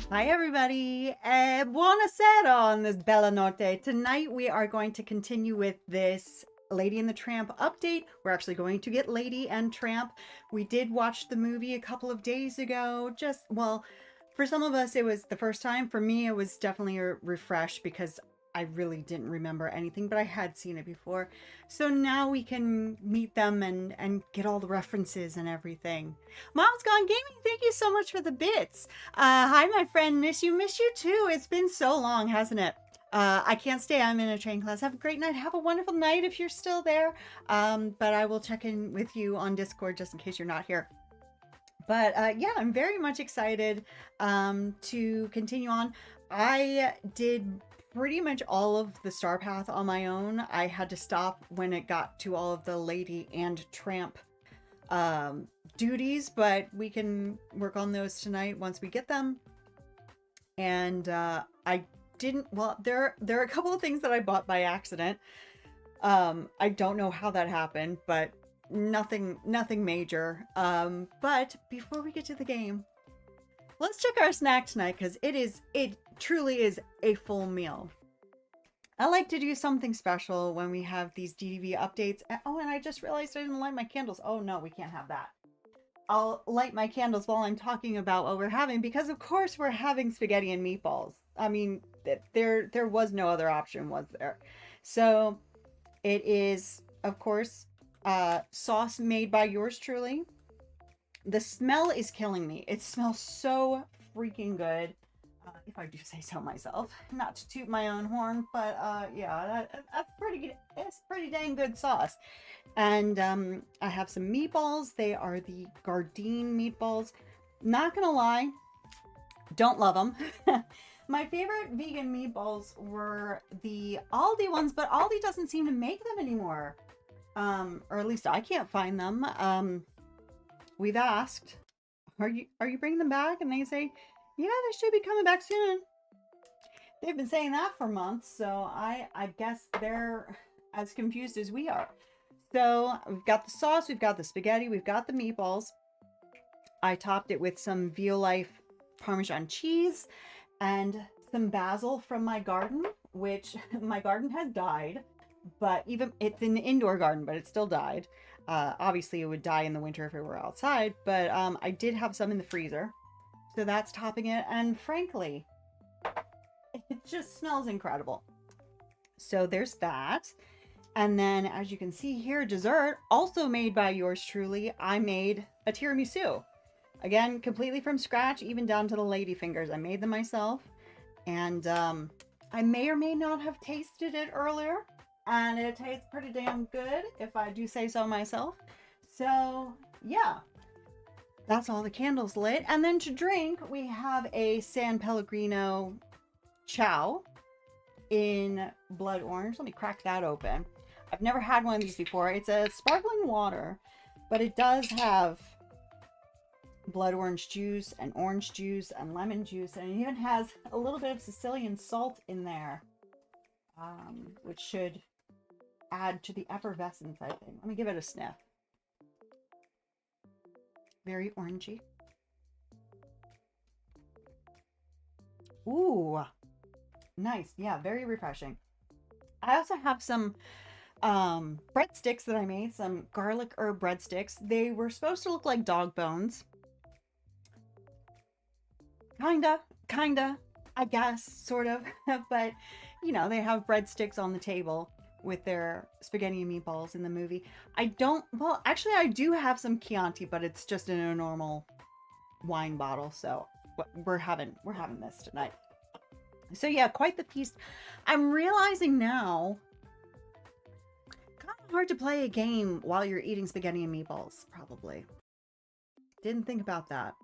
Hi everybody, buonasera on this bella notte. Tonight we are going to continue with this Lady and the Tramp update. We're actually going to get Lady and Tramp. We did watch the movie a couple of days ago. Well, for some of us it was the first time. For me it was definitely a refresh because I really didn't remember anything, but I had seen it before. So now we can meet them and get all the references and everything. Mom's Gone Gaming, thank you so much for the bits. Hi, my friend. Miss you too. It's been so long, hasn't it? I can't stay. I'm in a train class. Have a great night. Have a wonderful night if you're still there. But I will check in with you on Discord just in case you're not here. But yeah, I'm very much excited to continue on. I did pretty much all of the Star Path on my own. I had to stop when it got to all of the Lady and Tramp duties, but we can work on those tonight once we get them. And I didn't, well, there are a couple of things that I bought by accident. I don't know how that happened, but nothing major. But before we get to the game, let's check our snack tonight because it truly is a full meal. I like to do something special when we have these DDV updates. Oh, and I just realized I didn't light my candles. Oh no, we can't have that. I'll light my candles while I'm talking about what we're having because of course we're having spaghetti and meatballs. I mean, there was no other option, was there? So it is, of course, sauce made by yours truly. The smell is killing me. It smells so freaking good. If I do say so myself, not to toot my own horn, but yeah, that's pretty good. It's pretty dang good sauce. And I have some meatballs. They are the Gardein meatballs. Not gonna lie, don't love them. My favorite vegan meatballs were the Aldi ones, but Aldi doesn't seem to make them anymore. Or at least I can't find them. We've asked, are you bringing them back? And they say, yeah, they should be coming back soon. They've been saying that for months, so I guess they're as confused as we are. So we've got the sauce, we've got the spaghetti, we've got the meatballs. I topped it with some Veal Life Parmesan cheese and some basil from my garden, which my garden has died, but even it's an indoor garden, but it still died. Obviously, it would die in the winter if it were outside, but I did have some in the freezer. So that's topping it. And frankly, it just smells incredible. So there's that. And then as you can see here, dessert also made by yours truly. I made a tiramisu. Again, completely from scratch, even down to the lady fingers. I made them myself. And I may or may not have tasted it earlier. And it tastes pretty damn good, if I do say so myself. So yeah, that's all the candles lit. And then to drink, we have a San Pellegrino chow in blood orange. Let me crack that open. I've never had one of these before. It's a sparkling water, but it does have blood orange juice and orange juice and lemon juice, and it even has a little bit of Sicilian salt in there, which should add to the effervescence, I think. Let me give it a sniff. Very orangey. Ooh, nice. Yeah, very refreshing. I also have some breadsticks that I made, some garlic herb breadsticks. They were supposed to look like dog bones. Kinda, I guess, sort of. But, you know, they have breadsticks on the table with their spaghetti and meatballs in the movie. Well, actually, I do have some Chianti, but it's just in a normal wine bottle. So we're having this tonight. So yeah, quite the feast. I'm realizing now, kind of hard to play a game while you're eating spaghetti and meatballs, probably. Didn't think about that.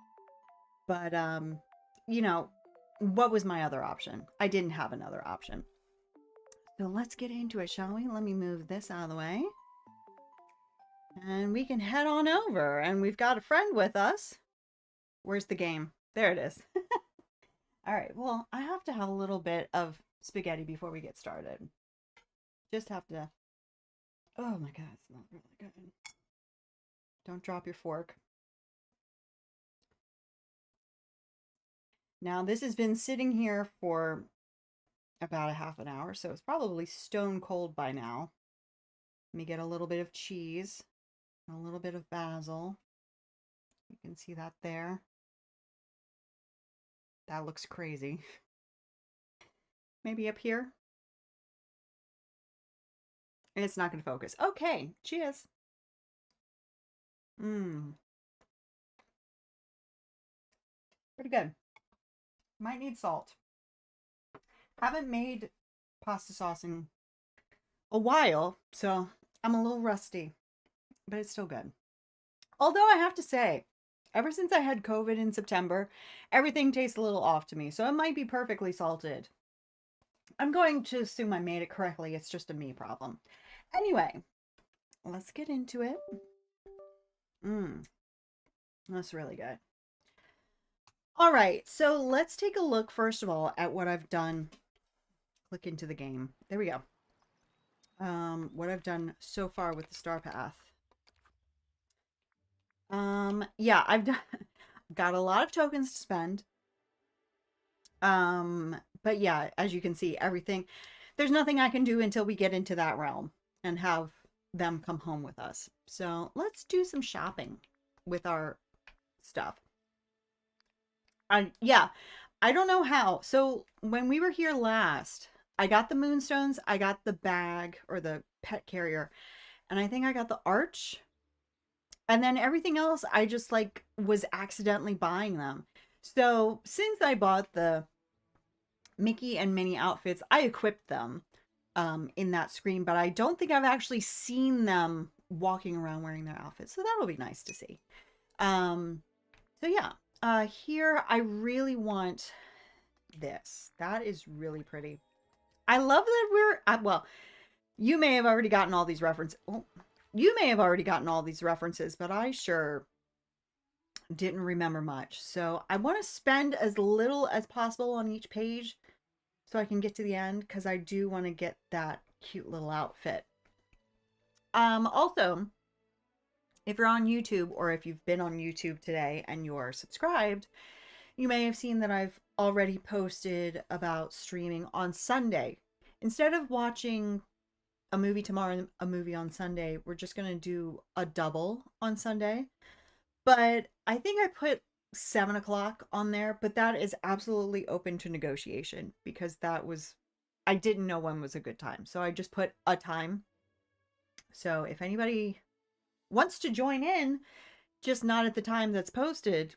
But, you know, what was my other option? I didn't have another option. So let's get into it, shall we? Let me move this out of the way. And we can head on over. And we've got a friend with us. Where's the game? There it is. All right, well, I have to have a little bit of spaghetti before we get started. Just have to... Oh my god, it smells really good. Don't drop your fork. Now, this has been sitting here for about a half an hour, so it's probably stone cold by now. Let me get a little bit of cheese, a little bit of basil. You can see that there. That looks crazy. Maybe up here. And it's not going to focus. Okay, cheers. Mmm. Pretty good. Might need salt. Haven't made pasta sauce in a while, so I'm a little rusty, but it's still good. Although I have to say, ever since I had COVID in September, everything tastes a little off to me, so it might be perfectly salted. I'm going to assume I made it correctly. It's just a me problem. Anyway, let's get into it. Mmm, that's really good. All right, so let's take a look first of all at what I've done. Click into the game. There we go. What I've done so far with the star path. Yeah, I've got a lot of tokens to spend. But yeah, as you can see, everything, there's nothing I can do until we get into that realm and have them come home with us. So let's do some shopping with our stuff. Yeah, I don't know how. So when we were here last, I got the moonstones, I got the bag or the pet carrier, and I think I got the arch. And then everything else, I just like was accidentally buying them. So since I bought the Mickey and Minnie outfits, I equipped them in that screen, but I don't think I've actually seen them walking around wearing their outfits. So that'll be nice to see. So yeah, here I really want this. That is really pretty. I love that we're, well, you may have already gotten all these references. Oh, you may have already gotten all these references, but I sure didn't remember much. So I want to spend as little as possible on each page so I can get to the end because I do want to get that cute little outfit. Also, if you're on YouTube or if you've been on YouTube today and you're subscribed, you may have seen that I've already posted about streaming on Sunday. Instead of watching a movie tomorrow, a movie on Sunday, we're just going to do a double on Sunday. But I think I put 7 o'clock on there, but that is absolutely open to negotiation because that was, I didn't know when was a good time. So I just put a time. So if anybody wants to join in, just not at the time that's posted,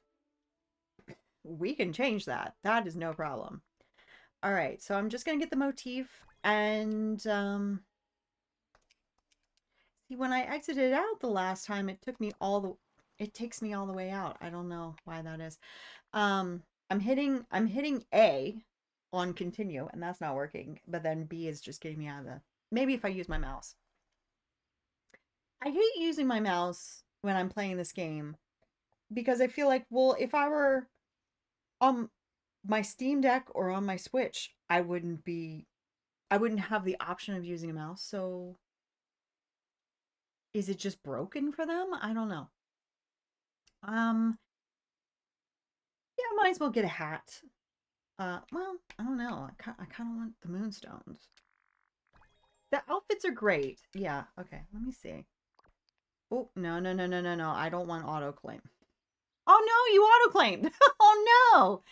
we can change that. That is no problem. All right, so I'm just going to get the motif and see, when I exited out the last time, it took me all the, it takes me all the way out. I don't know why that is. I'm hitting A on continue and that's not working, but then B is just getting me out of the, maybe if I use my mouse. I hate using my mouse when I'm playing this game because I feel like, well, if I were on my Steam Deck or on my Switch, I wouldn't have the option of using a mouse. So is it just broken for them? I don't know. Yeah, I might as well get a hat. Well, I don't know. I kind of want the moonstones. The outfits are great. Yeah, okay. Let me see. Oh, no, no, no, no, no, no. I don't want autoclaim. Oh, no, you autoclaimed. Oh, no.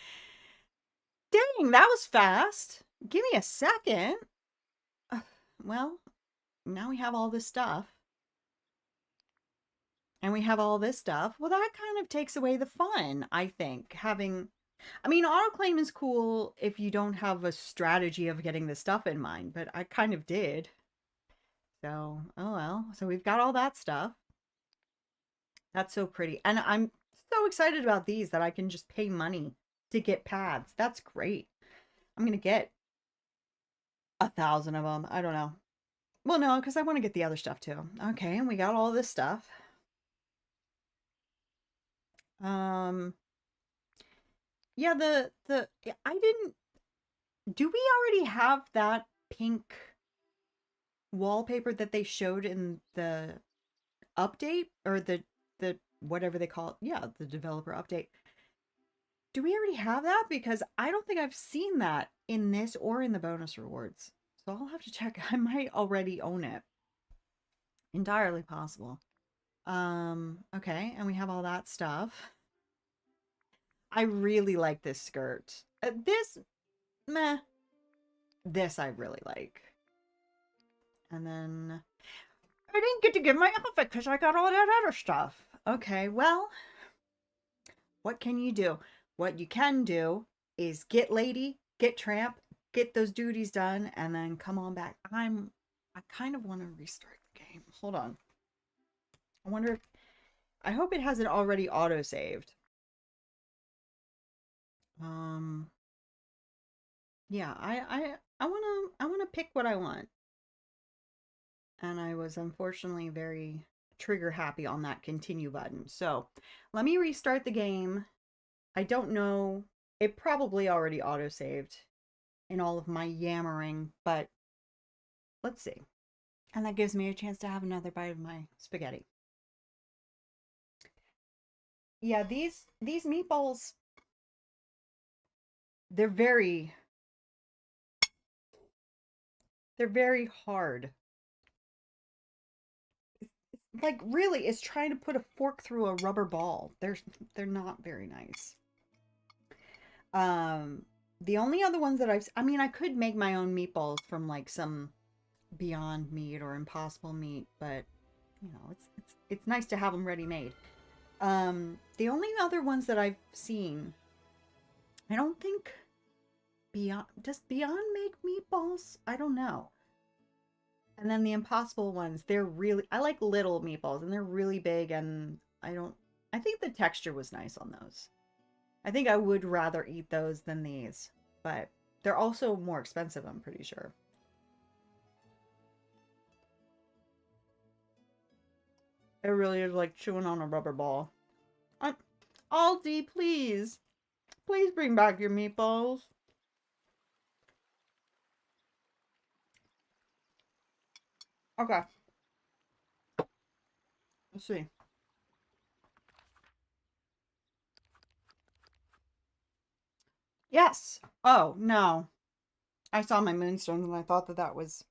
Dang, that was fast. Give me a second. Well, now we have all this stuff. And we have all this stuff. Well, that kind of takes away the fun, I think. Having, I mean, autoclaim is cool if you don't have a strategy of getting the stuff in mind, but I kind of did. So, oh well. So we've got all that stuff. That's so pretty. And I'm so excited about these that I can just pay money to get pads. That's great. I'm going to get 1,000 of them. I don't know. Well, no, because I want to get the other stuff too. Okay, and we got all this stuff. Yeah, I didn't, do we already have that pink wallpaper that they showed in the update or the whatever they call it? Yeah, the developer update. Do we already have that? Because I don't think I've seen that in this or in the bonus rewards. So I'll have to check. I might already own it. Entirely possible. Okay, and we have all that stuff. I really like this skirt. This, meh. This I really like. And then I didn't get to get my outfit because I got all that other stuff. Okay, well, what can you do? What you can do is get lady, get tramp, get those duties done, and then come on back. I kind of want to restart the game. Hold on. I wonder if, I hope it hasn't already auto-saved. Yeah, I wanna pick what I want. And I was unfortunately very trigger happy on that continue button. So let me restart the game. I don't know. It probably already auto-saved in all of my yammering, but let's see. And that gives me a chance to have another bite of my spaghetti. Yeah, these meatballs, they're very hard. Like really, it's trying to put a fork through a rubber ball. They're not very nice. The only other ones that I mean, I could make my own meatballs from like some Beyond Meat or Impossible Meat, but you know, it's nice to have them ready made. The only other ones that I've seen, I don't think does Beyond make meatballs? I don't know. And then the Impossible ones, they're really, I like little meatballs and they're really big, and I think the texture was nice on those. I think I would rather eat those than these, but they're also more expensive, I'm pretty sure. It really is like chewing on a rubber ball. Aldi, please. Please bring back your meatballs. Okay. Let's see. Yes. Oh, no. I saw my moonstones and I thought that that was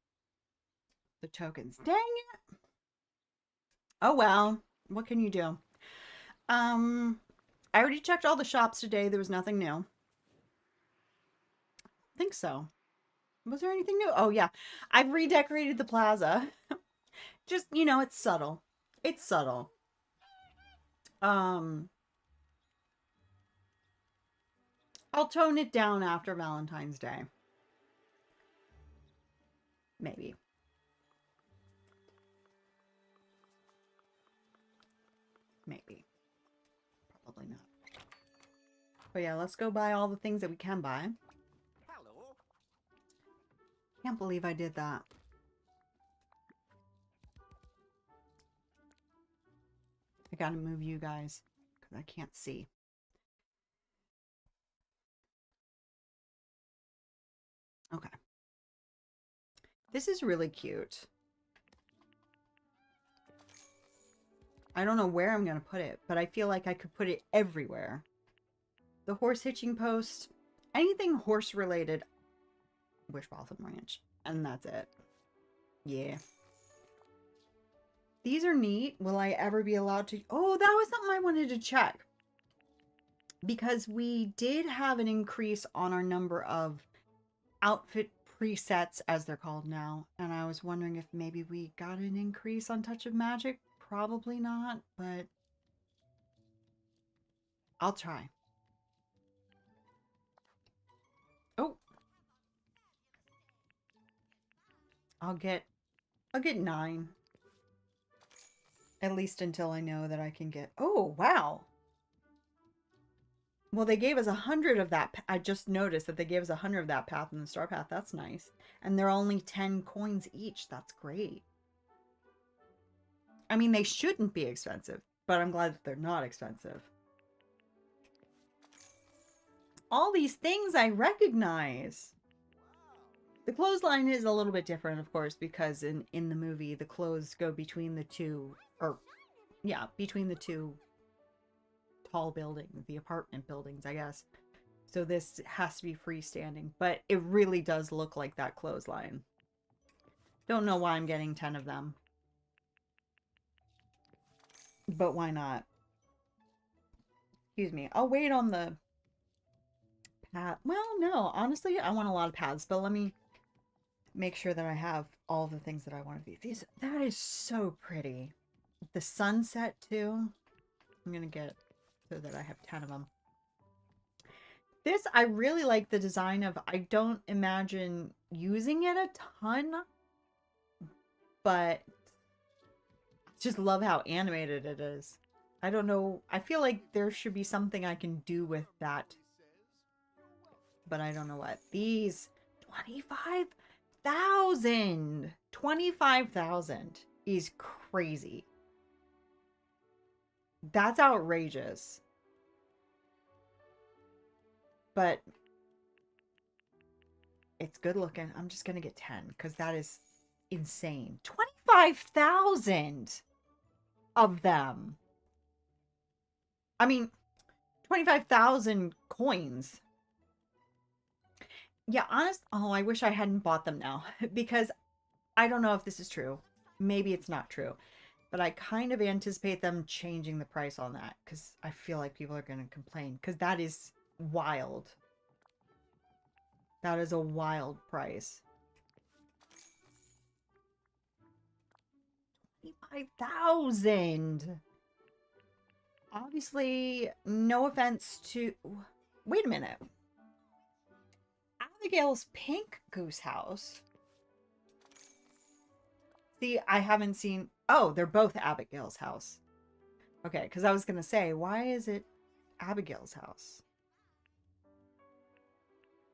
the tokens. Dang it. Oh, well. What can you do? I already checked all the shops today. There was nothing new. I think so. Was there anything new? Oh, yeah. I've redecorated the plaza. Just, you know, it's subtle. It's subtle. I'll tone it down after Valentine's Day. Maybe. Maybe. Probably not. But yeah, let's go buy all the things that we can buy. Hello. Can't believe I did that. I gotta move you guys because I can't see. Okay. This is really cute. I don't know where I'm going to put it, but I feel like I could put it everywhere. The horse hitching post, anything horse related, Wishbotham Ranch, and that's it. Yeah. These are neat. Will I ever be allowed to? Oh, that was something I wanted to check. Because we did have an increase on our number of outfit presets, as they're called now. And I was wondering if maybe we got an increase on Touch of Magic. Probably not, but I'll try. Oh. I'll get 9. At least until I know that I can get... Oh, wow. Well, they gave us 100 of that. I just noticed that they gave us 100 of that path in the Star Path. That's nice. And they're only 10 coins each. That's great. I mean, they shouldn't be expensive, but I'm glad that they're not expensive. All these things I recognize. The clothesline is a little bit different, of course, because in the movie, the clothes go between the two, or, yeah, between the two tall buildings, the apartment buildings, I guess. So this has to be freestanding, but it really does look like that clothesline. Don't know why I'm getting 10 of them. But why not? Excuse me. I'll wait on the path. Well, no, honestly, I want a lot of paths, but let me make sure that I have all the things that I want to be. That is so pretty. The sunset too. I'm going to get so that I have 10 of them. This, I really like the design of, I don't imagine using it a ton, but I just love how animated it is. I don't know. I feel like there should be something I can do with that, but I don't know what. These 25,000. 25,000 is crazy. That's outrageous. But it's good looking. I'm just going to get 10 because that is insane. 25,000 of them. I mean, 25,000 coins. Yeah, oh, I wish I hadn't bought them now because I don't know if this is true. Maybe it's not true. But I kind of anticipate them changing the price on that because I feel like people are going to complain because that is wild. That is a wild price. 25,000. Obviously, no offense to... Wait a minute. Abigail's pink goose house. See, I haven't seen... Oh, they're both Abigail's house. Okay, because I was going to say, why is it Abigail's house?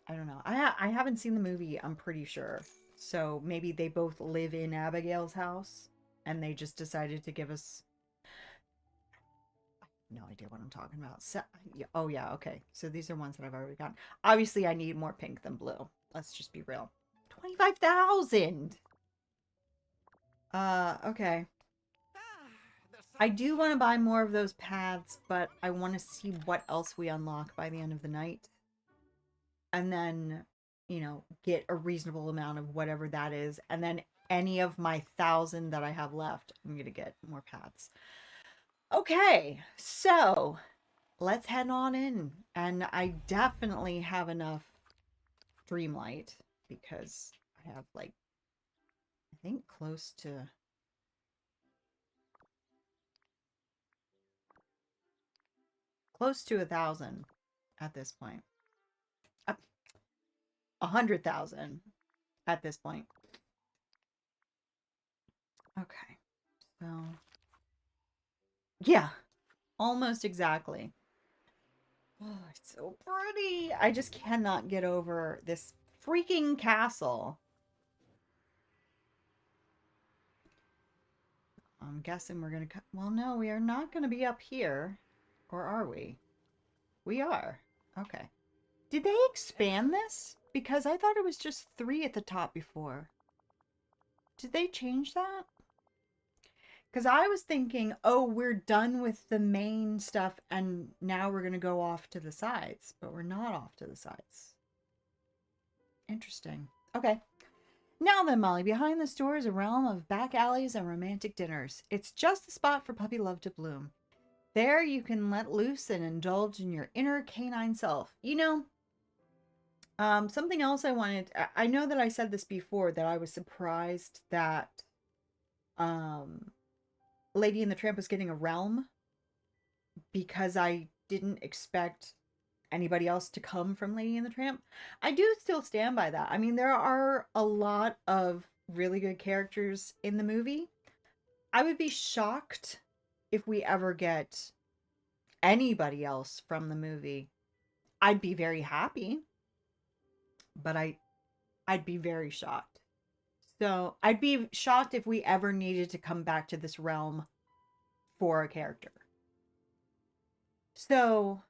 I don't know. I haven't seen the movie, I'm pretty sure. So maybe they both live in Abigail's house and they just decided to give us... No idea what I'm talking about. So, oh yeah, okay. So these are ones that I've already gotten. Obviously, I need more pink than blue. Let's just be real. 25,000! Okay. I do want to buy more of those paths, but I want to see what else we unlock by the end of the night. And then, you know, get a reasonable amount of whatever that is. And then any of my 1,000 that I have left, I'm going to get more paths. Okay, so let's head on in. And I definitely have enough Dreamlight because I have like, I think close to... Close to 1,000 at this point. 100,000 at this point. Okay, so yeah, almost exactly. Oh, it's so pretty. I just cannot get over this freaking castle. I'm guessing we're gonna cut. Well, no, we are not gonna be up here, or are we? We are. Okay. Did they expand this? Because I thought it was just 3 at the top before. Did they change that? Because I was thinking, oh, we're done with the main stuff and now we're going to go off to the sides. But we're not off to the sides. Interesting. Okay. Now then, Molly, behind this door is a realm of back alleys and romantic dinners. It's just the spot for puppy love to bloom. There you can let loose and indulge in your inner canine self. You know, something else I wanted... I know that I said this before, that I was surprised that... Lady and the Tramp was getting a realm because I didn't expect anybody else to come from Lady and the Tramp. I do still stand by that. I mean, there are a lot of really good characters in the movie. I would be shocked if we ever get anybody else from the movie. I'd be very happy, but I'd be very shocked. So I'd be shocked if we ever needed to come back to this realm for a character. So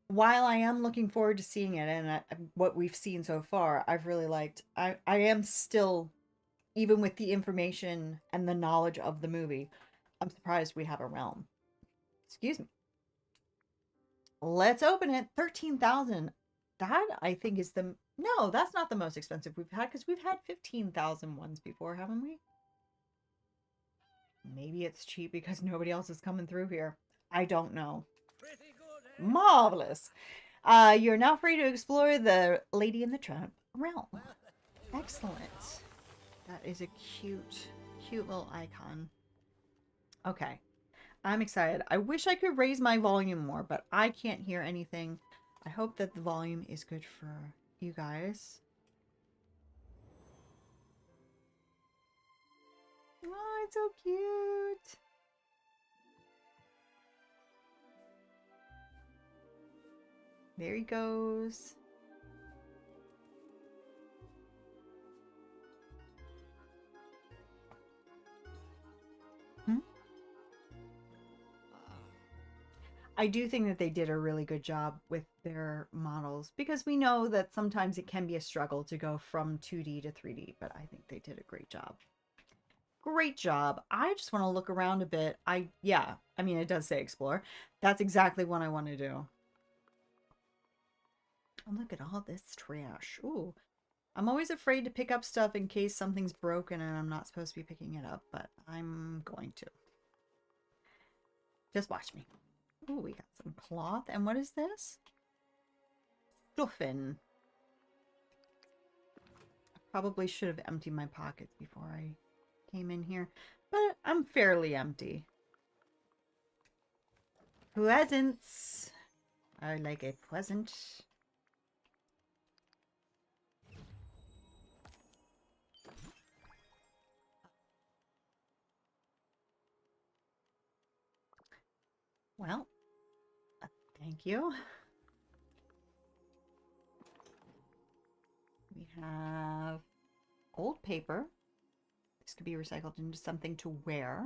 while I am looking forward to seeing it and what we've seen so far, I've really liked. I am still, even with the information and the knowledge of the movie, I'm surprised we have a realm. Excuse me. Let's open it. 13,000. That I think is the no, that's not the most expensive we've had because we've had 15,000 ones before, haven't we? Maybe it's cheap because nobody else is coming through here. I don't know. Marvelous. You're now free to explore the Lady in the Tramp realm. Excellent. That is a cute, cute little icon. Okay. I'm excited. I wish I could raise my volume more, but I can't hear anything. I hope that the volume is good for you guys. Oh, it's so cute. There he goes. I do think that they did a really good job with their models because we know that sometimes it can be a struggle to go from 2D to 3D, but I think they did a great job. Great job. I just want to look around a bit. Yeah, I mean, it does say explore. That's exactly what I want to do. Oh, look at all this trash. Ooh. I'm always afraid to pick up stuff in case something's broken and I'm not supposed to be picking it up, but I'm going to. Just watch me. Ooh, we got some cloth. And what is this? Stuffing. I probably should have emptied my pockets before I came in here, but I'm fairly empty. Presents. I like a present. Well, thank you. We have old paper. This could be recycled into something to wear.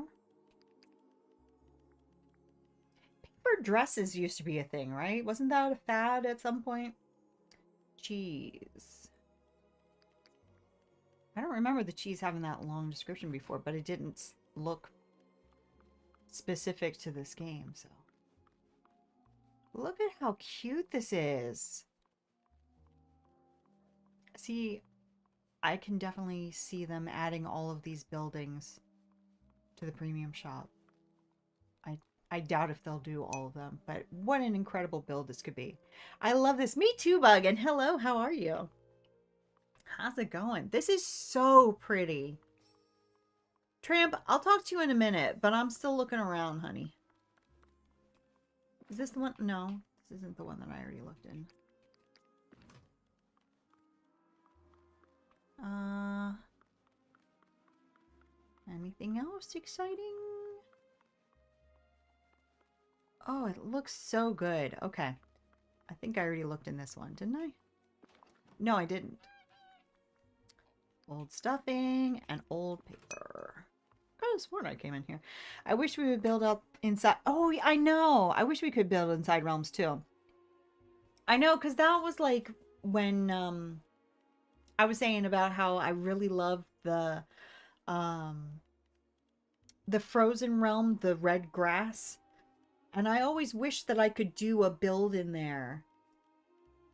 Paper dresses used to be a thing, right? Wasn't that a fad at some point? Cheese. I don't remember the cheese having that long description before, but it didn't look specific to this game, so. Look at how cute this is. See, I can definitely see them adding all of these buildings to the premium shop. I doubt if they'll do all of them, but what an incredible build this could be. I love this. Me too, Bug, and hello, how are you? How's it going? This is so pretty. Tramp, I'll talk to you in a minute, but I'm still looking around, honey. Is this the one? No, this isn't the one that I already looked in. Anything else exciting? Oh, it looks so good. Okay. I think I already looked in this one, didn't I? No, I didn't. Old stuffing and old paper. I could have sworn I came in here. I wish we would build up inside. Oh, I know. I wish we could build inside realms too. I know, because that was like when I was saying about how I really love the frozen realm, the red grass. And I always wish that I could do a build in there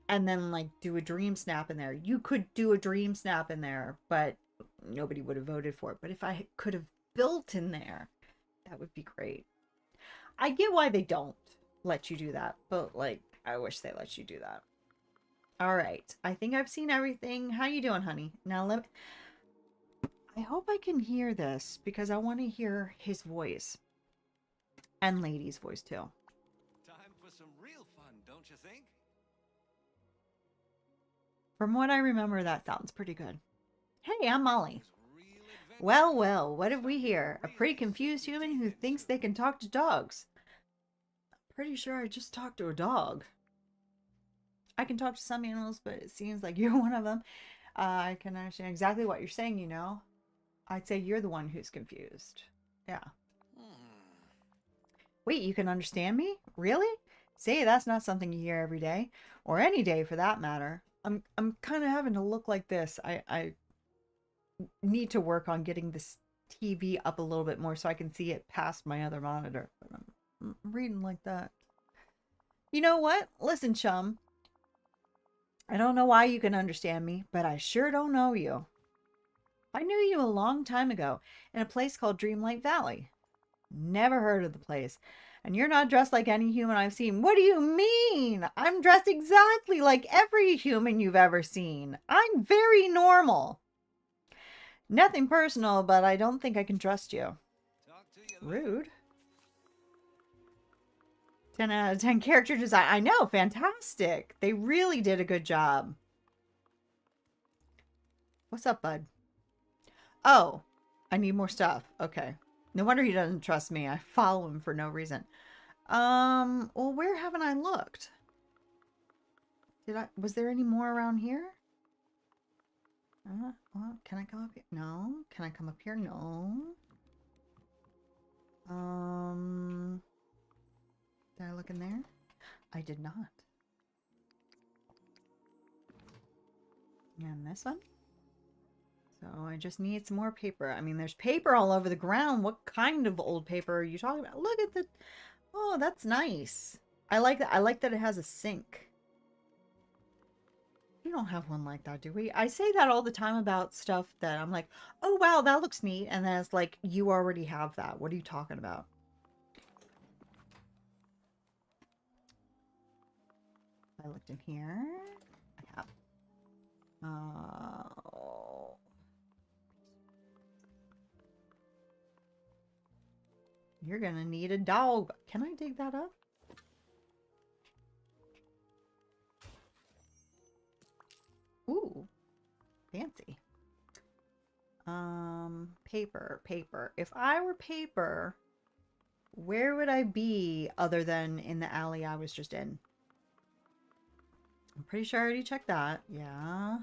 and then like do a dream snap in there. You could do a dream snap in there, but nobody would have voted for it. But if I could have built in there, that would be great. I get why they don't let you do that, but like I wish they let you do that. All right. I think I've seen everything. How you doing, honey? Now I hope I can hear this because I want to hear his voice. And Lady's voice too. Time for some real fun, don't you think? From what I remember, that sounds pretty good. Hey, I'm Molly. Well, well, what have we here? A pretty confused human who thinks they can talk to dogs. I'm pretty sure I just talked to a dog. I can talk to some animals, but it seems like you're one of them. I can understand exactly what you're saying, you know. I'd say you're the one who's confused. Yeah. Wait, you can understand me? Really? Say, that's not something you hear every day. Or any day, for that matter. I'm kind of having to look like this. I need to work on getting this TV up a little bit more so I can see it past my other monitor. But I'm reading like that. You know what? Listen, chum. I don't know why you can understand me, but I sure don't know you. I knew you a long time ago in a place called Dreamlight Valley. Never heard of the place. And you're not dressed like any human I've seen. What do you mean? I'm dressed exactly like every human you've ever seen. I'm very normal. Nothing personal, but I don't think I can trust you. Talk to you later. Rude. 10 out of 10 character design. I know, fantastic. They really did a good job. What's up, bud? Oh, I need more stuff. Okay. No wonder he doesn't trust me. I follow him for no reason. Well, where haven't I looked? Was there any more around here? Well, can I come up here? No. Can I come up here? No. Did I look in there? I did not. And this one? So I just need some more paper. I mean, there's paper all over the ground. What kind of old paper are you talking about? Look at the... Oh, that's nice. I like that. I like that it has a sink. We don't have one like that, do we? I say that all the time about stuff that I'm like, oh, wow, that looks neat. And then it's like, you already have that. What are you talking about? I looked in here. I have. Oh. You're gonna need a dog. Can I dig that up? Ooh, fancy. Paper. If I were paper, where would I be other than in the alley I was just in? I'm pretty sure I already checked that. Yeah.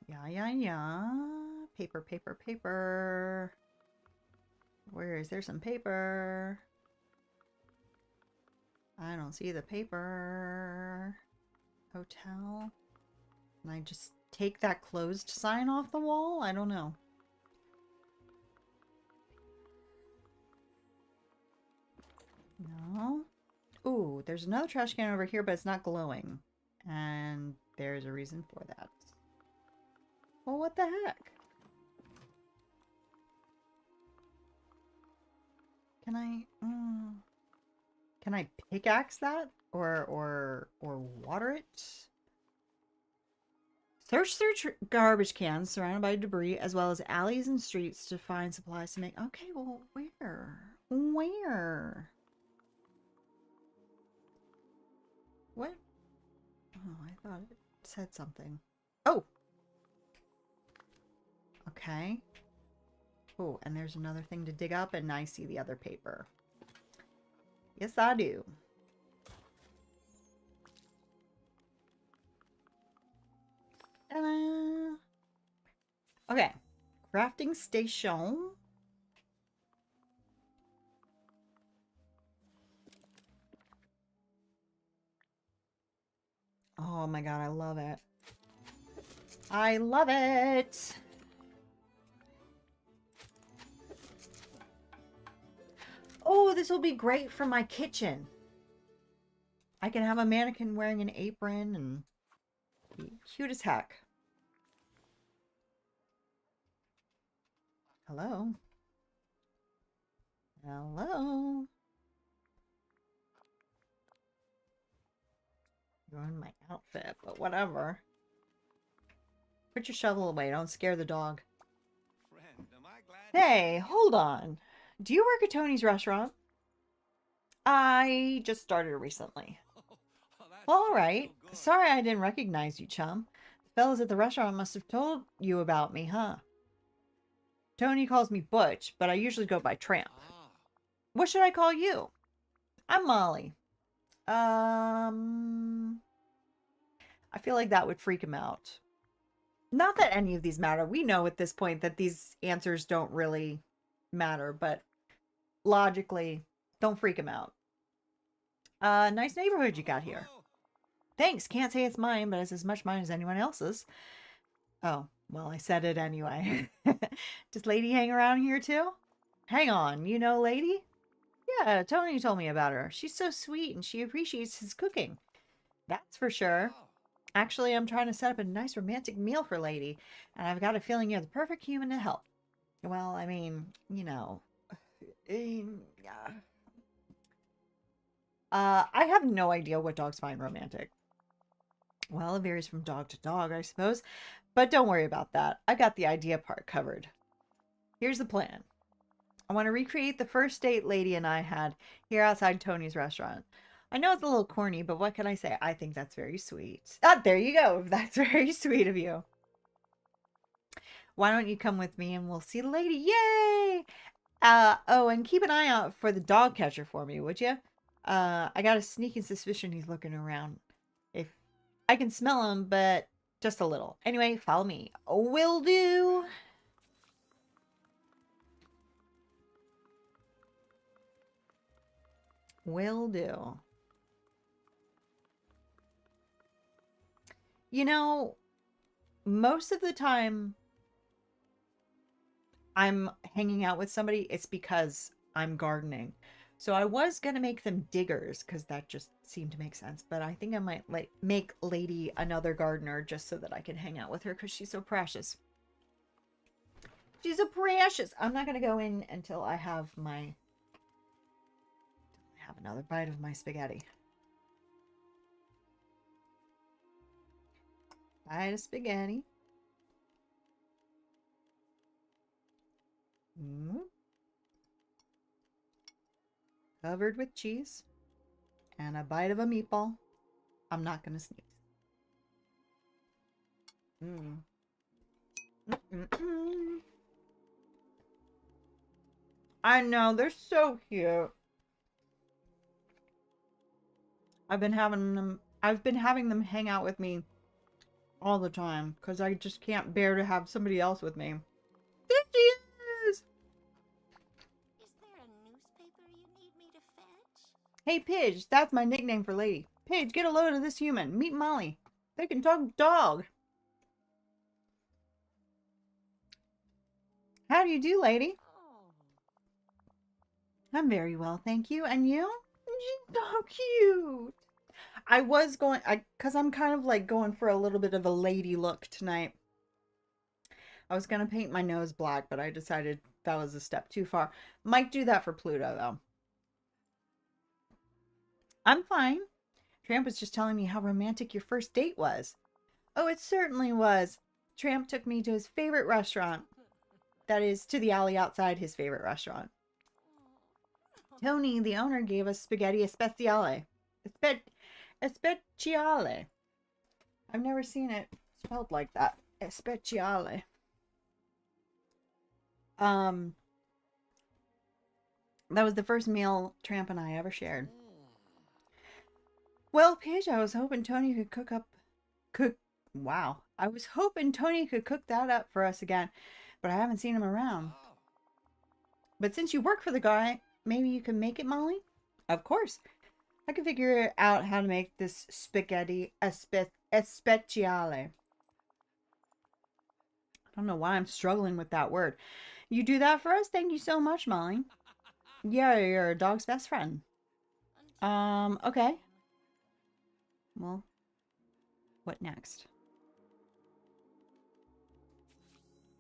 Yeah. Paper. Where is there some paper? I don't see the paper. Hotel. Can I just take that closed sign off the wall? I don't know. No. Ooh, there's another trash can over here, but it's not glowing. And there's a reason for that. Well, what the heck? Can I pickaxe that? Or water it? Search through garbage cans surrounded by debris, as well as alleys and streets to find supplies to make... Okay, well, where? Where? What? Oh, I thought it said something. Oh! Okay. Oh, and there's another thing to dig up, and I see the other paper. Yes, I do. Ta-da! Okay. Crafting station. Oh my god, I love it. I love it! Oh, this will be great for my kitchen. I can have a mannequin wearing an apron and be cute as heck. Hello? Hello? You're in my outfit, but whatever. Put your shovel away. Don't scare the dog. Friend, am I glad Hey, hold on. Do you work at Tony's restaurant? I just started recently. that's Well, all sure right. so good. Sorry I didn't recognize you, chum. The fellas at the restaurant must have told you about me, huh? Tony calls me Butch, but I usually go by Tramp. Ah, What should I call you? I'm Molly. I feel like that would freak him out. Not that any of these matter. We know at this point that these answers don't really matter, but logically, don't freak him out. Nice neighborhood you got here. oh, Thanks. Can't say it's mine, but it's as much mine as anyone else's. Oh, well, I said it anyway. Does Lady hang around here too? Hang on, you know Lady? Yeah, Tony told me about her. She's so sweet and she appreciates his cooking. That's for sure. Oh, Actually, I'm trying to set up a nice romantic meal for Lady, and I've got a feeling you're the perfect human to help. Well, I mean, you know, yeah. I have no idea what dogs find romantic. Well, it varies from dog to dog, I suppose. But don't worry about that. I got the idea part covered. Here's the plan. I want to recreate the first date Lady and I had here outside Tony's restaurant. I know it's a little corny, but what can I say? I think that's very sweet. Ah, there you go. That's very sweet of you. Why don't you come with me and we'll see the lady? Yay! Oh, and keep an eye out for the dog catcher for me, would you? I got a sneaking suspicion he's looking around. If I can smell him, but just a little. Anyway, follow me. Will do. Will do. You know, most of the time I'm hanging out with somebody, it's because I'm gardening. So I was gonna make them diggers because that just seemed to make sense. But I think I might like make Lady another gardener just so that I can hang out with her because she's so precious. She's so precious. I'm not gonna go in until I have another bite of my spaghetti. Bite of spaghetti. Covered with cheese. And a bite of a meatball. I'm not going to sneeze. I know, they're so cute. I've been having them hang out with me all the time because I just can't bear to have somebody else with me. There she is! Is there a newspaper you need me to fetch? Hey, Pidge, that's my nickname for Lady. Pidge, get a load of this human. Meet Molly. They can talk dog. How do you do, lady? Oh. I'm very well, thank you. And you? You're so cute. I was going, because I'm kind of like going for a little bit of a lady look tonight. I was going to paint my nose black, but I decided that was a step too far. Might do that for Pluto, though. I'm fine. Tramp was just telling me how romantic your first date was. Oh, it certainly was. Tramp took me to his favorite restaurant. That is, to the alley outside his favorite restaurant. Tony, the owner, gave us spaghetti especiale. Especiale. I've never seen it spelled like that. Especiale. That was the first meal Tramp and I ever shared. Well, Paige, I was hoping Tony could wow. I was hoping Tony could cook that up for us again, but I haven't seen him around. oh. But since you work for the guy, maybe you can make it, Molly? Of course. I can figure out how to make this spaghetti especiale. I don't know why I'm struggling with that word. You do that for us? Thank you so much, Molly. Yeah, you're a dog's best friend. Okay. Well, what next?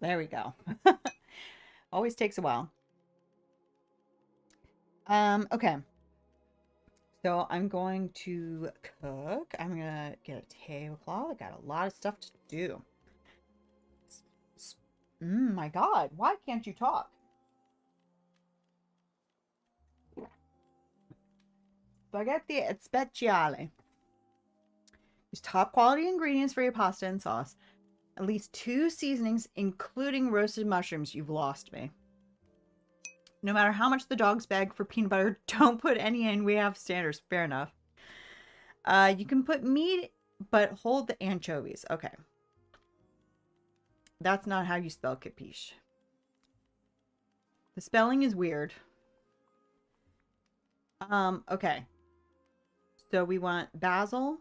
There we go. Always takes a while. Okay. So I'm going to cook. I'm gonna get a tablecloth. I got a lot of stuff to do. My God, why can't you talk? Spaghetti especiale. Use top quality ingredients for your pasta and sauce. At least 2 seasonings, including roasted mushrooms. You've lost me. No matter how much the dogs beg for peanut butter, don't put any in. We have standards. Fair enough. You can put meat, but hold the anchovies. Okay. That's not how you spell capiche. The spelling is weird. Okay. So we want basil.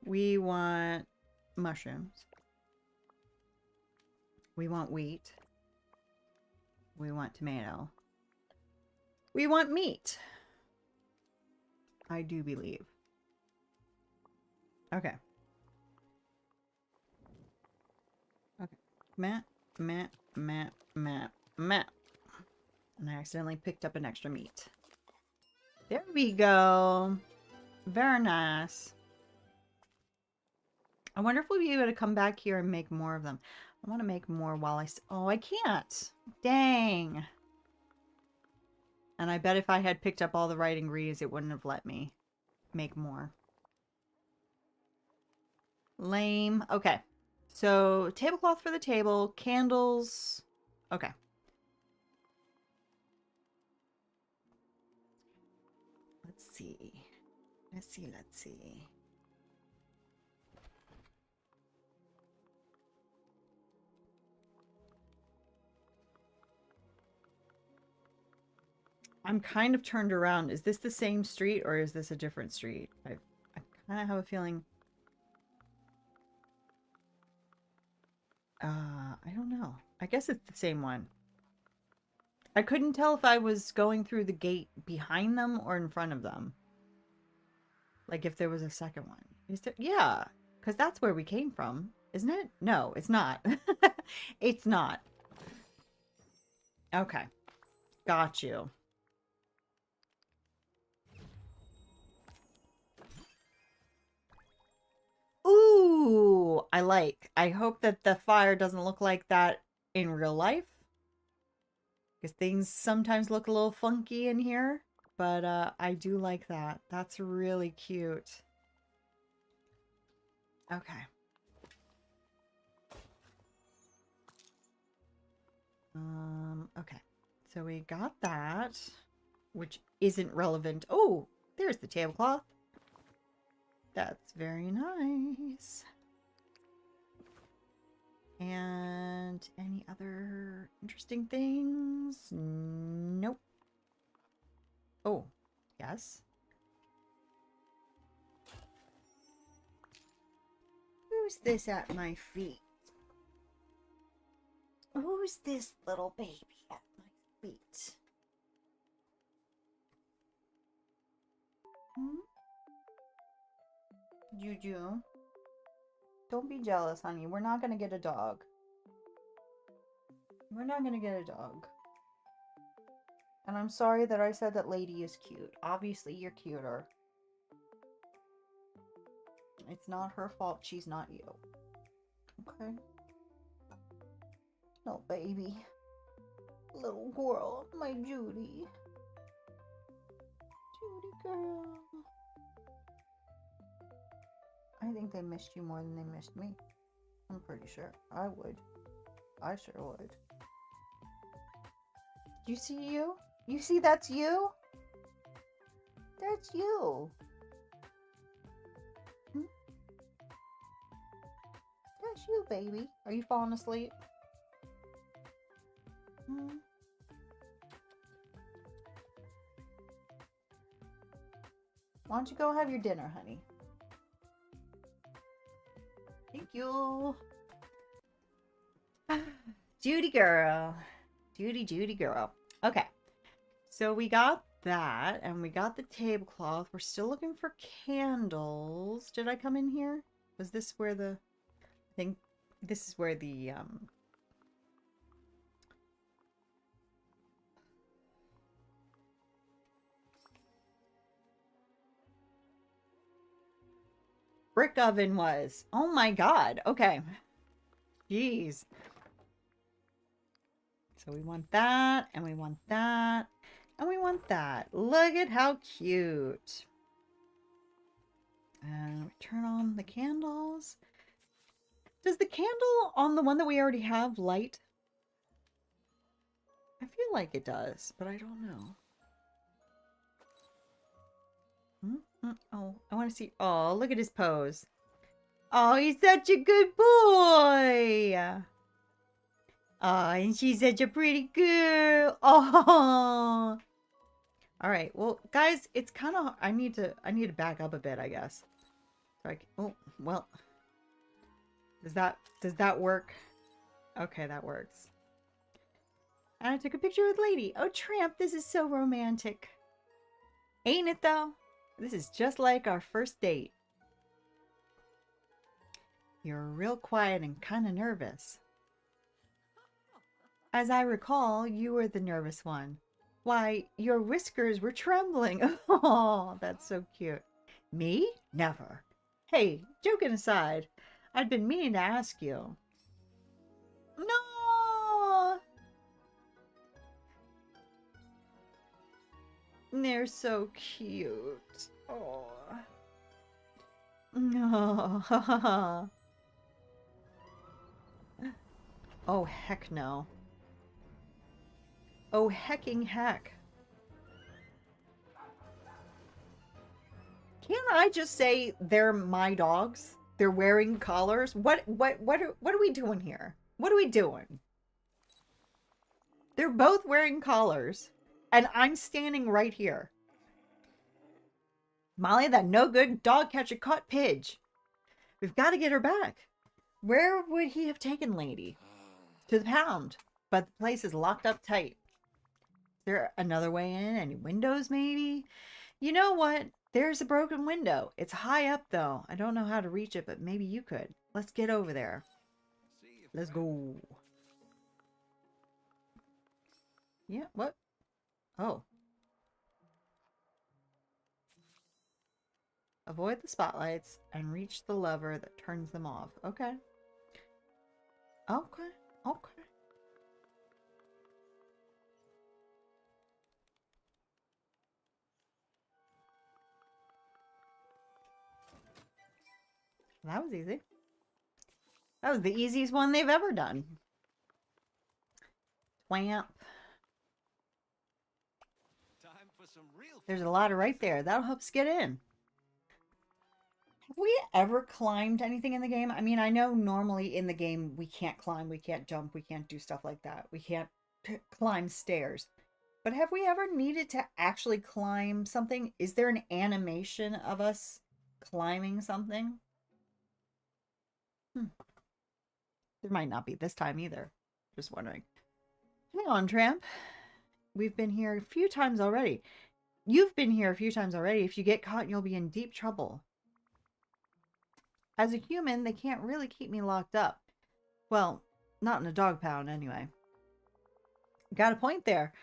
We want mushrooms. We want wheat. We want tomato. We want meat. I do believe. Okay. Okay. Map, map, map, map, map. And I accidentally picked up an extra meat. There we go. Very nice. I wonder if we'll be able to come back here and make more of them. I want to make more while I... Oh, I can't. Dang. And I bet if I had picked up all the right ingredients, it wouldn't have let me make more. Lame. Okay. So, tablecloth for the table. Candles. Okay. Let's see. Let's see. Let's see. I'm kind of turned around. Is this the same street or is this a different street? I kind of have a feeling. I don't know. I guess it's the same one. I couldn't tell if I was going through the gate behind them or in front of them. Like if there was a second one. Is there? Yeah, because that's where we came from, isn't it? No, it's not. It's not. Okay. Got you. Ooh, I like. I hope that the fire doesn't look like that in real life. Because things sometimes look a little funky in here. But I do like that. That's really cute. Okay. Okay. So we got that, which isn't relevant. Oh, there's the tablecloth. That's very nice. And any other interesting things? Nope. Oh, yes. Who's this at my feet? Who's this little baby at my feet? Juju. Don't be jealous, honey. We're not gonna get a dog. We're not gonna get a dog. And I'm sorry that I said that Lady is cute. Obviously, you're cuter. It's not her fault she's not you. Okay? No, baby. Little girl. My Judy. Judy girl. I think they missed you more than they missed me. I'm pretty sure. I would. I sure would. Do you see you? You see that's you? That's you. Hmm? That's you, baby. Are you falling asleep? Hmm? Why don't you go have your dinner, honey? Thank you. Judy girl. Judy girl. Okay. So we got that and we got the tablecloth. We're still looking for candles. Did I come in here? Was this where the... I think this is where the... brick oven was. Oh my god. Okay. Jeez. So we want that, and we want that, and we want that. Look at how cute. And we turn on the candles. Does the candle on the one that we already have light? I feel like it does, but I don't know. Oh, I want to see. Oh, look at his pose. Oh, he's such a good boy. Oh, and she's such a pretty girl. Oh. All right. Well, guys, it's kind of I need to back up a bit, I guess. So oh, well. Does that work? Okay, that works. And I took a picture with Lady. Oh, Tramp, this is so romantic. Ain't it, though? This is just like our first date. You're real quiet and kind of nervous. As I recall, you were the nervous one. Why, your whiskers were trembling. Oh, that's so cute. Me? Never. Hey, joking aside, I'd been meaning to ask you. No! They're so cute. Oh. No. Oh, heck no. Oh, hecking heck. Can't I just say they're my dogs? They're wearing collars? What are we doing here? What are we doing? They're both wearing collars, and I'm standing right here. Molly, that no good dog catcher caught Pidge. We've got to get her back. Where would he have taken Lady? To the pound, but the place is locked up tight. Is there another way in? Any windows, maybe? You know what? There's a broken window. It's high up, though. I don't know how to reach it, but maybe you could. Let's get over there. Let's go. Yeah, what? Oh. Avoid the spotlights and reach the lever that turns them off. Okay. Okay. Okay. That was easy. That was the easiest one they've ever done. Twamp. Time for some real There's a ladder right there. That'll help us get in. Have we ever climbed anything in the game? I mean, I know normally in the game we can't climb, we can't jump, we can't do stuff like that. We can't climb stairs. But have we ever needed to actually climb something? Is there an animation of us climbing something? There might not be this time either. Just wondering. Hang on, Tramp. We've been here a few times already. You've been here a few times already. If you get caught, you'll be in deep trouble. As a human, they can't really keep me locked up. Well, not in a dog pound, anyway. Got a point there.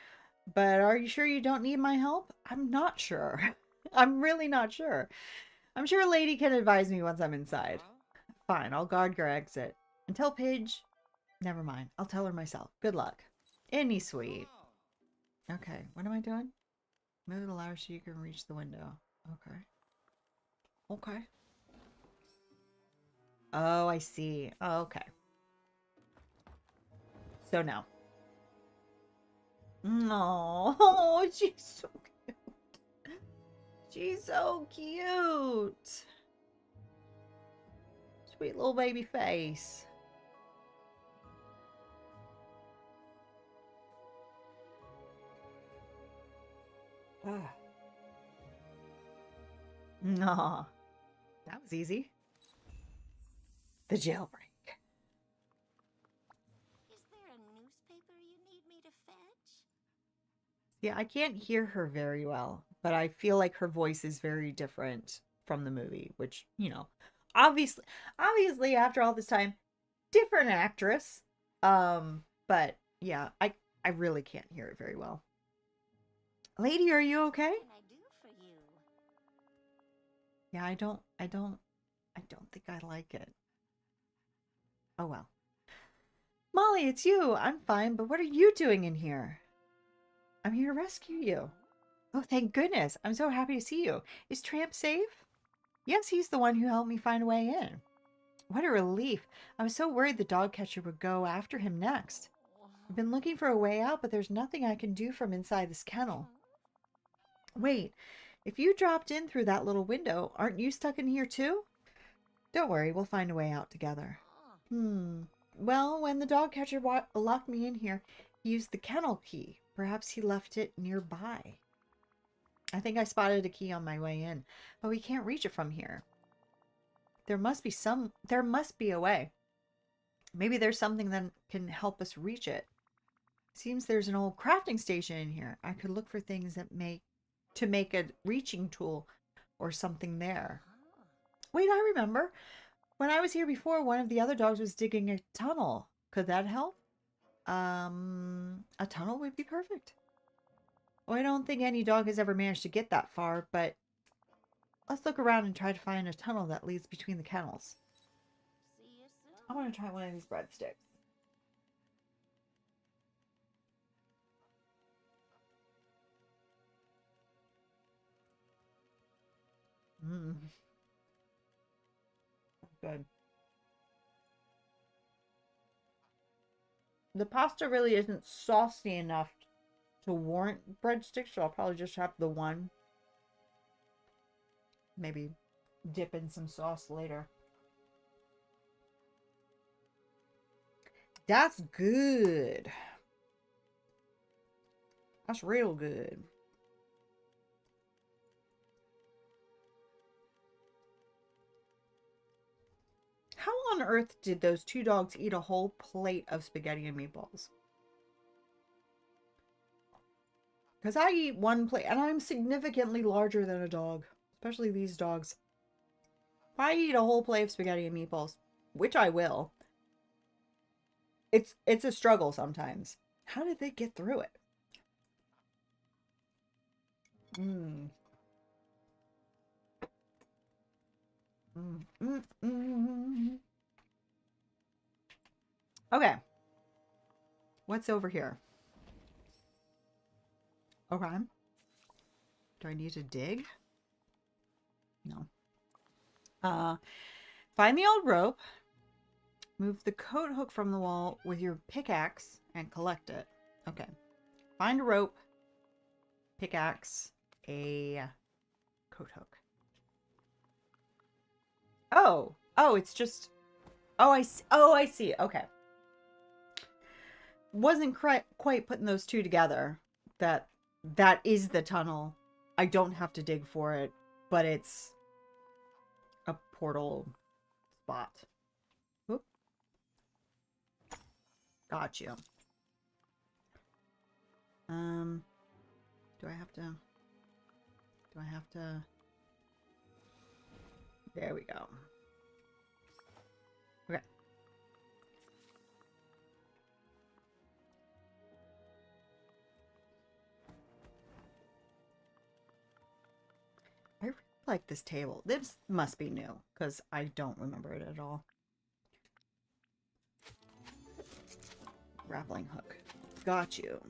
But are you sure you don't need my help? I'm not sure. I'm really not sure. I'm sure a lady can advise me once I'm inside. Fine, I'll guard your exit. And tell Paige... Never mind. I'll tell her myself. Good luck. Any sweet. Okay, what am I doing? Move the ladder so you can reach the window. Okay. Okay. Oh, I see. Oh, okay. So now. Oh, she's so cute. She's so cute. Sweet little baby face. Ah. No. That was easy. The jailbreak. Is there a newspaper you need me to fetch? Yeah, I can't hear her very well, but I feel like her voice is very different from the movie, which, you know, obviously after all this time, different actress. But yeah, I really can't hear it very well. Lady, are you okay? What can I do for you? Yeah, I don't think I like it. Oh well. Molly, it's you. I'm fine, but what are you doing in here? I'm here to rescue you. Oh, thank goodness. I'm so happy to see you. Is Tramp safe? Yes, he's the one who helped me find a way in. What a relief. I was so worried the dog catcher would go after him next. I've been looking for a way out, but there's nothing I can do from inside this kennel. Wait, if you dropped in through that little window, aren't you stuck in here too? Don't worry, we'll find a way out together. Well, when the dog catcher locked me in here, he used the kennel key. Perhaps he left it nearby. I think I spotted a key on my way in, but we can't reach it from here. There must be a way. Maybe there's something that can help us reach it. Seems there's an old crafting station in here. I could look for things that make a reaching tool or something there. Wait, I remember. When I was here before, one of the other dogs was digging a tunnel. Could that help? A tunnel would be perfect. Well, I don't think any dog has ever managed to get that far, but let's look around and try to find a tunnel that leads between the kennels. See you soon. I want to try one of these breadsticks. Mmm. Good. The pasta really isn't saucy enough to warrant breadsticks, so I'll probably just have the one. Maybe dip in some sauce later. That's good. That's real good. How on earth did those two dogs eat a whole plate of spaghetti and meatballs? Because I eat one plate, and I'm significantly larger than a dog, especially these dogs. If I eat a whole plate of spaghetti and meatballs, which I will, it's a struggle sometimes. How did they get through it? Mm. Okay. What's over here? Okay. Do I need to dig? No. Find the old rope. Move the coat hook from the wall with your pickaxe and collect it. Okay. Find a rope, pickaxe, a coat hook. Oh, it's just. Oh, I see. Okay. Wasn't quite putting those two together. That is the tunnel. I don't have to dig for it, but it's a portal spot. Oop. Got you. Do I have to? There we go. Okay. I really like this table. This must be new because I don't remember it at all. Grappling hook. Got you.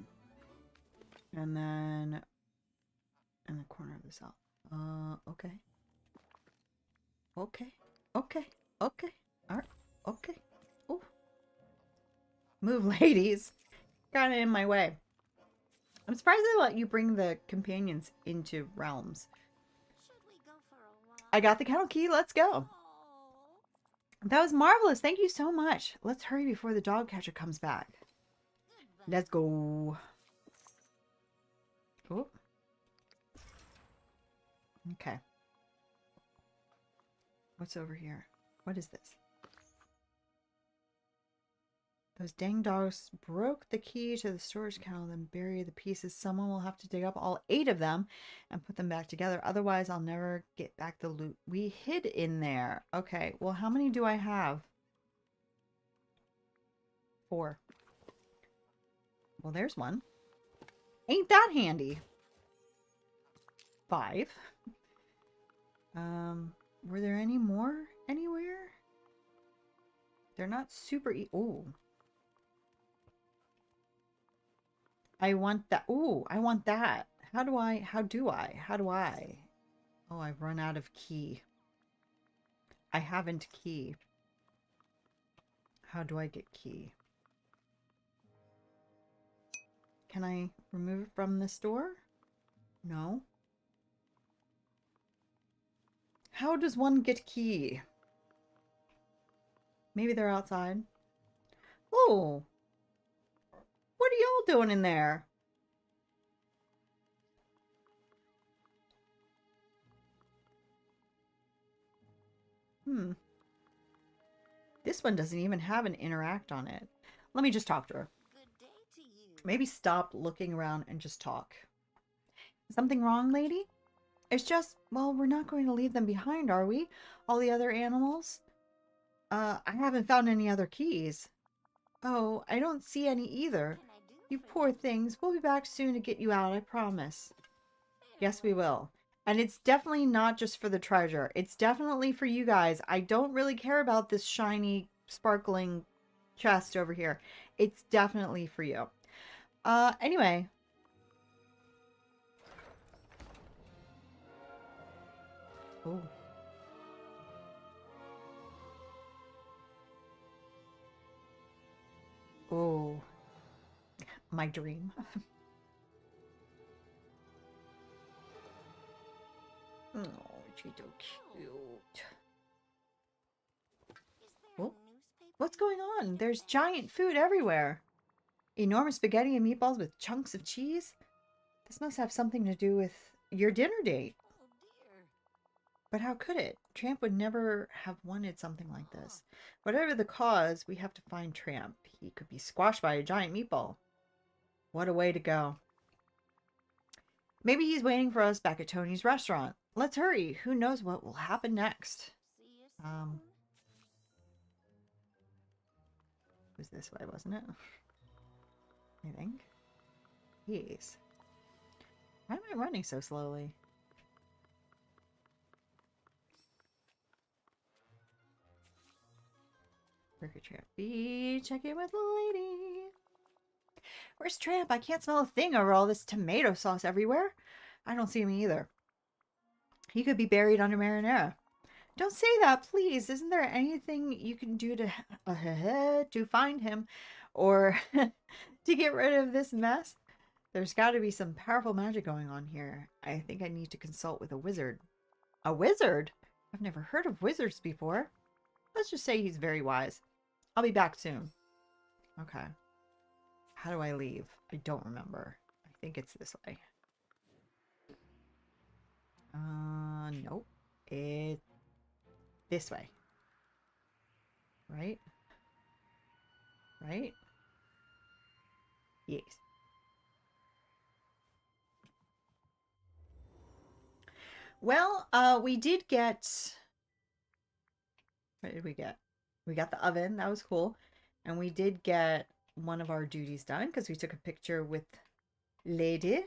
And then in the corner of the cell. Okay. Okay. Okay. Okay. All right. Okay. Ooh. Move, ladies. Kind of in my way. I'm surprised they let you bring the companions into realms. Should we go for a walk? I got the kennel key. Let's go. Oh. That was marvelous. Thank you so much. Let's hurry before the dog catcher comes back. Goodbye. Let's go. Oh. Okay. What's over here? What is this? Those dang dogs broke the key to the storage kennel, then buried the pieces. Someone will have to dig up all 8 of them and put them back together. Otherwise, I'll never get back the loot we hid in there. Okay, well, how many do I have? 4. Well, there's one. Ain't that handy? 5. Were there any more anywhere? They're not super oh. I want that. Ooh, I want that. How do I? Oh, I've run out of key. I haven't key. How do I get key? Can I remove it from this door? No. How does one get key? Maybe they're outside. Oh. What are y'all doing in there? This one doesn't even have an interact on it. Let me just talk to her. Good day to you. Maybe stop looking around and just talk. Something wrong, lady? It's just, well, we're not going to leave them behind, are we? All the other animals? I haven't found any other keys. Oh, I don't see any either. What can I do You for poor things. We'll be back soon to get you out, I promise. Yes, we will. And it's definitely not just for the treasure. It's definitely for you guys. I don't really care about this shiny, sparkling chest over here. It's definitely for you. Anyway. Oh. Oh. My dream. Oh, she's so cute. Is there Oh, a newspaper what's you going need me on? to There's fetch? giant food everywhere. Enormous spaghetti and meatballs with chunks of cheese. This must have something to do with your dinner date. Oh dear. But how could it? Tramp would never have wanted something like this. Whatever the cause, we have to find Tramp. He could be squashed by a giant meatball. What a way to go. Maybe he's waiting for us back at Tony's restaurant. Let's hurry. Who knows what will happen next? See you soon. It was this way, wasn't it? I think. Yes. Why am I running so slowly? Burger Tramp. Be check in with the lady. Where's Tramp? I can't smell a thing over all this tomato sauce everywhere. I don't see him either. He could be buried under marinara. Don't say that, please. Isn't there anything you can do to find him or to get rid of this mess? There's got to be some powerful magic going on here. I think I need to consult with a wizard. A wizard? I've never heard of wizards before. Let's just say he's very wise. I'll be back soon. Okay. How do I leave? I don't remember. I think it's this way. Nope. It's this way. Right? Right? Yes. Well, we did get... What did we get? We got the oven. That was cool. And we did get one of our duties done because we took a picture with Lady.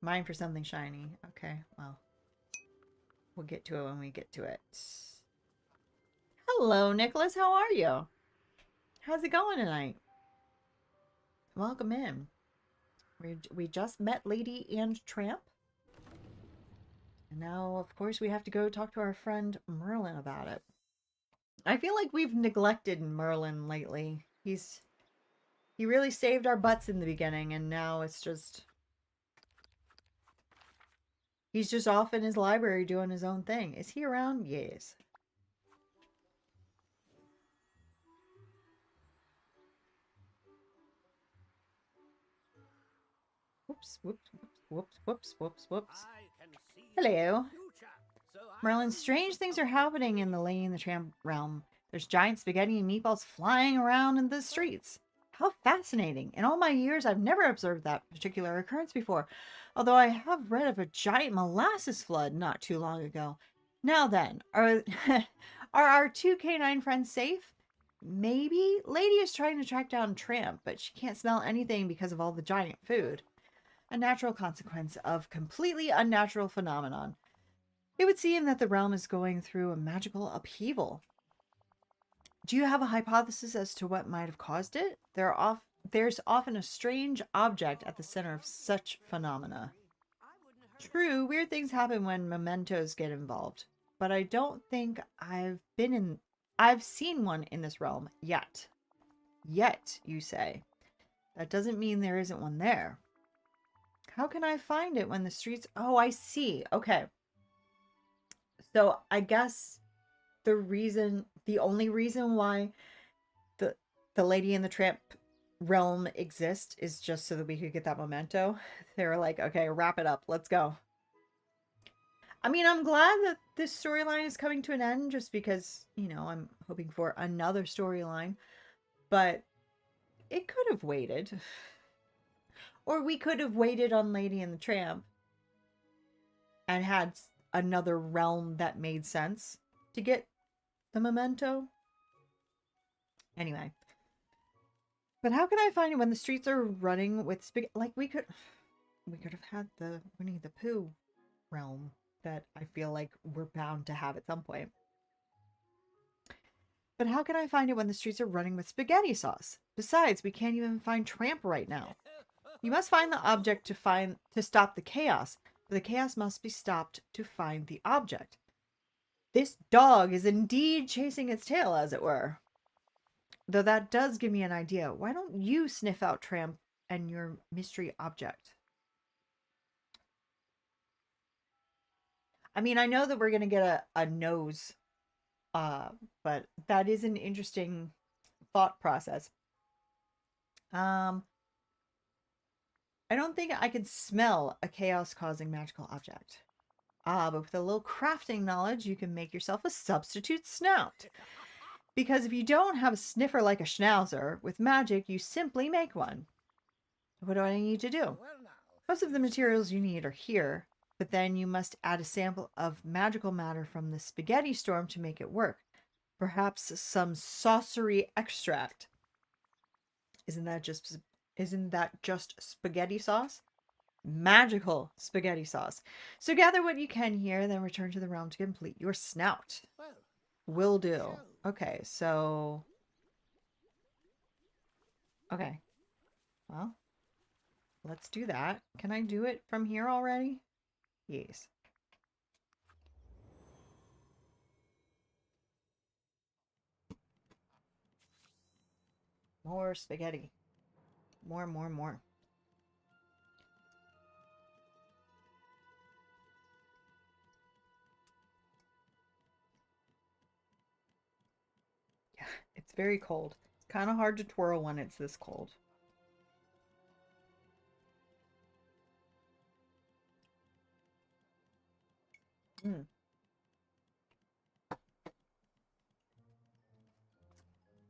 Mine for something shiny. Okay, well. We'll get to it when we get to it. Hello, Nicholas. How are you? How's it going tonight? Welcome in. We just met Lady and Tramp. And now, of course, we have to go talk to our friend Merlin about it. I feel like we've neglected Merlin lately. He really saved our butts in the beginning, and now it's just... He's just off in his library doing his own thing. Is he around? Yes. Whoops, whoops, whoops, whoops, whoops, whoops. Hello. Merlin, strange things are happening in the Lady and the Tramp realm. There's giant spaghetti and meatballs flying around in the streets. How fascinating. In all my years, I've never observed that particular occurrence before, although I have read of a giant molasses flood not too long ago. Now then, are our two canine friends safe? Maybe. Lady is trying to track down Tramp, but she can't smell anything because of all the giant food. A natural consequence of completely unnatural phenomenon. It would seem that the realm is going through a magical upheaval. Do you have a hypothesis as to what might have caused it? There's often a strange object at the center of such phenomena. True, weird things happen when mementos get involved, but I don't think I've seen one in this realm yet. Yet, you say. That doesn't mean there isn't one there. How can I find it when the streets... Oh, I see. Okay. So I guess the only reason why the Lady and the Tramp realm exists is just so that we could get that memento. They were like, okay, wrap it up. Let's go. I mean, I'm glad that this storyline is coming to an end just because, you know, I'm hoping for another storyline. But it could have waited. Or we could have waited on Lady and the Tramp and had another realm that made sense to get the memento. Anyway. But how can I find it when the streets are running with spaghetti? Like, we could have had the Winnie the Pooh realm that I feel like we're bound to have at some point. But how can I find it when the streets are running with spaghetti sauce? Besides, we can't even find Tramp right now. You must find the object to stop the chaos, but the chaos must be stopped to find the object. This dog is indeed chasing its tail, as it were. Though that does give me an idea. Why don't you sniff out Tramp and your mystery object? I mean, I know that we're going to get a nose, but that is an interesting thought process. I don't think I could smell a chaos-causing magical object. But with a little crafting knowledge, you can make yourself a substitute snout. Because if you don't have a sniffer like a schnauzer, with magic, you simply make one. What do I need to do? Most of the materials you need are here, but then you must add a sample of magical matter from the spaghetti storm to make it work. Perhaps some saucery extract. Isn't that just spaghetti sauce? Magical spaghetti sauce. So gather what you can here, then return to the realm to complete your snout. Will do. Okay, so... Okay. Well, let's do that. Can I do it from here already? Yes. More spaghetti. More. Yeah, it's very cold. It's kind of hard to twirl when it's this cold.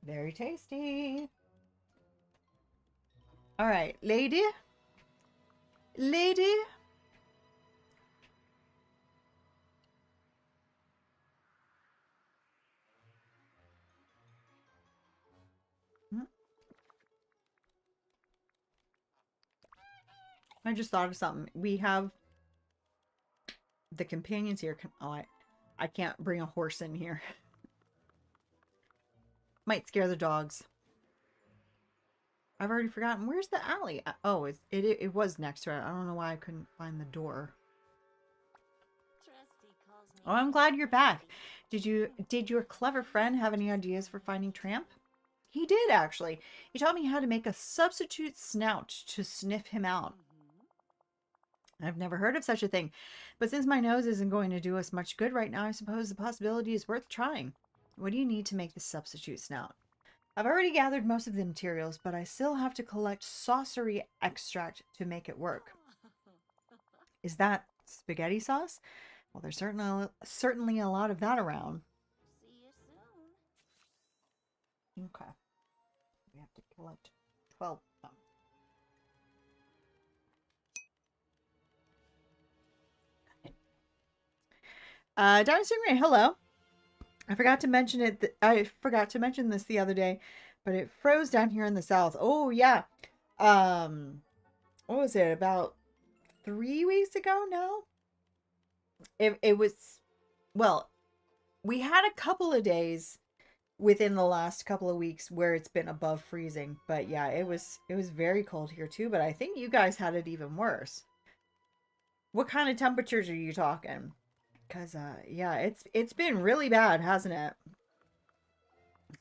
Very tasty. All right, lady. Lady. I just thought of something. We have the companions here. Oh, I can't bring a horse in here. Might scare the dogs. I've already forgotten. Where's the alley? Oh, it was next to it. I don't know why I couldn't find the door. Oh, I'm glad you're back. Did your clever friend have any ideas for finding Tramp? He did, actually. He taught me how to make a substitute snout to sniff him out. I've never heard of such a thing. But since my nose isn't going to do us much good right now, I suppose the possibility is worth trying. What do you need to make the substitute snout? I've already gathered most of the materials, but I still have to collect saucery extract to make it work. Is that spaghetti sauce? Well, there's certainly a lot of that around. See you soon. Okay. We have to collect 12 of them. Dinosaur Ray, hello. I forgot to mention it. I forgot to mention this the other day, but it froze down here in the south. Oh yeah. What was it? About 3 weeks ago now? It was, well, we had a couple of days within the last couple of weeks where it's been above freezing, but yeah, it was very cold here too, but I think you guys had it even worse. What kind of temperatures are you talking? Because, yeah, it's been really bad, hasn't it?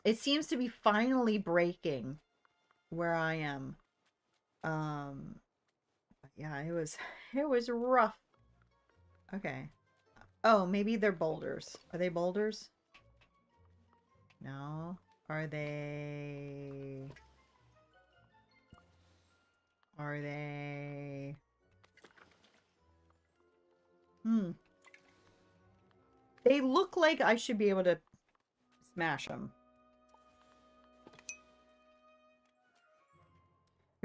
It seems to be finally breaking where I am. Yeah, it was rough. Okay. Oh, maybe they're boulders. Are they boulders? No. Are they... Are they... They look like I should be able to smash them.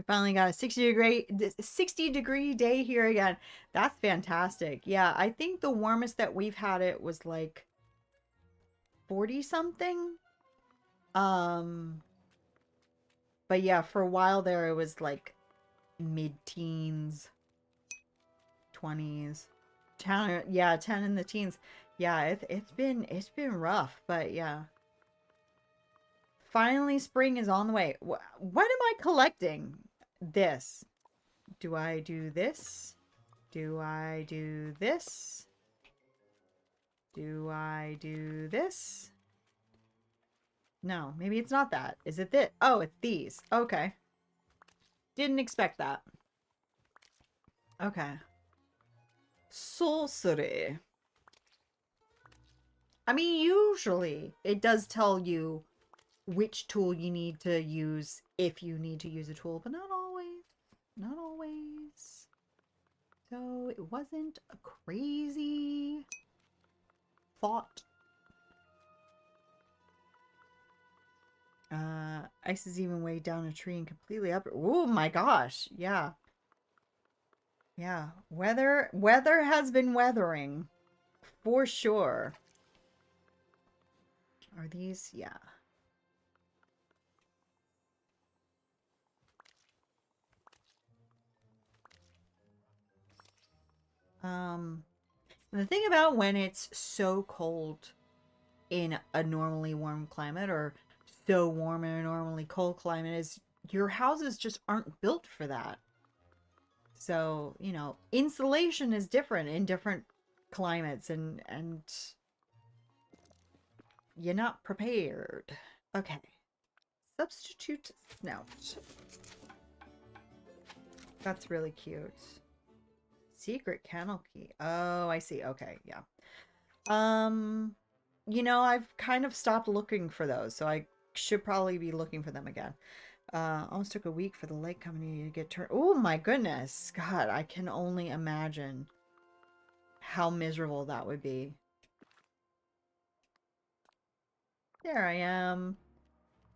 We finally got a 60-degree day here again. That's fantastic. Yeah, I think the warmest that we've had it was like 40 something. But yeah, for a while there it was like mid-teens, 20s. 10, yeah, 10 in the teens. Yeah, it's been rough, but yeah. Finally, spring is on the way. What am I collecting? This. Do I do this? Do I do this? Do I do this? No, maybe it's not that. Is it this? Oh, it's these. Okay. Didn't expect that. Okay. Sorcery. I mean, usually it does tell you which tool you need to use if you need to use a tool, but not always. Not always. So it wasn't a crazy thought. Ice is even way down a tree and completely up. Oh my gosh. Yeah. Yeah. Weather has been weathering. For sure. Are these? Yeah. The thing about when it's so cold in a normally warm climate or so warm in a normally cold climate is your houses just aren't built for that. So, you know, insulation is different in different climates and you're not prepared. Okay. Substitute snout. That's really cute. Secret kennel key. Oh, I see. Okay, yeah. You know, I've kind of stopped looking for those, so I should probably be looking for them again. Almost took a week for the lake company to get turned. Oh my goodness. God, I can only imagine how miserable that would be. There I am.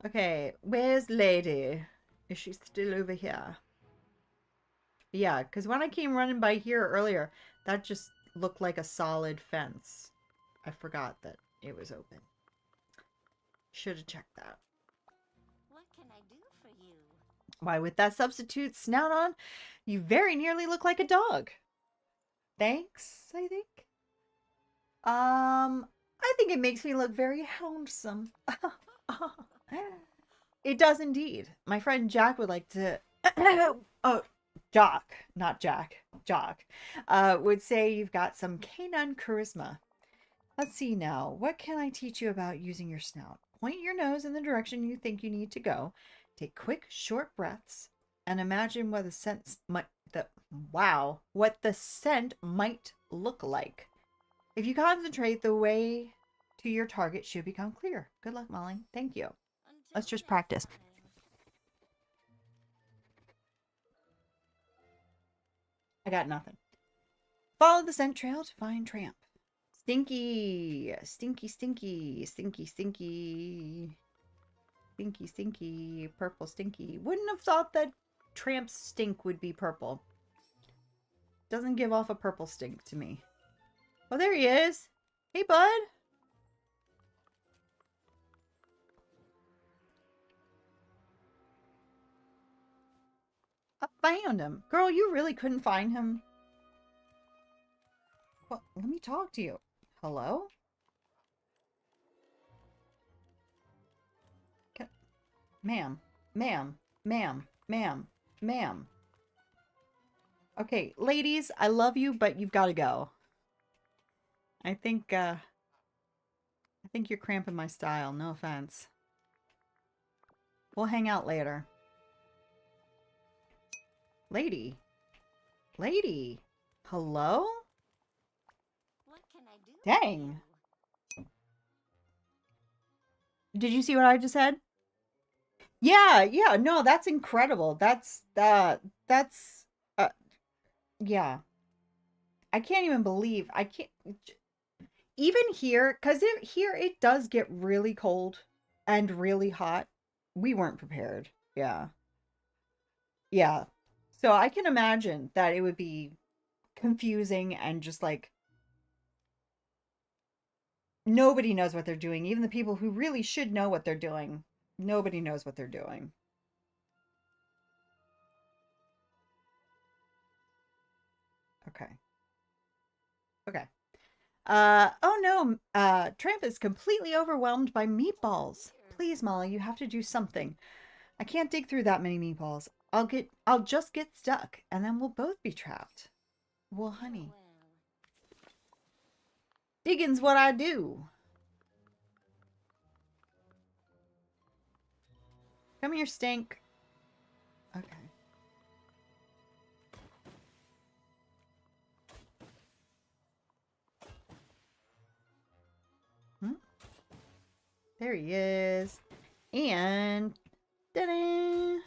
Okay, where's Lady? Is she still over here? Yeah, because when I came running by here earlier, that just looked like a solid fence. I forgot that it was open. Should have checked that. What can I do for you? Why, with that substitute snout on, you very nearly look like a dog. Thanks, I think. I think it makes me look very handsome. It does indeed. My friend Jack would like to... oh, Jock, not Jack. Jock. Would say you've got some canine charisma. Let's see now. What can I teach you about using your snout? Point your nose in the direction you think you need to go. Take quick, short breaths and imagine what the scent might look like. If you concentrate, the way to your target should become clear. Good luck, Molly. Thank you. Let's just practice. I got nothing. Follow the scent trail to find Tramp. Stinky, stinky, stinky, stinky, stinky, stinky, stinky, purple stinky. Wouldn't have thought that Tramp's stink would be purple. Doesn't give off a purple stink to me. Oh, there he is. Hey, bud. I found him. Girl, you really couldn't find him? Well, let me talk to you. Hello? Ma'am, ma'am, ma'am, ma'am, ma'am. Okay, ladies, I love you, but you've got to go. I think you're cramping my style. No offense. We'll hang out later. Lady. Lady. Hello? What can I do? Dang. Did you see what I just said? Yeah, no, that's incredible. Yeah. I can't even believe. I can't even here, because here it does get really cold and really hot. We weren't prepared. Yeah. Yeah. So I can imagine that it would be confusing and just like nobody knows what they're doing. Even the people who really should know what they're doing, nobody knows what they're doing. Okay. Okay. Oh no, Tramp is completely overwhelmed by meatballs. Please, Molly, you have to do something. I can't dig through that many meatballs. I'll just get stuck, and then we'll both be trapped. Well, honey, digging's what I do. Come here, Stink. Okay. Hmm? There he is. And ta-da!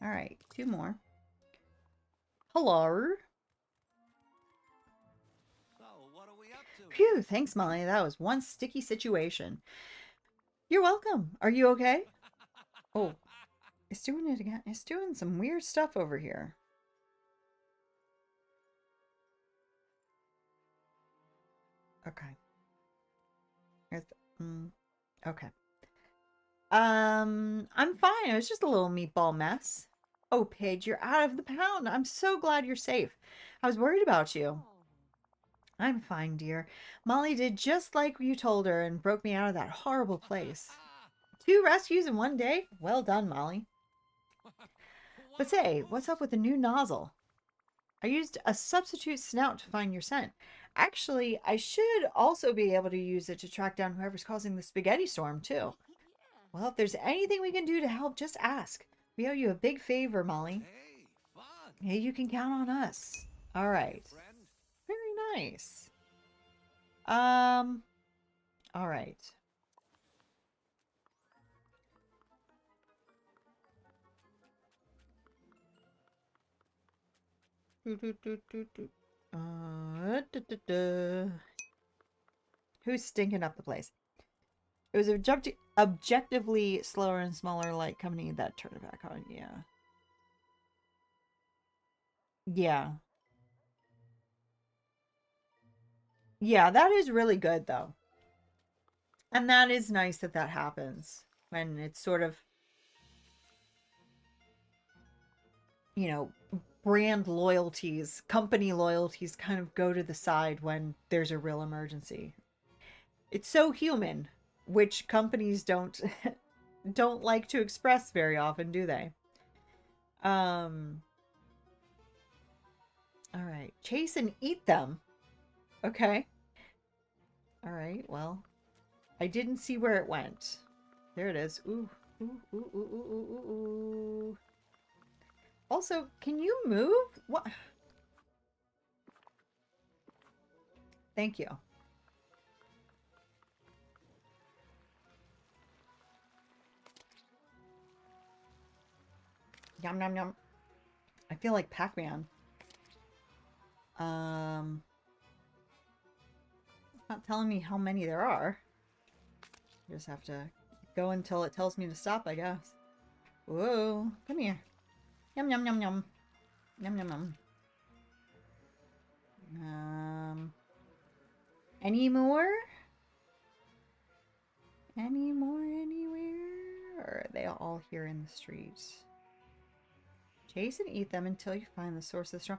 All right, two more. Hello. So, what are we up to? Phew, thanks, Molly. That was one sticky situation. You're welcome. Are you okay? Oh, it's doing it again. It's doing some weird stuff over here. Okay. Here's the, okay. I'm fine. It was just a little meatball mess. Oh, Paige, you're out of the pound. I'm so glad you're safe. I was worried about you. I'm fine, dear. Molly did just like you told her and broke me out of that horrible place. 2 rescues in 1 day? Well done, Molly. But say, what's up with the new nozzle? I used a substitute snout to find your scent. Actually, I should also be able to use it to track down whoever's causing the spaghetti storm, too. Well, if there's anything we can do to help, just ask. We owe you a big favor, Molly. Hey, fun. Hey, you can count on us. All right. Friend. Very nice. All right. Who's stinking up the place? It was objectively slower and smaller light company that turned it back on. Yeah. Yeah. Yeah, that is really good, though. And that is nice that that happens when it's sort of, you know, brand loyalties, company loyalties kind of go to the side when there's a real emergency. It's so human, which companies don't don't like to express very often, do they? All right. Chase and eat them. Okay. All right. Well, I didn't see where it went. There it is. Ooh. Ooh, ooh, ooh, ooh, ooh, ooh, ooh. Also, can you move? What? Thank you. Yum, yum, yum. I feel like Pac-Man. It's not telling me how many there are. I just have to go until it tells me to stop, I guess. Whoa, come here. Yum, yum, yum, yum. Yum, yum, yum. Any more? Any more anywhere? Or are they all here in the streets? Chase and eat them until you find the source of the storm.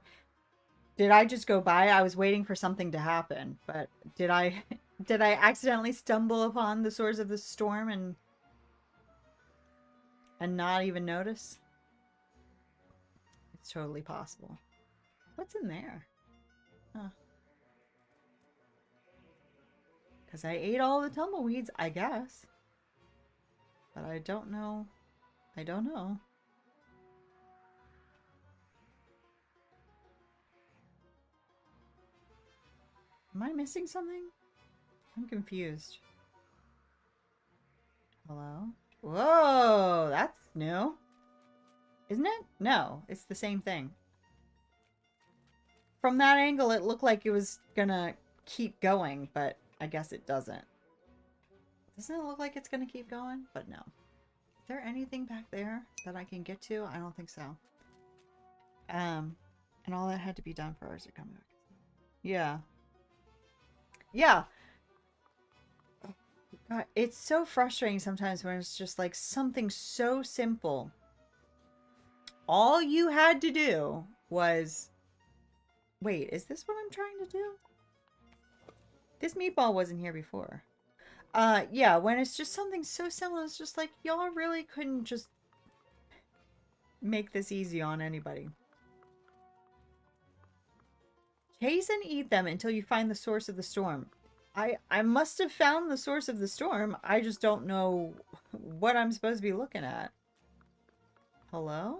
Did I just go by? I was waiting for something to happen, but did I did I accidentally stumble upon the source of the storm and not even notice? It's totally possible. What's in there? Huh. Because I ate all the tumbleweeds, I guess. But I don't know. I don't know. Am I missing something? I'm confused. Hello? Whoa, that's new. Isn't it? No, it's the same thing. From that angle, it looked like it was gonna keep going, but I guess it doesn't. Doesn't it look like it's gonna keep going? But no. Is there anything back there that I can get to? I don't think so. And all that had to be done for ours to come back. Yeah. Yeah. God, it's so frustrating sometimes when it's just like something so simple. All you had to do was... Wait, is this what I'm trying to do? This meatball wasn't here before. Yeah, when it's just something so simple, it's just like, y'all really couldn't just make this easy on anybody. Chase and eat them until you find the source of the storm. I must have found the source of the storm. I just don't know what I'm supposed to be looking at. Hello?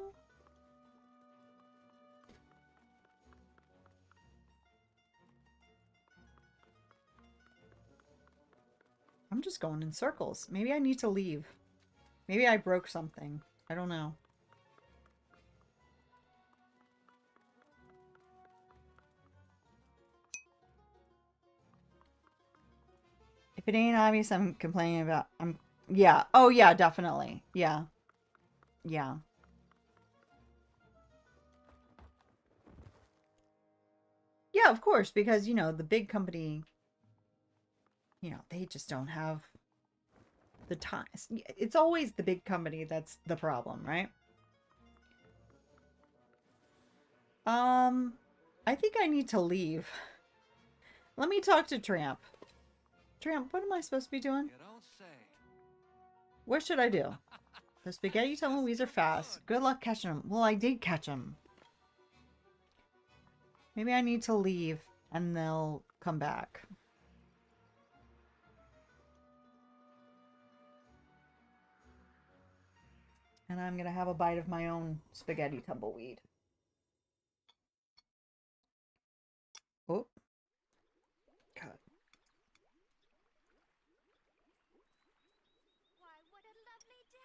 I'm just going in circles. Maybe I need to leave. Maybe I broke something. I don't know. If it ain't obvious, I'm complaining about... Yeah. Oh, yeah, definitely. Yeah. Yeah. Yeah, of course, because, you know, the big company, you know, they just don't have the time. It's always the big company that's the problem, right? I think I need to leave. Let me talk to Tramp. Tramp, what am I supposed to be doing? You don't say. What should I do? The spaghetti tumbleweeds are fast. Good luck catching them. Well, I did catch them. Maybe I need to leave and they'll come back. And I'm going to have a bite of my own spaghetti tumbleweed. Oh. God. Why, what a lovely day.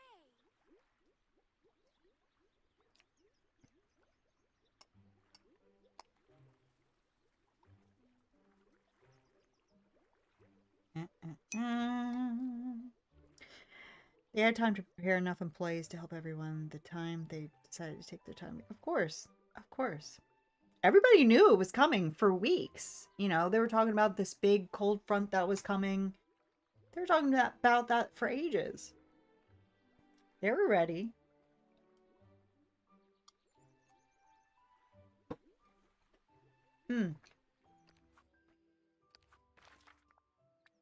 They had time to prepare enough employees to help everyone. The time they decided to take their time. Of course. Of course. Everybody knew it was coming for weeks. You know, they were talking about this big cold front that was coming. They were talking about that for ages. They were ready.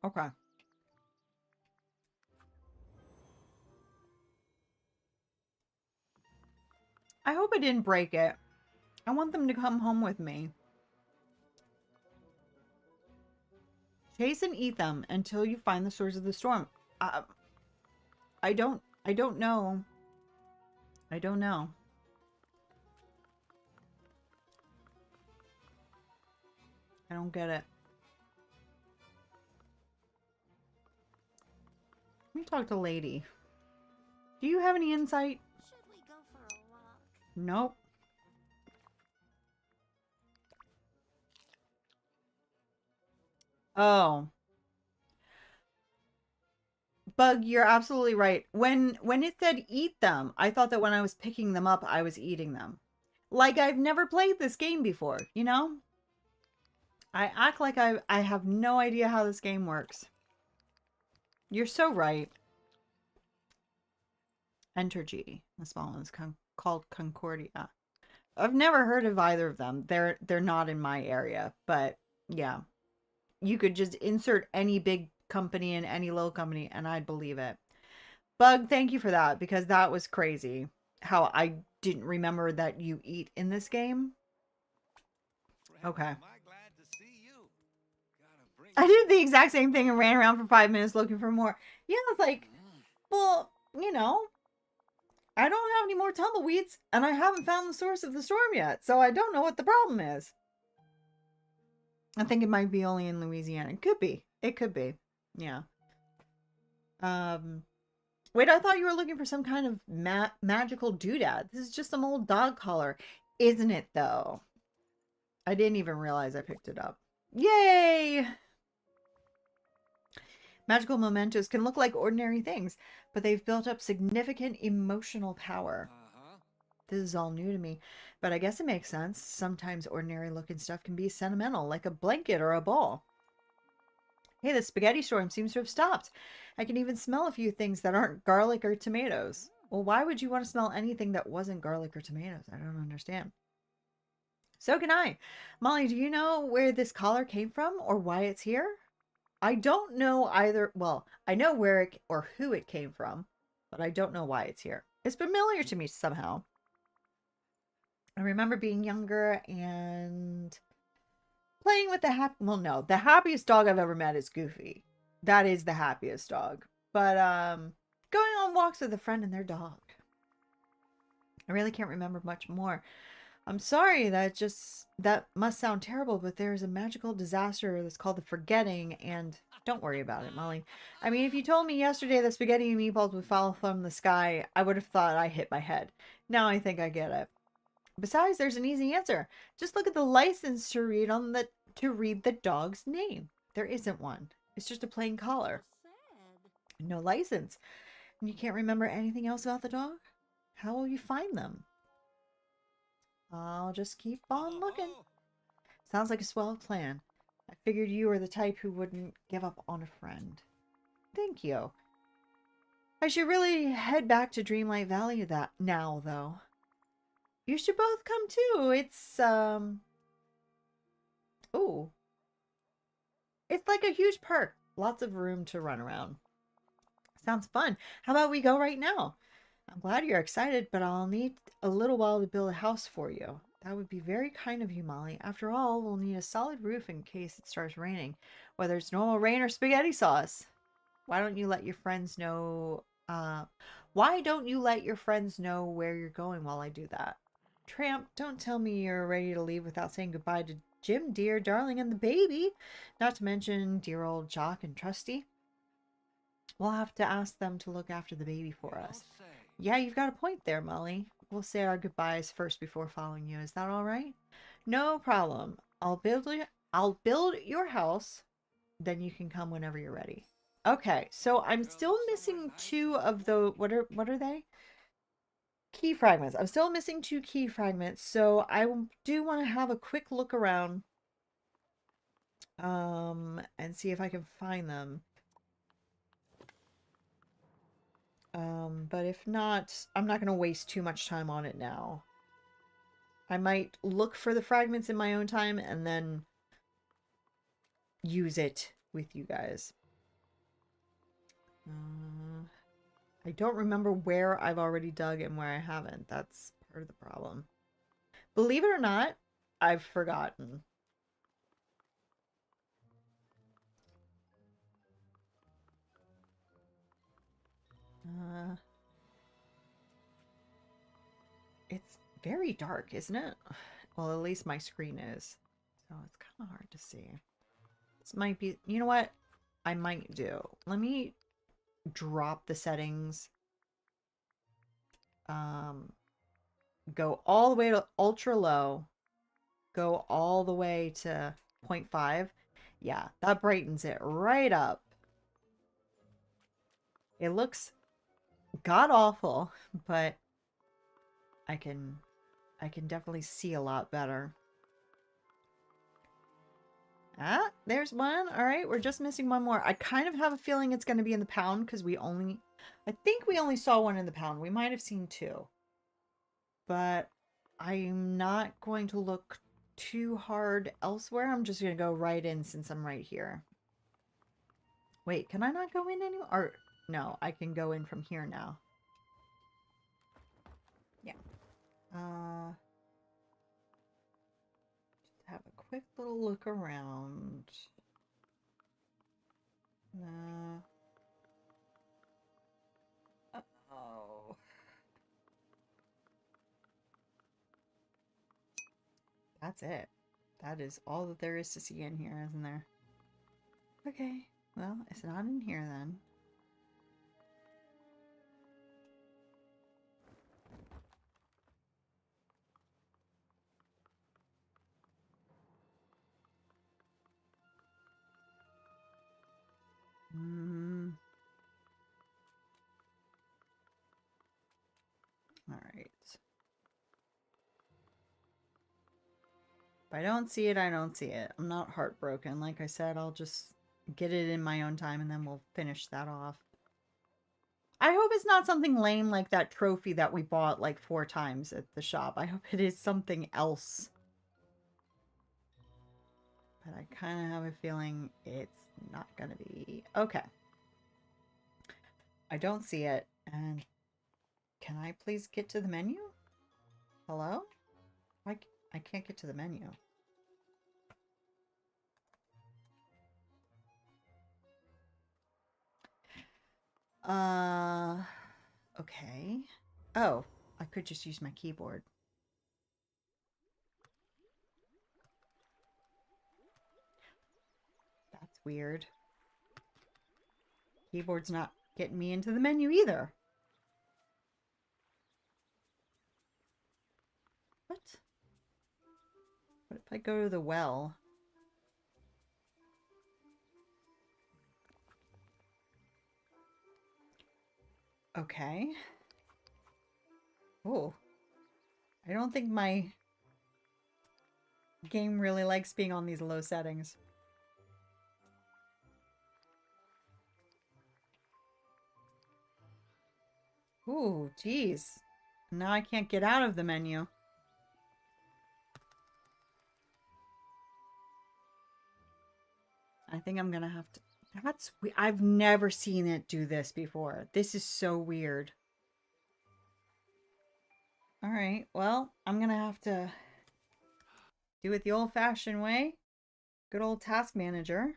Okay. I hope I didn't break it. I want them to come home with me. Chase and eat them until you find the source of the storm. I don't know. I don't know. I don't get it. Let me talk to Lady. Do you have any insight? Should we go for a walk? Nope. Oh. Bug, you're absolutely right. When it said eat them, I thought that when I was picking them up, I was eating them. Like I've never played this game before, you know? I act like I have no idea how this game works. You're so right. Entergy. The small one is called Concordia. I've never heard of either of them. They're not in my area, but yeah. You could just insert any big company and any little company and I'd believe it. Bug, thank you for that because that was crazy. How I didn't remember that you eat in this game. Okay. Am I glad to see you? Gotta bring I did the exact same thing and ran around for 5 minutes looking for more. Yeah, it's like, well, you know, I don't have any more tumbleweeds and I haven't found the source of the storm yet. So I don't know what the problem is. I think it might be only in Louisiana. It could be. It could be. Yeah. Wait, I thought you were looking for some kind of magical doodad. This is just some old dog collar. Isn't it, though? I didn't even realize I picked it up. Yay! Magical mementos can look like ordinary things, but they've built up significant emotional power. Uh-huh. This is all new to me, but I guess it makes sense. Sometimes ordinary looking stuff can be sentimental, like a blanket or a ball. Hey, the spaghetti storm seems to have stopped. I can even smell a few things that aren't garlic or tomatoes. Well, why would you want to smell anything that wasn't garlic or tomatoes? I don't understand. So can I. Molly, do you know where this collar came from or why it's here? I don't know either. Well, I know where it or who it came from, but I don't know why it's here. It's familiar to me somehow. I remember being younger and playing with well, no, the happiest dog I've ever met is Goofy. That is the happiest dog. But going on walks with a friend and their dog. I really can't remember much more. I'm sorry, that must sound terrible, but there's a magical disaster that's called the forgetting, and don't worry about it, Molly. I mean, if you told me yesterday that spaghetti and meatballs would fall from the sky, I would have thought I hit my head. Now I think I get it. Besides, there's an easy answer. Just look at the license to read the dog's name. There isn't one. It's just a plain collar. Sad. No license. And you can't remember anything else about the dog? How will you find them? I'll just keep on looking. Sounds like a swell plan. I figured you were the type who wouldn't give up on a friend. Thank you. I should really head back to Dreamlight Valley now, though. You should both come too. Oh. It's like a huge park. Lots of room to run around. Sounds fun. How about we go right now? I'm glad you're excited, but I'll need a little while to build a house for you. That would be very kind of you, Molly. After all, we'll need a solid roof in case it starts raining, whether it's normal rain or spaghetti sauce. Why don't you let your friends know, why don't you let your friends know where you're going while I do that? Tramp, don't tell me you're ready to leave without saying goodbye to Jim, dear, darling, and the baby. Not to mention dear old Jock and Trusty. We'll have to ask them to look after the baby for us. Yeah, you've got a point there, Molly. We'll say our goodbyes first before following you. Is that all right? No problem. I'll build your house, then you can come whenever you're ready. Okay, so I'm still missing two of the what are they? Key fragments. I'm still missing two key fragments, so I do want to have a quick look around and see if I can find them. But if not, I'm not going to waste too much time on it now. I might look for the fragments in my own time and then use it with you guys. I don't remember where I've already dug and where I haven't. That's part of the problem. Believe it or not, I've forgotten. It's very dark, isn't it? Well, at least my screen is. So it's kind of hard to see. This might be... You know what? I might do. Let me drop the settings. Go all the way to ultra low. Go all the way to 0.5. Yeah, that brightens it right up. It looks god-awful, but I can definitely see a lot better. Ah, there's one. All right, we're just missing one more. I kind of have a feeling it's going to be in the pound because I think we only saw one in the pound. We might have seen two. But I'm not going to look too hard elsewhere. I'm just going to go right in since I'm right here. Wait, can I not go in anymore? Or, no, I can go in from here now. Yeah. Just have a quick little look around. Uh-oh. That's it. That is all that there is to see in here, isn't there? Okay. Well, it's not in here then. All right. If I don't see it, I don't see it. I'm not heartbroken. Like I said, I'll just get it in my own time and then we'll finish that off. I hope it's not something lame like that trophy that we bought like 4 times at the shop. I hope it is something else. But I kind of have a feeling it's not going to be. Okay. I don't see it. And can I please get to the menu? Hello? I can't get to the menu. Okay. Oh, I could just use my keyboard. That's weird. Keyboard's not getting me into the menu either. What? What if I go to the well? Okay. Oh. I don't think my game really likes being on these low settings. Ooh, geez. Now I can't get out of the menu. I think I'm gonna have to... I've never seen it do this before. This is so weird. Alright, well, I'm gonna have to do it the old-fashioned way. Good old task manager.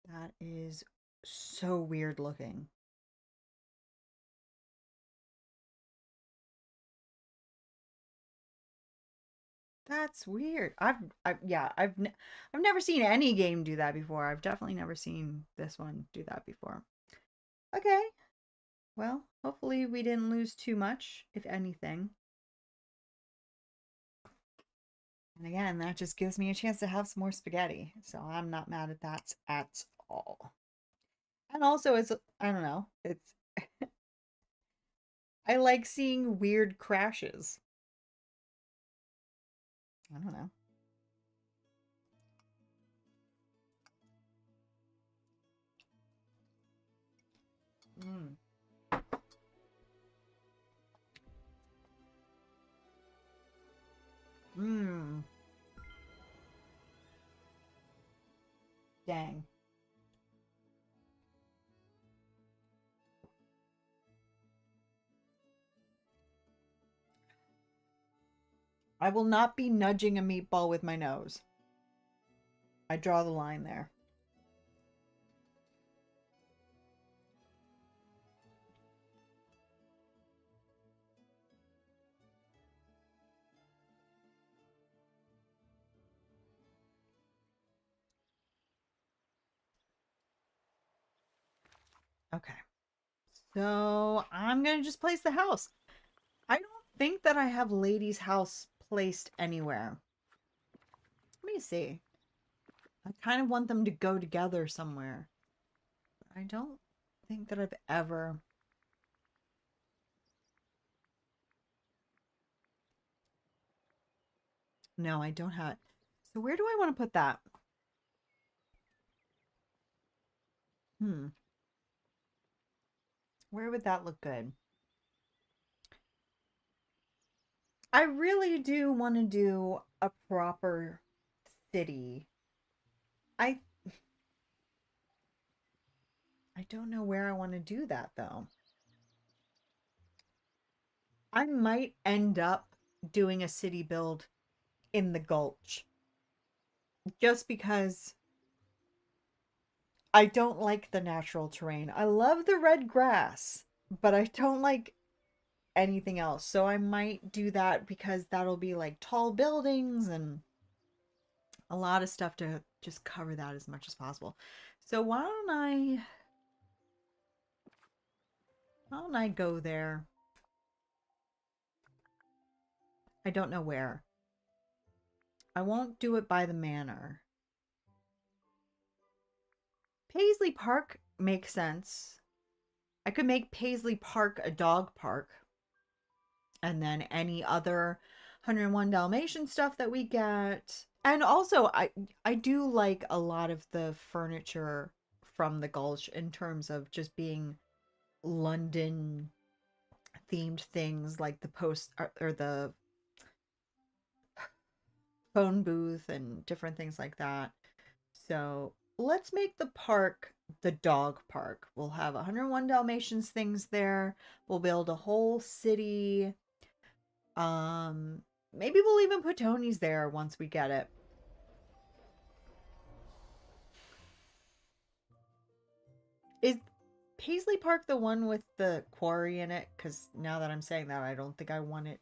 That is so weird looking. That's weird. I've never seen any game do that before. I've definitely never seen this one do that before. Okay. Well, hopefully we didn't lose too much, if anything. And again, that just gives me a chance to have some more spaghetti. So I'm not mad at that at all. And also, it's, I don't know, it's, I like seeing weird crashes. I don't know. Mm. Mmm. Dang. I will not be nudging a meatball with my nose. I draw the line there. Okay. So I'm going to just place the house. I don't think that I have Lady's house placed anywhere. Let me see. I kind of want them to go together somewhere. I don't think that I've ever... No, I don't have it. So where do I want to put that? Where would that look good? I really do want to do a proper city. I don't know where I want to do that though. I might end up doing a city build in the Gulch. Just because I don't like the natural terrain. I love the red grass, but I don't like anything else. So I might do that because that'll be like tall buildings and a lot of stuff to just cover that as much as possible. So why don't I go there? I don't know where. I won't do it by the manor. Paisley Park makes sense. I could make Paisley Park a dog park. And then any other 101 Dalmatian stuff that we get. And also I do like a lot of the furniture from the Gulch in terms of just being London themed things like the post or the phone booth and different things like that. So let's make the park the dog park. We'll have 101 Dalmatians things there. We'll build a whole city. Maybe we'll even put Tony's there once we get it. Is Paisley Park the one with the quarry in it? Because now that I'm saying that, I don't think I want it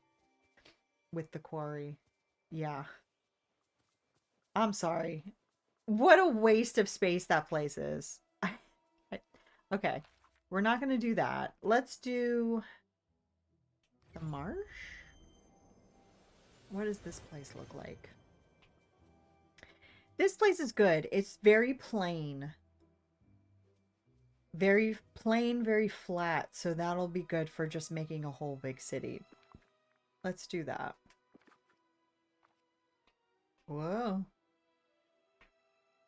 with the quarry. Yeah. I'm sorry. What a waste of space that place is. Okay. We're not going to do that. Let's do the marsh. What does this place look like? This place is good. It's very plain. Very plain, very flat. So that'll be good for just making a whole big city. Let's do that. Whoa.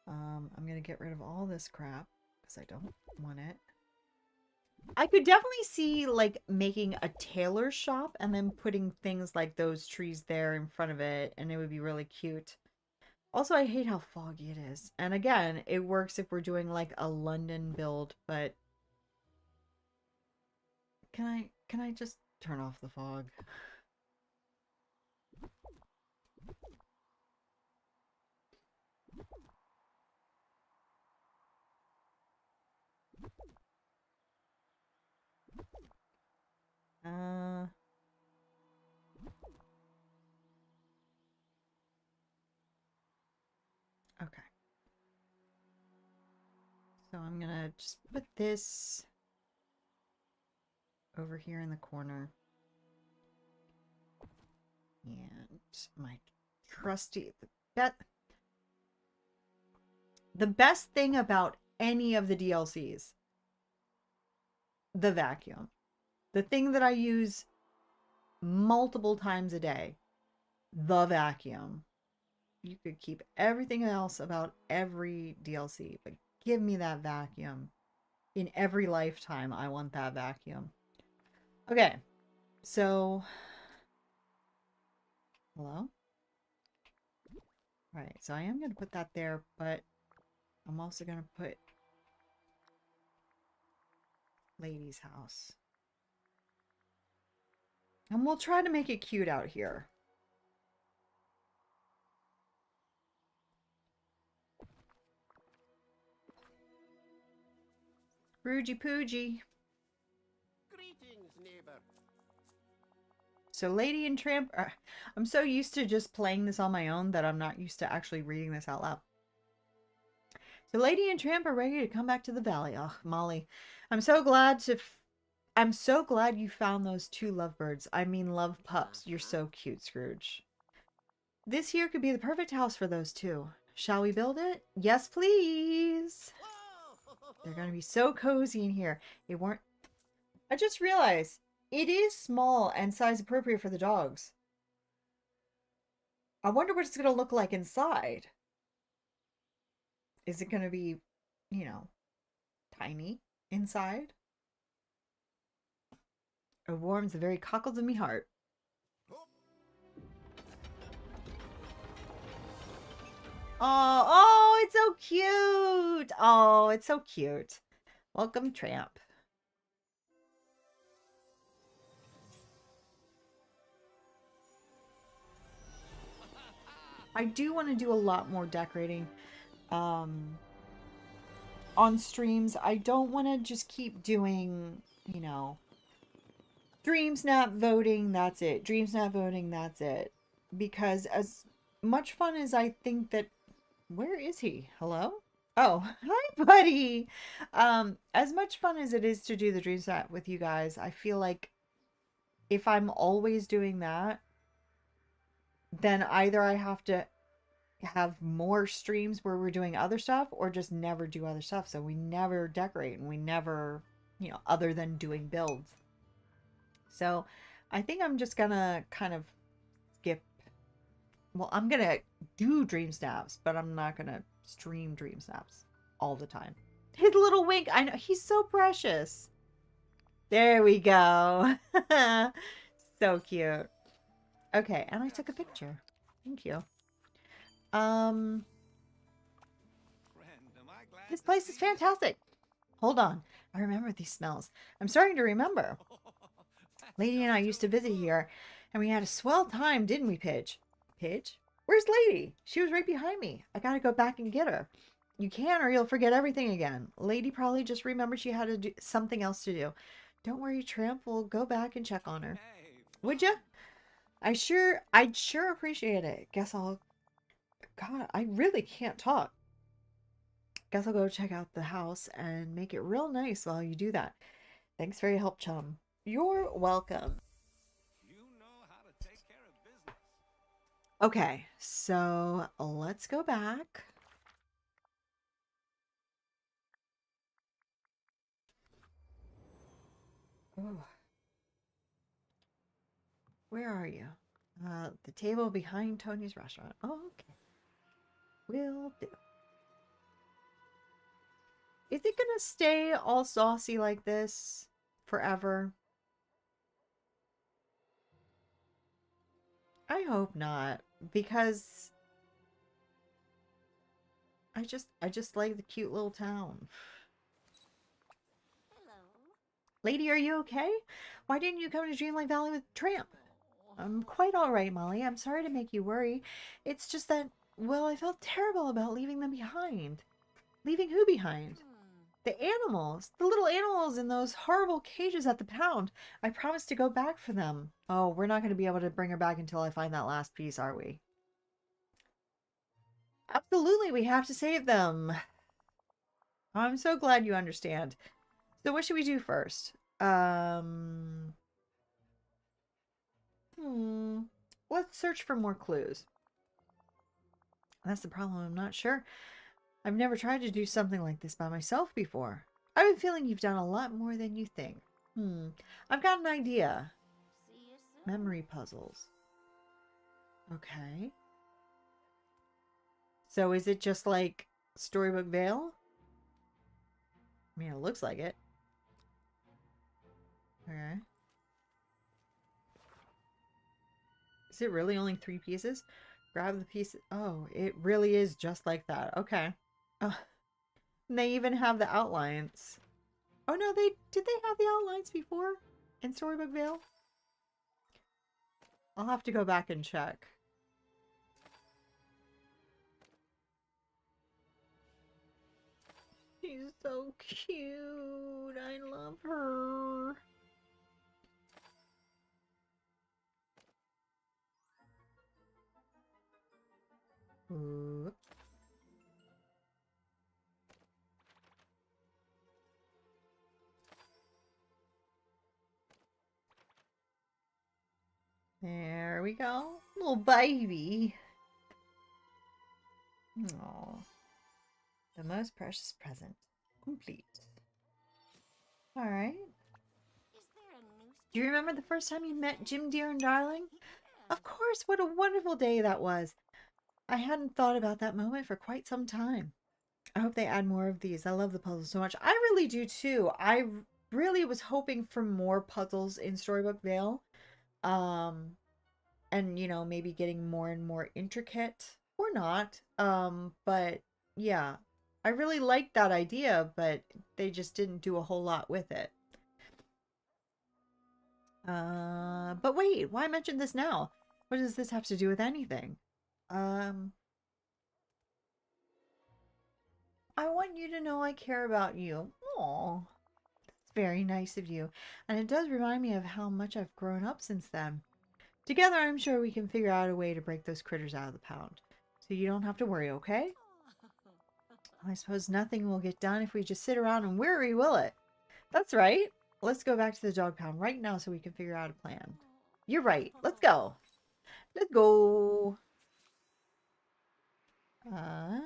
I'm going to get rid of all this crap because I don't want it. I could definitely see like making a tailor shop and then putting things like those trees there in front of it, and it would be really cute. Also, I hate how foggy it is. And again, it works if we're doing like a London build, but can I just turn off the fog? Okay. So I'm gonna just put this over here in the corner. And my trusty the best thing about any of the DLCs, the vacuum. The thing that I use multiple times a day, the vacuum. You could keep everything else about every DLC, but give me that vacuum. In every lifetime, I want that vacuum. Okay, so... Hello? Alright, so I am going to put that there, but I'm also going to put Lady's house. And we'll try to make it cute out here. Scroogey Poogie. Greetings, neighbor. So Lady and Tramp... I'm so used to just playing this on my own that I'm not used to actually reading this out loud. So Lady and Tramp are ready to come back to the valley. Oh, Molly. I'm so glad you found those two lovebirds. I mean, love pups. You're so cute, Scrooge. This here could be the perfect house for those two. Shall we build it? Yes, please. They're going to be so cozy in here. I just realized it is small and size appropriate for the dogs. I wonder what it's going to look like inside. Is it going to be, you know, tiny inside? It warms the very cockles of me heart. Oh, it's so cute. Oh, it's so cute. Welcome, Tramp. I do want to do a lot more decorating on streams. I don't want to just keep doing, you know, Dream Snap voting, that's it. Dream Snap voting, that's it. Because as much fun as I think that... Where is he? Hello? Oh, hi, buddy. As much fun as it is to do the Dream Snap with you guys, I feel like if I'm always doing that, then either I have to have more streams where we're doing other stuff or just never do other stuff. So we never decorate and we never, you know, other than doing builds. So I think I'm just gonna kind of skip well, I'm gonna do dream snaps, but I'm not gonna stream dream snaps all the time. His little wink, I know, he's so precious. There we go. So cute. Okay, and I took a picture. Thank you. Friend, am I glad This to place see is you? fantastic. Hold on. I remember these smells. I'm starting to remember. That Lady and I sounds used to so visit good. here, and we had a swell time, didn't we, Pidge? Pidge? Where's Lady? She was right behind me. I gotta go back and get her. You can, or you'll forget everything again. Lady probably just remembered she had to do something else to do. Don't worry, Tramp. We'll go back and check on her. Hey, Would ya? I'd sure appreciate it. Guess I'll. God, I really can't talk. Guess I'll go check out the house and make it real nice while you do that. Thanks for your help, chum. You're welcome. you know how to take care of business. Okay, so let's go back. Oh, where are you? The table behind Tony's restaurant. Oh, okay. Will do. Is it gonna stay all saucy like this forever? I hope not, because I just like the cute little town. Hello. Lady, are you okay? Why didn't you come to Dreamlight Valley with Tramp? Oh. I'm quite all right, Molly. I'm sorry to make you worry. It's just that, well, I felt terrible about leaving them behind. Leaving who behind? The animals. The little animals in those horrible cages at the pound. I promised to go back for them. Oh, we're not going to be able to bring her back until I find that last piece, are we? Absolutely, we have to save them. I'm so glad you understand. So what should we do first? Hmm. Let's search for more clues. That's the problem. I'm not sure. I've never tried to do something like this by myself before. I have a feeling you've done a lot more than you think. I've got an idea. See you soon. Memory puzzles. Okay. So is it just like Storybook Vale? I mean, it looks like it. Okay. Is it really only 3 pieces? Grab the piece. Oh, it really is just like that. Okay. Oh, and they even have the outlines. Oh no, did they have the outlines before in Storybook Vale? I'll have to go back and check. She's so cute. I love her. Ooh. There we go. Little baby. Aww. The most precious present. Complete. Alright. Is there a newspaper? Do you remember the first time you met Jim, dear and darling? Yeah. Of course, what a wonderful day that was. I hadn't thought about that moment for quite some time. I hope they add more of these. I love the puzzles so much. I really do too. I really was hoping for more puzzles in Storybook Vale. And you know, maybe getting more and more intricate or not. But yeah. I really liked that idea, but they just didn't do a whole lot with it. But wait, why mention this now? What does this have to do with anything? Um, I want you to know I care about you. Aw, that's very nice of you. And it does remind me of how much I've grown up since then. Together, I'm sure we can figure out a way to break those critters out of the pound. So you don't have to worry, okay? I suppose nothing will get done if we just sit around and worry, will it? That's right. Let's go back to the dog pound right now so we can figure out a plan. You're right. Let's go. Let's go. Uh,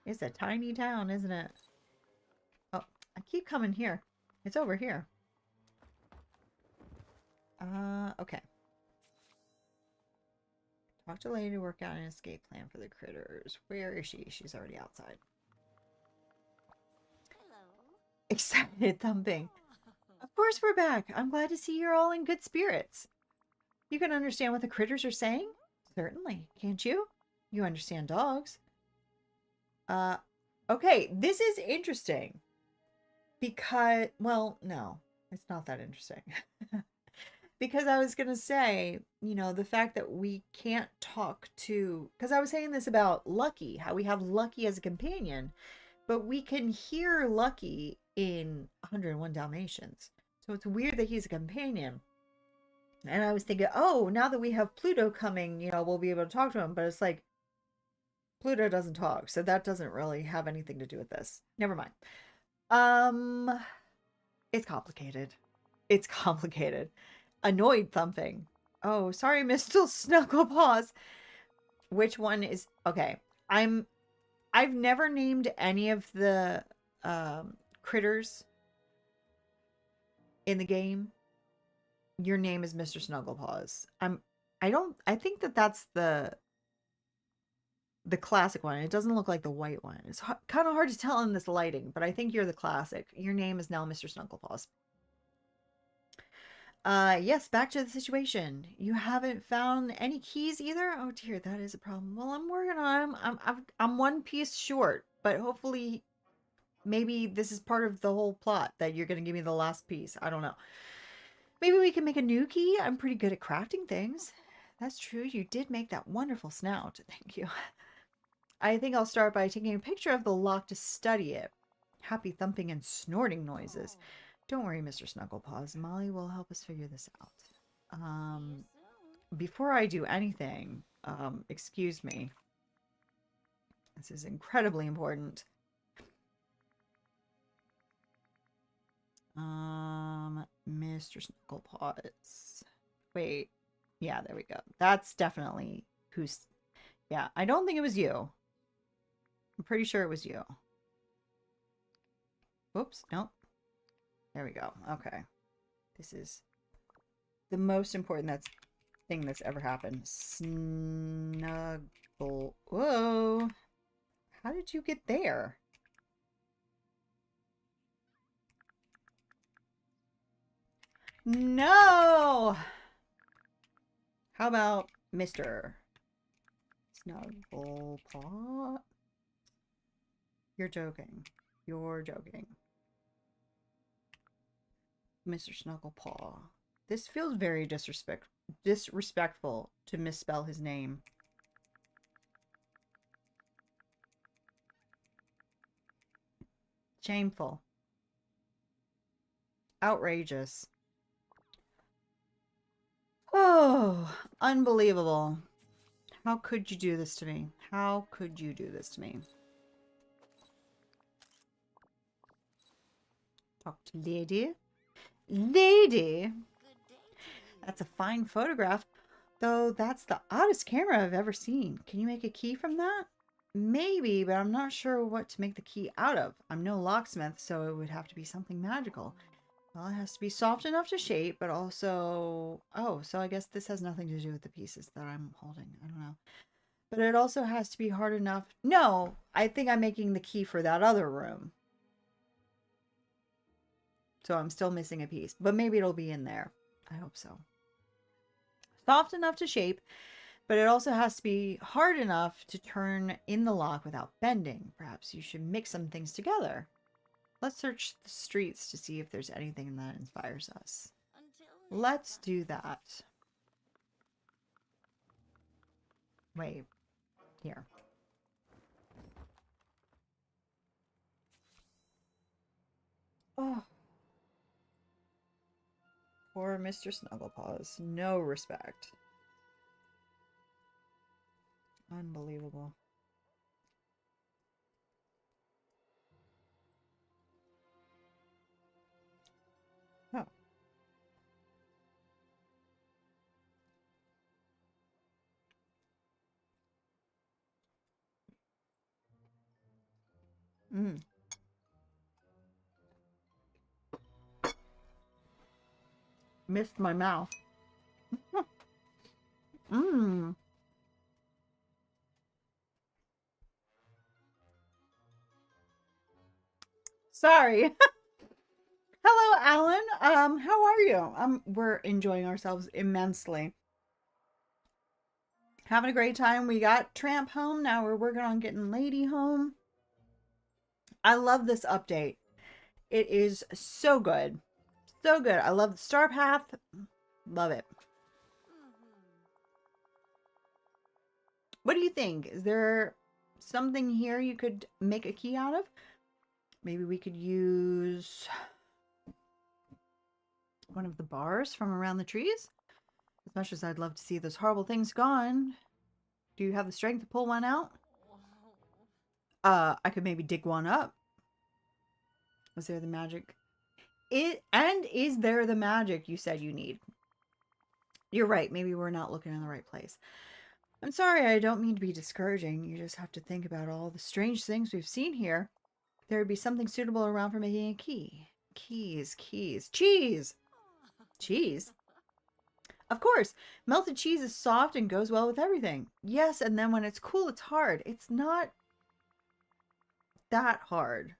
it's a tiny town, isn't it? Oh, I keep coming here. It's over here. Okay. Talk to Lady to work out an escape plan for the critters. Where is she? She's already outside. Hello. Excited thumping. Of course we're back. I'm glad to see you're all in good spirits. You can understand what the critters are saying? Certainly. Can't you? You understand dogs. Okay, this is interesting. Because, well, no, it's not that interesting. Because I was going to say, you know, the fact that we can't talk to, because I was saying this about Lucky, how we have Lucky as a companion, but we can hear Lucky in 101 Dalmatians. So it's weird that he's a companion. And I was thinking, oh, now that we have Pluto coming, you know, we'll be able to talk to him. But it's like, Pluto doesn't talk, so that doesn't really have anything to do with this. Never mind. It's complicated. It's complicated. Annoyed thumping. Oh, sorry, Mr. Snugglepaws. Which one is okay? I've never named any of the critters in the game. Your name is Mr. Snugglepaws. I think that's the classic one. It doesn't look like the white one. It's kind of hard to tell in this lighting, but I think you're the classic. Your name is now Mr. Snugglepaws. Yes, back to the situation. You haven't found any keys either? Oh dear, that is a problem. Well, I'm working on them. I'm one piece short, but hopefully maybe this is part of the whole plot that you're going to give me the last piece. I don't know. Maybe we can make a new key. I'm pretty good at crafting things. That's true. You did make that wonderful snout. Thank you. I think I'll start by taking a picture of the lock to study it. Happy thumping and snorting noises. Don't worry, Mr. Snugglepaws. Molly will help us figure this out. Before I do anything, excuse me. This is incredibly important. Mr. Snugglepaws. Wait. Yeah, there we go. That's definitely who's... Yeah, I don't think it was you. I'm pretty sure it was you. Whoops, nope. There we go. Okay. This is the most important thing that's ever happened. Snuggle. Whoa. How did you get there? No! How about Mr. Snugglepaw? You're joking. You're joking. Mr. Snugglepaw. This feels very disrespectful to misspell his name. Shameful. Outrageous. Oh, unbelievable. How could you do this to me? How could you do this to me? Talk to Lady. Lady! That's a fine photograph. Though that's the oddest camera I've ever seen. Can you make a key from that? Maybe, but I'm not sure what to make the key out of. I'm no locksmith, so it would have to be something magical. Well, it has to be soft enough to shape, but also... Oh, so I guess this has nothing to do with the pieces that I'm holding. I don't know. But it also has to be hard enough... No! I think I'm making the key for that other room. So I'm still missing a piece. But maybe it'll be in there. I hope so. Soft enough to shape, but it also has to be hard enough to turn in the lock without bending. Perhaps you should mix some things together. Let's search the streets to see if there's anything that inspires us. Let's do that. Wait. Here. Oh. Poor Mr. Snugglepaws. No respect. Unbelievable. Oh. Mm. Missed my mouth. Mmm. Sorry. Hello, Alan. How are you? We're enjoying ourselves immensely. Having a great time. We got Tramp home. Now we're working on getting Lady home. I love this update. It is so good. So good. I love the star path. Love it. What do you think? Is there something here you could make a key out of? Maybe we could use one of the bars from around the trees? As much as I'd love to see those horrible things gone, do you have the strength to pull one out? I could maybe dig one up. Is there the magic? Is there the magic you said you need? You're right. Maybe we're not looking in the right place. I'm sorry, I don't mean to be discouraging. You just have to think about all the strange things we've seen here. There would be something suitable around for making a key. Keys. Cheese! Cheese? Of course, melted cheese is soft and goes well with everything. Yes, and then when it's cool, it's hard. It's not that hard.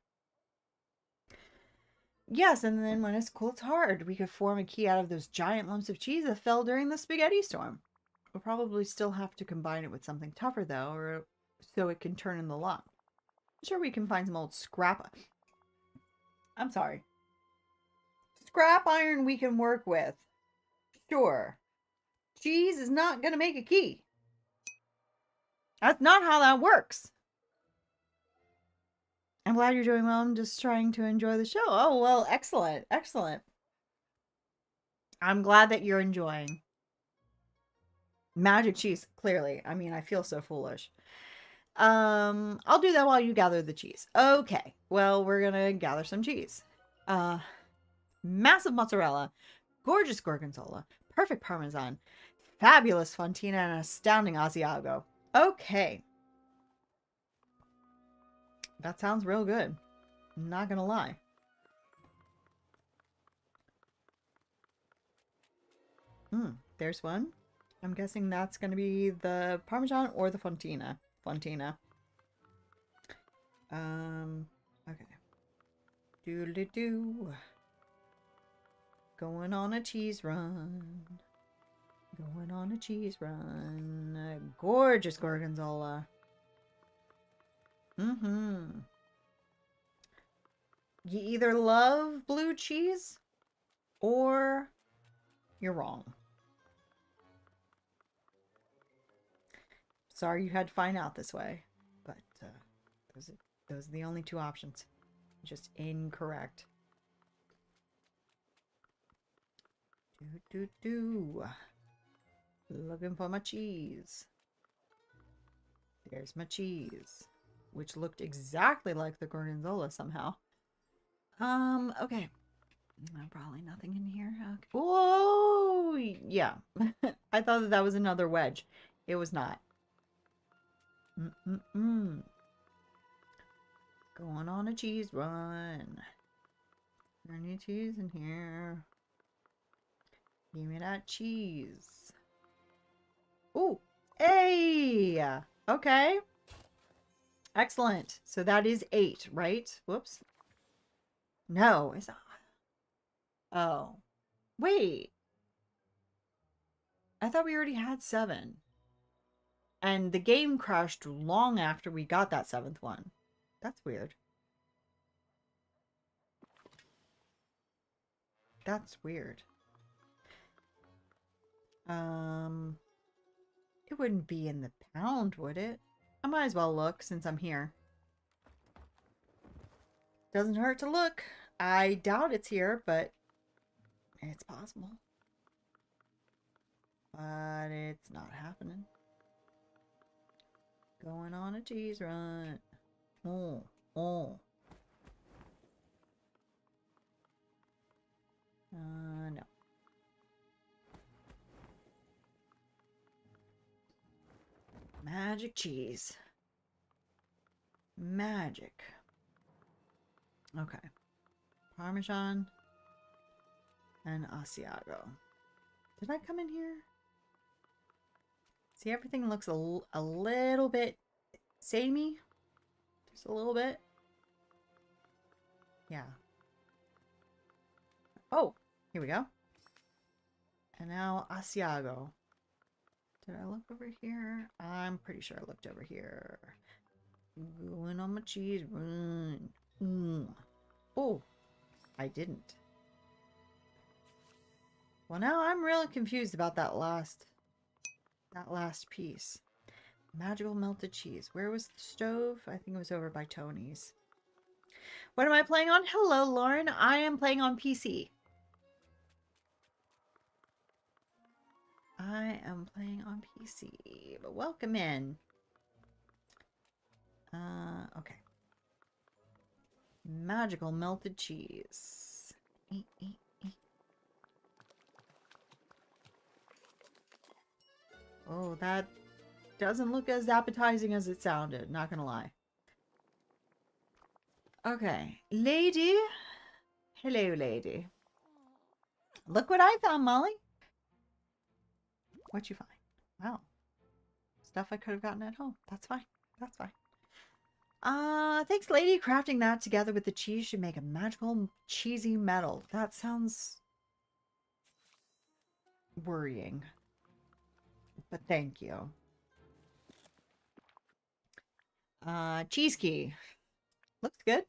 Yes, and then when it's cool, it's hard. We could form a key out of those giant lumps of cheese that fell during the spaghetti storm. We'll probably still have to combine it with something tougher, though, or so it can turn in the lock. I'm sure we can find some old scrap. I'm sorry. Scrap iron we can work with. Sure. Cheese is not going to make a key. That's not how that works. I'm glad you're doing well. I'm just trying to enjoy the show. Oh, well, excellent. Excellent. I'm glad that you're enjoying. Magic cheese, clearly. I mean, I feel so foolish. I'll do that while you gather the cheese. Okay. Well, we're going to gather some cheese. Massive mozzarella, gorgeous gorgonzola, perfect parmesan, fabulous fontina, and astounding Asiago. Okay. That sounds real good. I'm not gonna lie. There's one. I'm guessing that's gonna be the Parmesan or the Fontina. Fontina. Okay. Doodly-doo. Going on a cheese run. Going on a cheese run. Gorgeous gorgonzola. You either love blue cheese or you're wrong. Sorry you had to find out this way, but those are the only two options. Just incorrect. Looking for my cheese. There's my cheese. Which looked exactly like the gorgonzola somehow. Okay. Probably nothing in here. Okay. Whoa! Yeah. I thought that was another wedge. It was not. Going on a cheese run. Is there any cheese in here? Give me that cheese. Ooh! Hey! Okay. Excellent. So that is 8, right? Whoops. No, it's not. Oh. Wait. I thought we already had 7. And the game crashed long after we got that 7th one. That's weird. That's weird. It wouldn't be in the pound, would it? I might as well look since I'm here. Doesn't hurt to look. I doubt it's here, but it's possible. But it's not happening. Going on a cheese run. Oh. No. Magic cheese. Magic. Okay. Parmesan and Asiago. Did I come in here? See, everything looks a little bit samey. Just a little bit. Yeah. Oh, here we go. And now Asiago. Did I look over here? I'm pretty sure I looked over here. Going on my cheese. Oh, I didn't. Well, now I'm really confused about that last piece. Magical melted cheese. Where was the stove? I think it was over by Tony's. What am I playing on? Hello, Lauren. I am playing on PC. I am playing on PC, but welcome in. Okay. Magical melted cheese. Oh, that doesn't look as appetizing as it sounded, not gonna lie. Okay, lady. Hello, lady. Look what I found, Molly. What'd you find? Wow. Stuff I could have gotten at home. That's fine. That's fine. Thanks, lady. Crafting that together with the cheese should make a magical cheesy metal. That sounds worrying. But thank you. Cheese key. Looks good.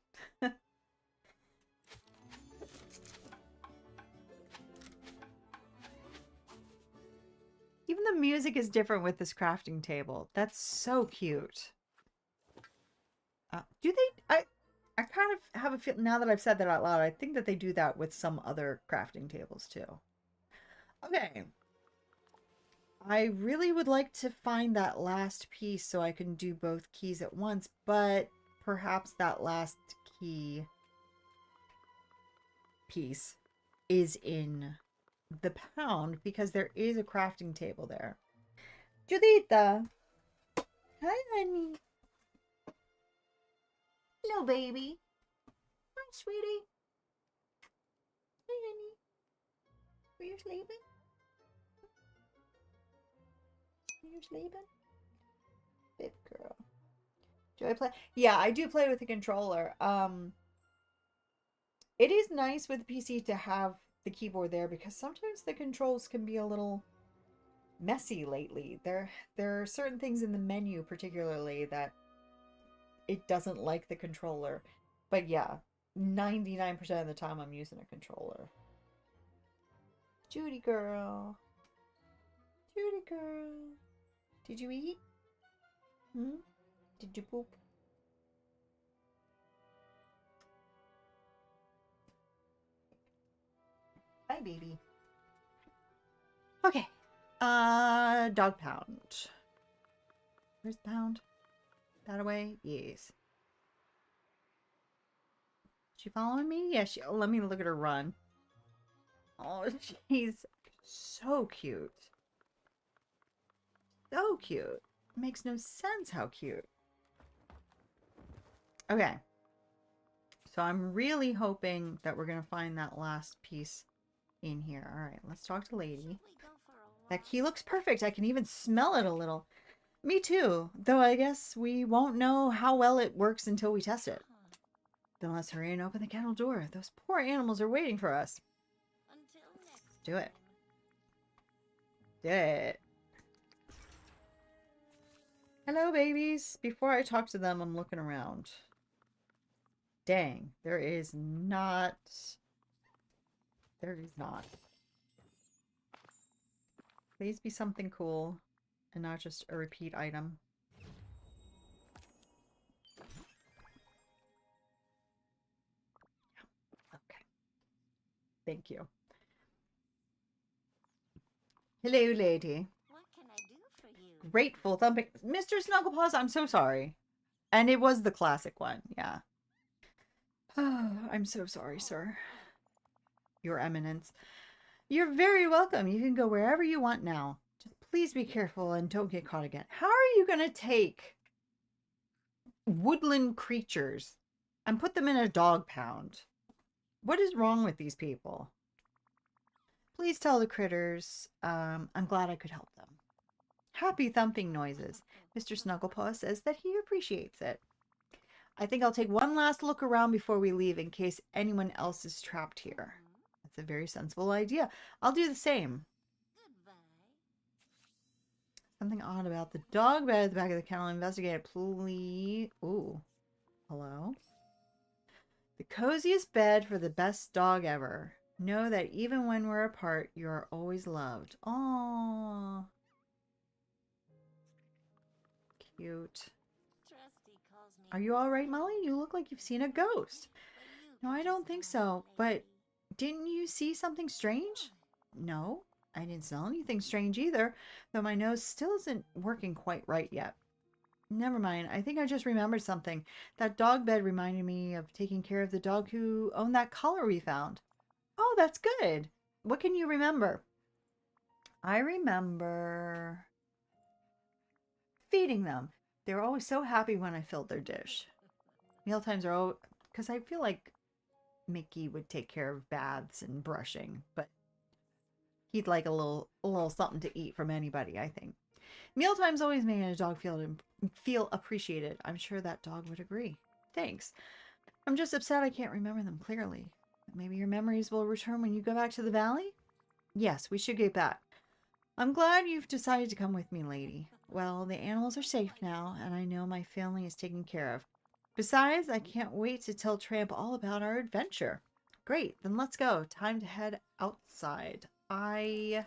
Even the music is different with this crafting table. That's so cute. Do they... I kind of have a feel... Now that I've said that out loud, I think that they do that with some other crafting tables too. Okay. I really would like to find that last piece so I can do both keys at once, but perhaps that last key piece is in the pound because there is a crafting table there. Judita. Hi, honey. Hello, baby. Hi, sweetie. Hi, honey. Are you sleeping? Are you sleeping? Big girl. Do I play? Yeah, I do play with the controller. It is nice with the PC to have the keyboard there because sometimes the controls can be a little messy lately. There are certain things in the menu particularly that it doesn't like the controller. But yeah, 99% of the time I'm using a controller. Judy girl. Judy girl. Did you eat? Hmm? Did you poop? Hi, baby. Okay. Dog pound. Where's the pound? That away? Yes. She following me? Yeah, she... Oh, let me look at her run. Oh, she's so cute. So cute. Makes no sense how cute. Okay. So I'm really hoping that we're going to find that last piece in here. All right, let's talk to lady. That key looks perfect. I can even smell it a little. Me too. Though I guess we won't know how well it works until we test it. Then let's hurry and open the kennel door. Those poor animals are waiting for us. Let's do it. Do it. Hello, babies. Before I talk to them, I'm looking around. Dang, there is not. There is not. Please be something cool and not just a repeat item. Okay. Thank you. Hello, lady. What can I do for you? Grateful thumping. Mr. Snugglepaws, I'm so sorry. And it was the classic one, yeah. I'm so sorry, sir. Your Eminence. You're very welcome. You can go wherever you want now. Just please be careful and don't get caught again. How are you going to take woodland creatures and put them in a dog pound? What is wrong with these people? Please tell the critters I'm glad I could help them. Happy thumping noises. Mr. Snugglepaw says that he appreciates it. I think I'll take one last look around before we leave in case anyone else is trapped here. That's a very sensible idea. I'll do the same. Goodbye. Something odd about the dog bed at the back of the kennel. Investigate it, please. Ooh. Hello? The coziest bed for the best dog ever. Know that even when we're apart, you are always loved. Aww. Cute. Trusty calls me Are you all right, Molly? You look like you've seen a ghost. No, I don't think so. But didn't you see something strange? No, I didn't smell anything strange either, though my nose still isn't working quite right yet. Never mind. I think I just remembered something. That dog bed reminded me of taking care of the dog who owned that collar we found. Oh, that's good. What can you remember? I remember feeding them. They were always so happy when I filled their dish. Mealtimes are all because I feel like Mickey would take care of baths and brushing, but he'd like a little something to eat from anybody, I think. Mealtimes always made a dog feel appreciated. I'm sure that dog would agree. Thanks. I'm just upset I can't remember them clearly. Maybe your memories will return when you go back to the valley? Yes, we should get back. I'm glad you've decided to come with me, lady. Well, the animals are safe now, and I know my family is taken care of. Besides, I can't wait to tell Tramp all about our adventure. Great, then let's go. Time to head outside. I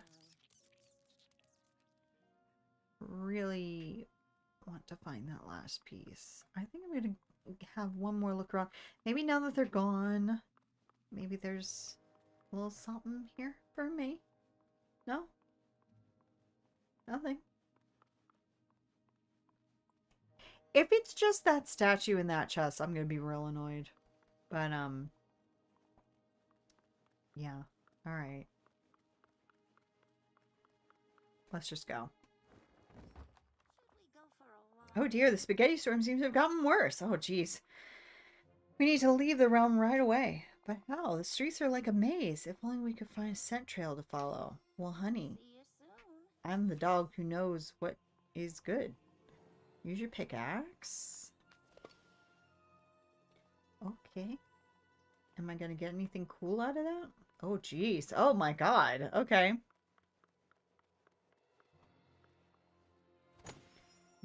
really want to find that last piece. I think I'm going to have one more look around. Maybe now that they're gone, maybe there's a little something here for me. No? Nothing. If it's just that statue in that chest, I'm going to be real annoyed. But, yeah. Alright. Let's just go. Should we go for a walk? Oh dear, the spaghetti storm seems to have gotten worse. Oh jeez. We need to leave the realm right away. But how? The streets are like a maze. If only we could find a scent trail to follow. Well, honey, See you soon. I'm the dog who knows what is good. Use your pickaxe. Okay. Am I going to get anything cool out of that? Oh, jeez. Oh, my God. Okay.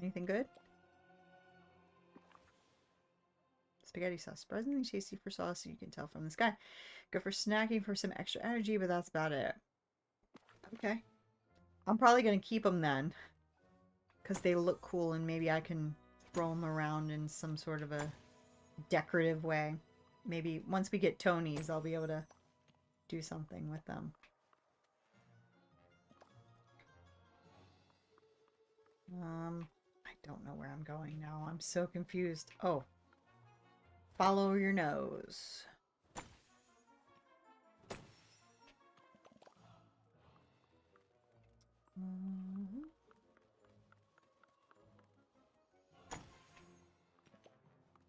Anything good? Spaghetti sauce. Surprisingly tasty for sauce, you can tell from the sky. Good for snacking for some extra energy, but that's about it. Okay. I'm probably going to keep them then. Because they look cool and maybe I can throw them around in some sort of a decorative way. Maybe once we get Tony's, I'll be able to do something with them. I don't know where I'm going now. I'm so confused. Oh. Follow your nose.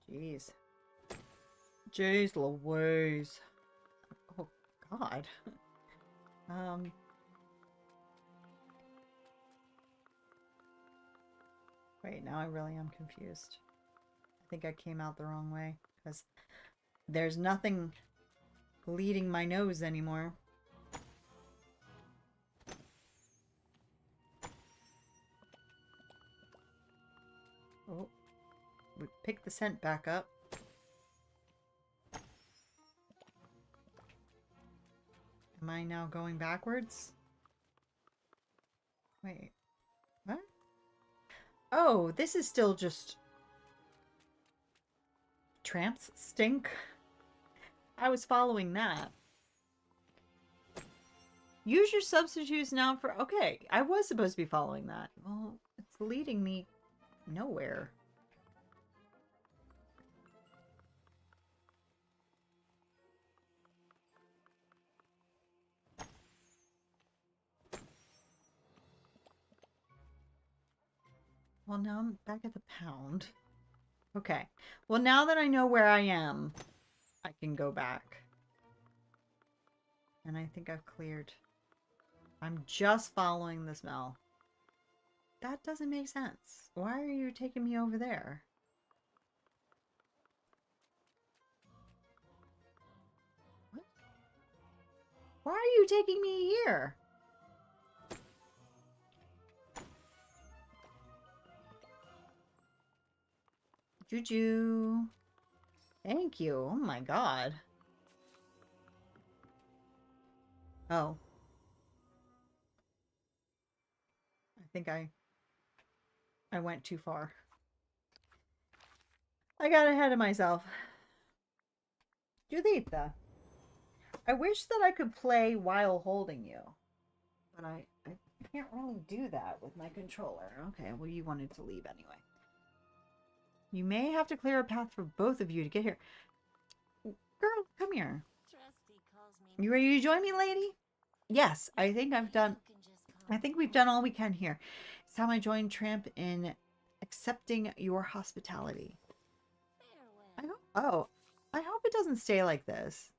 Jeez. Jeez Louise. Oh, God. Wait, now I really am confused. I think I came out the wrong way because there's nothing leading my nose anymore. Oh, we picked the scent back up. Am I now going backwards? Wait, what? Oh, this is still just Tramp's stink. I was following that. Use your substitutes now for... Okay, I was supposed to be following that. Well, it's leading me nowhere. Well, now I'm back at the pound. Okay. Well, now that I know where I am, I can go back. And I think I've cleared. I'm just following the smell. That doesn't make sense. Why are you taking me over there? Why are you taking me here? Juju. Thank you. Oh my god. Oh. I think I went too far. I got ahead of myself. Julita. I wish that I could play while holding you. But I can't really do that with my controller. Okay, well you wanted to leave anyway. You may have to clear a path for both of you to get here. Girl, come here. Trusty calls me. You ready to join me, lady? Yes, I think I've done... You can just call I think we've done all we can here. It's time I joined Tramp in accepting your hospitality. farewell. I hope it doesn't stay like this.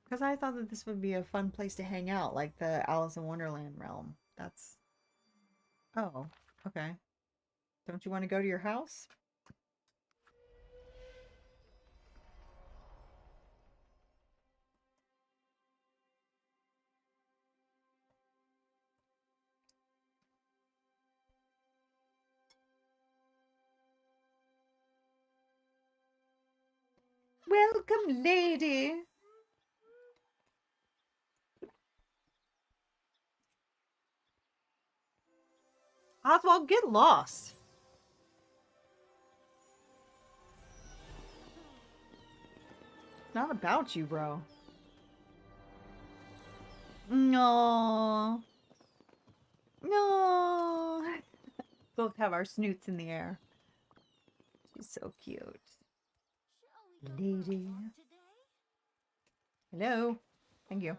Because I thought that this would be a fun place to hang out, like the Alice in Wonderland realm. That's... Oh, okay. Don't you want to go to your house? Welcome, lady. Oswald, get lost. It's not about you, bro. No. No. Both have our snoots in the air. She's so cute. Shall we go for a Lady. walk today? Hello. Thank you.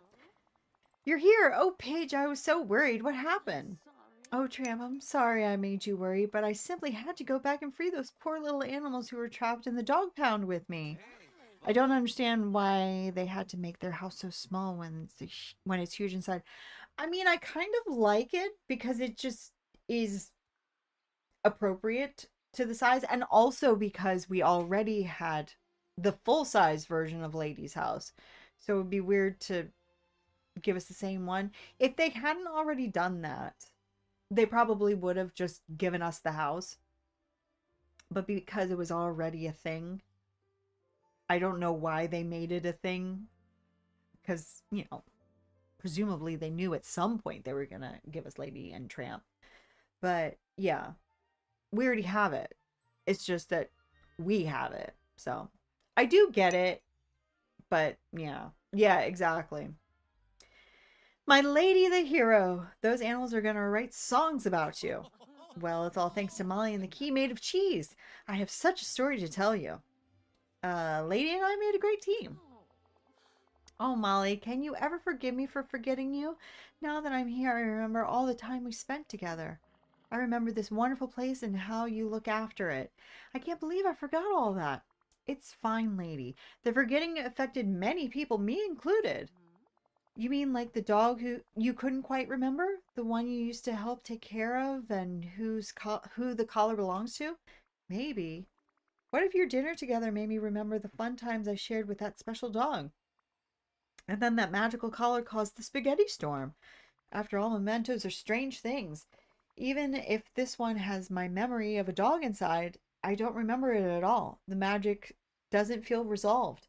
You're here. Oh, Paige, I was so worried. What happened? Sorry. Oh, Tram, I'm sorry I made you worry, but I simply had to go back and free those poor little animals who were trapped in the dog pound with me. I don't understand why they had to make their house so small when it's huge inside. I mean, I kind of like it because it just is appropriate to the size, and also because we already had the full-size version of Lady's house. So it would be weird to give us the same one. If they hadn't already done that, they probably would have just given us the house. But because it was already a thing, I don't know why they made it a thing. Because, you know, presumably they knew at some point they were going to give us Lady and Tramp. But, yeah. We already have it. It's just that we have it. So, I do get it. But, yeah. Yeah, exactly. My lady the hero. Those animals are going to write songs about you. Well, it's all thanks to Molly and the key made of cheese. I have such a story to tell you. Lady and I made a great team. Oh, Molly, can you ever forgive me for forgetting you? Now that I'm here, I remember all the time we spent together. I remember this wonderful place and how you look after it. I can't believe I forgot all that. It's fine, lady. The forgetting affected many people, me included. You mean like the dog who you couldn't quite remember? The one you used to help take care of and who the collar belongs to? Maybe. What if your dinner together made me remember the fun times I shared with that special dog? And then that magical collar caused the spaghetti storm. After all, mementos are strange things. Even if this one has my memory of a dog inside, I don't remember it at all. The magic doesn't feel resolved.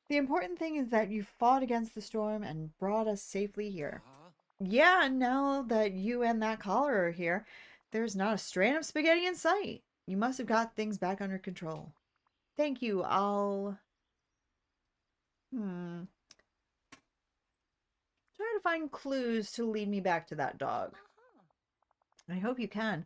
The important thing is that you fought against the storm and brought us safely here. Yeah, and now that you and that collar are here, there's not a strand of spaghetti in sight. You must have got things back under control. Thank you. I'll... try to find clues to lead me back to that dog. I hope you can.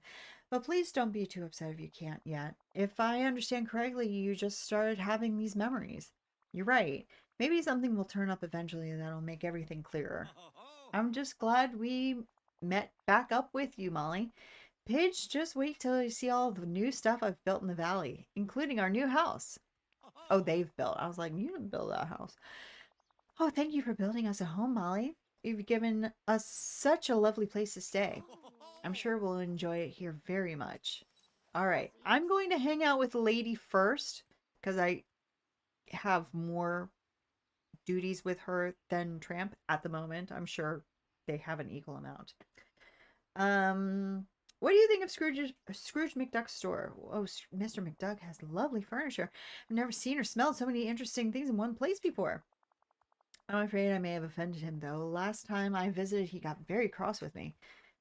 But please don't be too upset if you can't yet. If I understand correctly, you just started having these memories. You're right. Maybe something will turn up eventually that'll make everything clearer. I'm just glad we met back up with you, Molly. Paige, just wait till you see all the new stuff I've built in the valley, including our new house. Oh, they've built. I was like, you didn't build that house. Oh, thank you for building us a home, Molly. You've given us such a lovely place to stay. I'm sure we'll enjoy it here very much. All right, I'm going to hang out with Lady first because I have more duties with her than Tramp at the moment. I'm sure they have an equal amount. What do you think of Scrooge McDuck's store? Oh, Mr. McDuck has lovely furniture. I've never seen or smelled so many interesting things in one place before. I'm afraid I may have offended him, though. Last time I visited, he got very cross with me.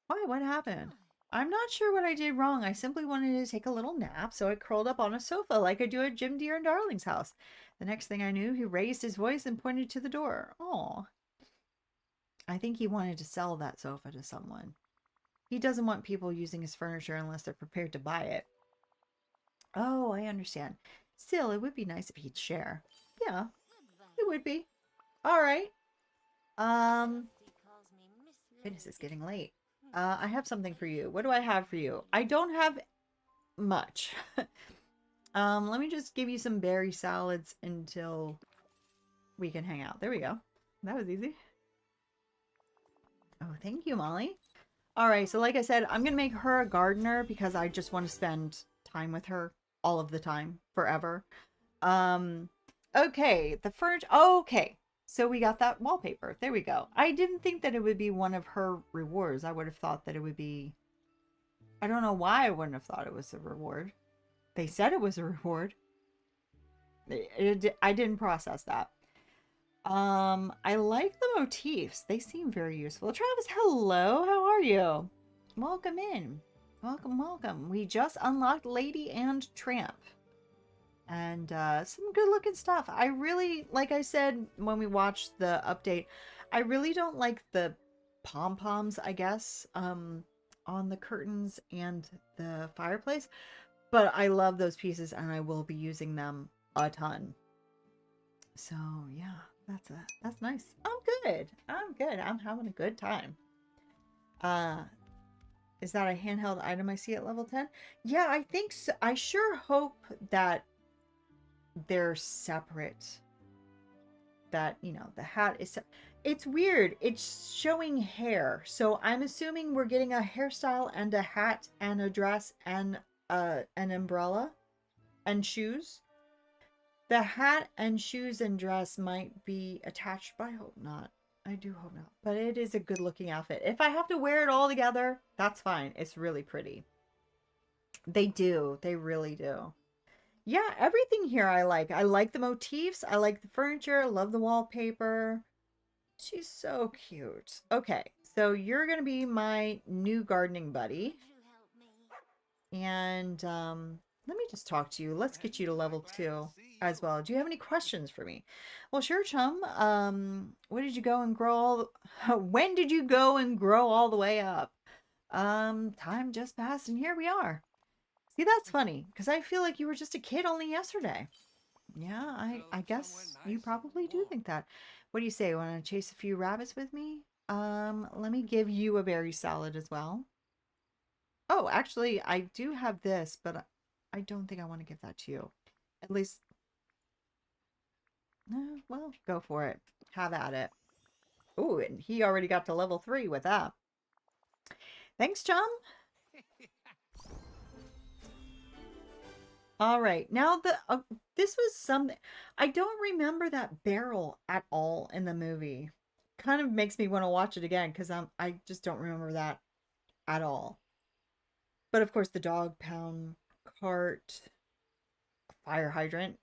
Why? What happened? I'm not sure what I did wrong. I simply wanted to take a little nap, so I curled up on a sofa like I do at Jim Deere and Darling's house. The next thing I knew, he raised his voice and pointed to the door. Oh, I think he wanted to sell that sofa to someone. He doesn't want people using his furniture unless they're prepared to buy it. Oh, I understand. Still, it would be nice if he'd share. Yeah, it would be. All right. Goodness, it's getting late. I have something for you. What do I have for you? I don't have much. Let me just give you some berry salads until we can hang out. There we go. That was easy. Oh, thank you, Molly. All right, so like I said, I'm going to make her a gardener because I just want to spend time with her all of the time, forever. Okay, the furniture. Okay, so we got that wallpaper. There we go. I didn't think that it would be one of her rewards. I would have thought that it would be... I don't know why I wouldn't have thought it was a reward. They said it was a reward. I didn't process that. I like the motifs. They seem very useful. Travis, hello. How are you? Welcome in. Welcome, welcome. We just unlocked Lady and Tramp. And some good looking stuff. I really, like I said when we watched the update, I really don't like the pom-poms, I guess, on the curtains and the fireplace. But I love those pieces and I will be using them a ton. So yeah, that's nice. I'm good. I'm good. I'm having a good time. Is that a handheld item I see at level 10? Yeah, I think so. I sure hope that they're separate. That, you know, the hat is... It's weird. It's showing hair. So I'm assuming we're getting a hairstyle and a hat and a dress and an umbrella and shoes. The hat and shoes and dress might be attached, but I hope not. I do hope not. But it is a good looking outfit. If I have to wear it all together, that's fine. It's really pretty. They do. They really do. Yeah, everything here I like. I like the motifs. I like the furniture. I love the wallpaper. She's so cute. Okay, so you're going to be my new gardening buddy. And let me just talk to you. Let's get you to level 2 as well. Do you have any questions for me? Well, sure, chum. When did you go and grow all when did you go and grow all the way up? Time just passed and here we are. See, that's funny because I feel like you were just a kid only yesterday. Yeah, I guess you probably do think that. What do you say? Want to chase a few rabbits with me? Let me give you a berry salad as well. Oh, actually, I do have this, but I don't think I want to give that to you. At least, well, go for it. Have at it. Ooh, and he already got to level 3 with that. Thanks, chum. All right, now this was something I don't remember that barrel at all in the movie. Kind of makes me want to watch it again because I just don't remember that at all. But of course, the dog pound cart, fire hydrant.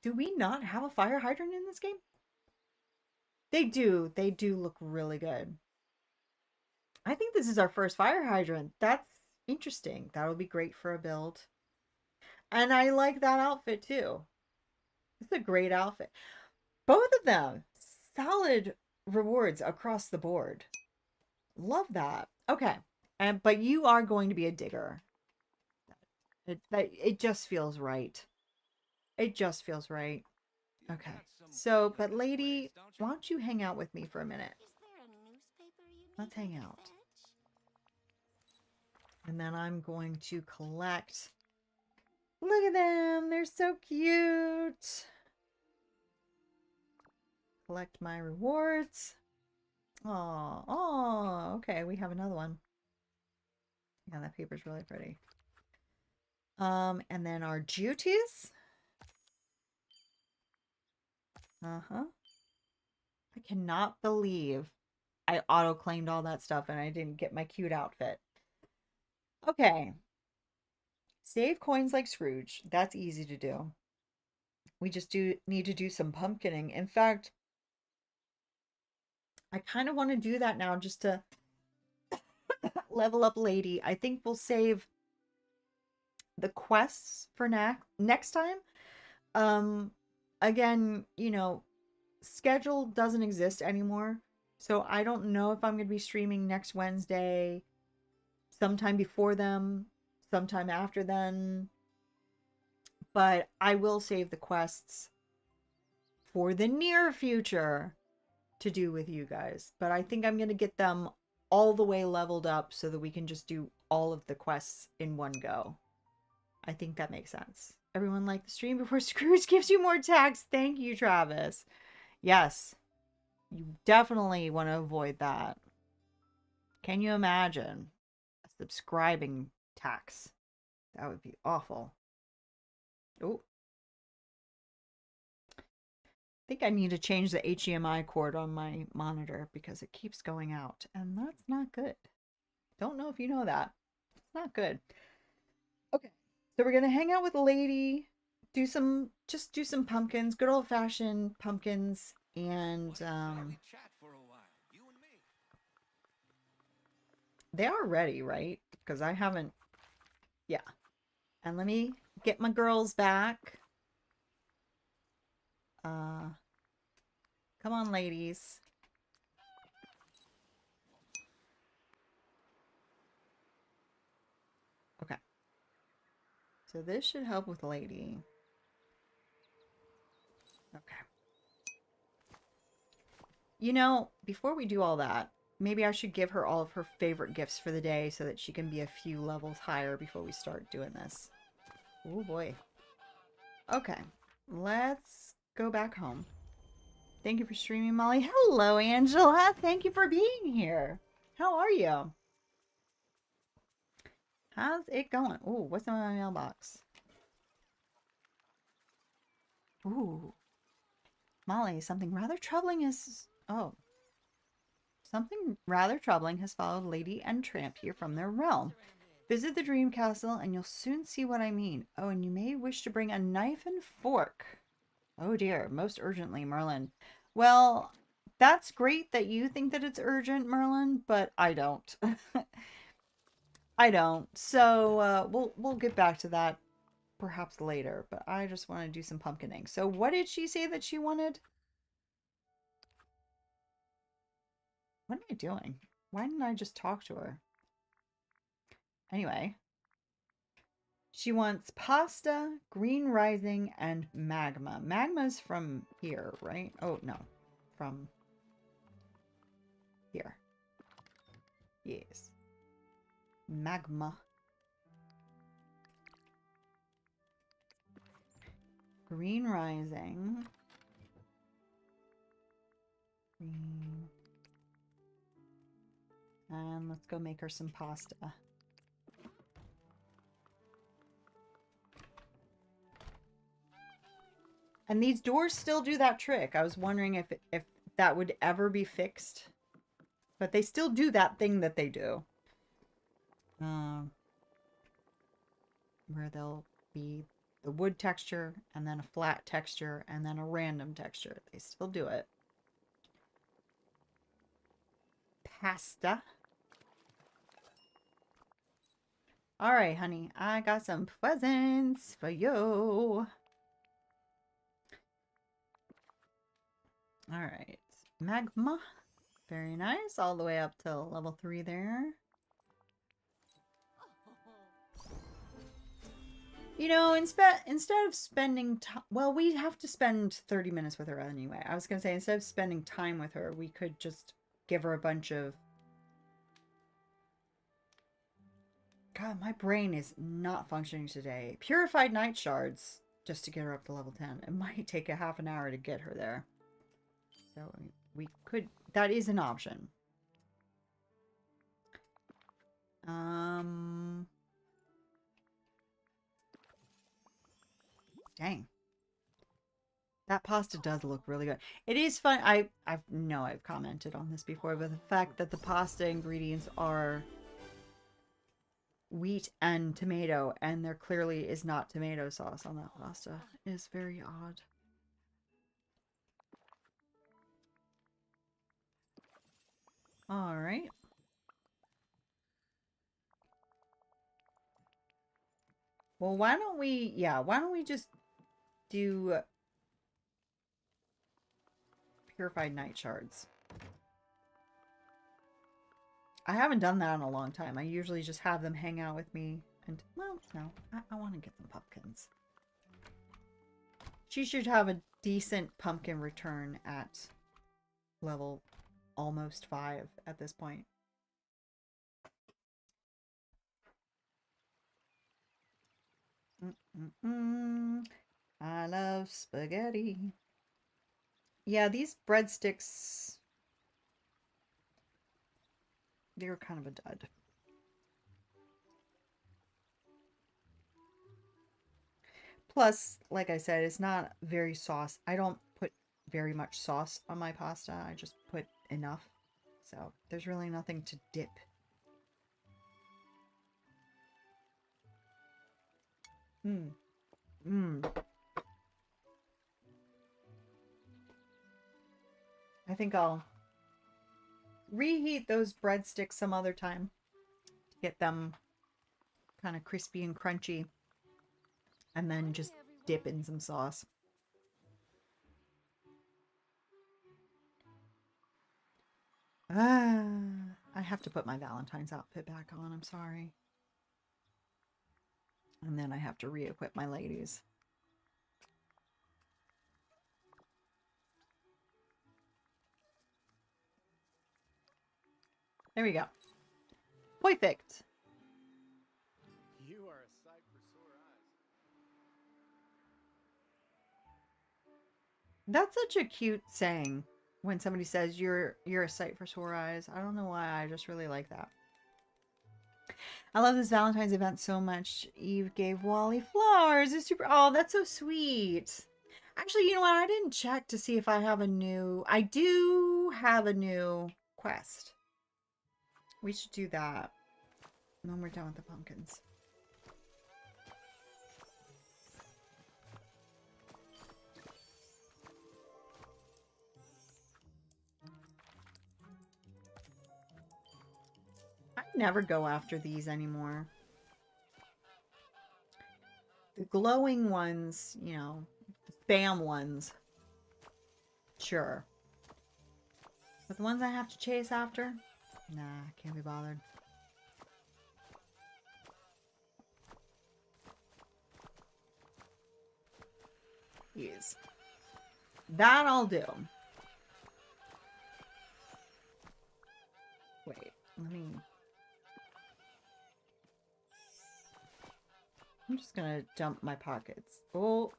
Do we not have a fire hydrant in this game? They do. They do look really good. I think this is our first fire hydrant. That's interesting. That'll be great for a build. And I like that outfit too. It's a great outfit. Both of them, solid rewards across the board. Love that. Okay. But you are going to be a digger. It just feels right. It just feels right. Okay. So, but lady, why don't you hang out with me for a minute? Let's hang out. And then I'm going to collect. Look at them. They're so cute. Collect my rewards. Oh, okay. We have another one. Yeah, that paper's really pretty. And then our duties. Uh-huh. I cannot believe I auto-claimed all that stuff and I didn't get my cute outfit. Okay. Save coins like Scrooge. That's easy to do. We just need to do some pumpkining. In fact, I kind of want to do that now just to level up Lady. I think we'll save the quests for next time. Um, again, schedule doesn't exist anymore. So I don't know if I'm going to be streaming next Wednesday, sometime before them, sometime after then. But I will save the quests for the near future to do with you guys. But I think I'm going to get them all the way leveled up so that we can just do all of the quests in one go. I think that makes sense. Everyone like the stream before Scrooge gives you more tax. Thank you, Travis. Yes, you definitely want to avoid that. Can you imagine a subscribing tax? That would be awful. Oh. I think I need to change the HDMI cord on my monitor because it keeps going out, and that's not good. Don't know if you know that. It's not good. Okay, so we're gonna hang out with Lady, just do some pumpkins, good old fashioned pumpkins, and Chat for a while, you and me. they are ready, right? Because I haven't. Yeah, and let me get my girls back. Come on, ladies. Okay. So this should help with Lady. Okay. Before we do all that, maybe I should give her all of her favorite gifts for the day so that she can be a few levels higher before we start doing this. Oh boy. Okay. Let's go back home. Thank you for streaming, Molly. Hello, Angela. Thank you for being here. How are you? How's it going? Ooh, what's in my mailbox? Ooh. Molly, something rather troubling is... Oh. Something rather troubling has followed Lady and Tramp here from their realm. Visit the Dream Castle and you'll soon see what I mean. Oh, and you may wish to bring a knife and fork. Oh dear, most urgently, Merlin. Well, that's great that you think that it's urgent, Merlin, but I don't. I don't. So, we'll get back to that perhaps later, but I just want to do some pumpkining. So what did she say that she wanted? What am I doing? Why didn't I just talk to her? Anyway, she wants pasta, green rising, and magma. Magma's from here, right? Oh, no. From here. Yes. Magma. Green rising. Green. And let's go make her some pasta. And these doors still do that trick. I was wondering if that would ever be fixed. But they still do that thing that they do. Where they'll be the wood texture, and then a flat texture, and then a random texture. They still do it. Pasta. Alright, honey. I got some presents for you. Alright. Magma. Very nice. All the way up to level 3 there. Instead of spending time... Well, we have to spend 30 minutes with her anyway. I was going to say, instead of spending time with her, we could just give her a bunch of... God, my brain is not functioning today. Purified night shards, just to get her up to level 10. It might take a half an hour to get her there. So we could... That is an option. Dang. That pasta does look really good. It is fun. I know I've commented on this before, but the fact that the pasta ingredients are wheat and tomato, and there clearly is not tomato sauce on that pasta, is very odd. All right. Well, why don't we just do purified night shards? I haven't done that in a long time. I usually just have them hang out with me. And, well, no. I want to get them pumpkins. She should have a decent pumpkin return at level almost 5 at this point. I love spaghetti. Yeah, these breadsticks, they were kind of a dud. Plus, like I said, it's not very sauce. I don't put very much sauce on my pasta. I just put enough. So there's really nothing to dip. Mmm. Mmm. I think I'll reheat those breadsticks some other time. Get them kind of crispy and crunchy. And then just dip in some sauce. I have to put my Valentine's outfit back on. I'm sorry. And then I have to re-equip my ladies. There we go. Perfect. You are a sight for sore eyes. That's such a cute saying when somebody says you're a sight for sore eyes. I don't know why, I just really like that. I love this Valentine's event so much. Eve gave Wally flowers. It's super. Oh, that's so sweet. Actually, you know what? I didn't check to see if I have a new. I do have a new quest. We should do that when we're done with the pumpkins. I never go after these anymore. The glowing ones, you know, the spam ones. Sure. But the ones I have to chase after? Nah, can't be bothered. Yes. That I'll do. Wait, let me... I'm just gonna dump my pockets. Oh.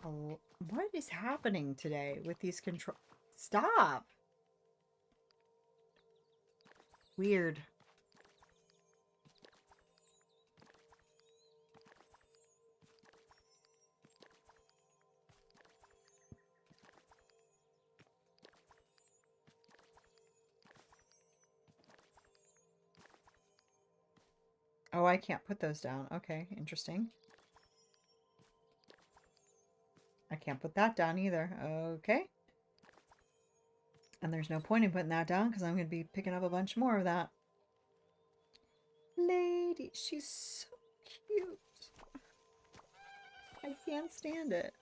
What is happening today with these control... Stop! Weird. Oh, I can't put those down. Okay, interesting. I can't put that down either. Okay. And there's no point in putting that down because I'm going to be picking up a bunch more of that. Lady, she's so cute. I can't stand it.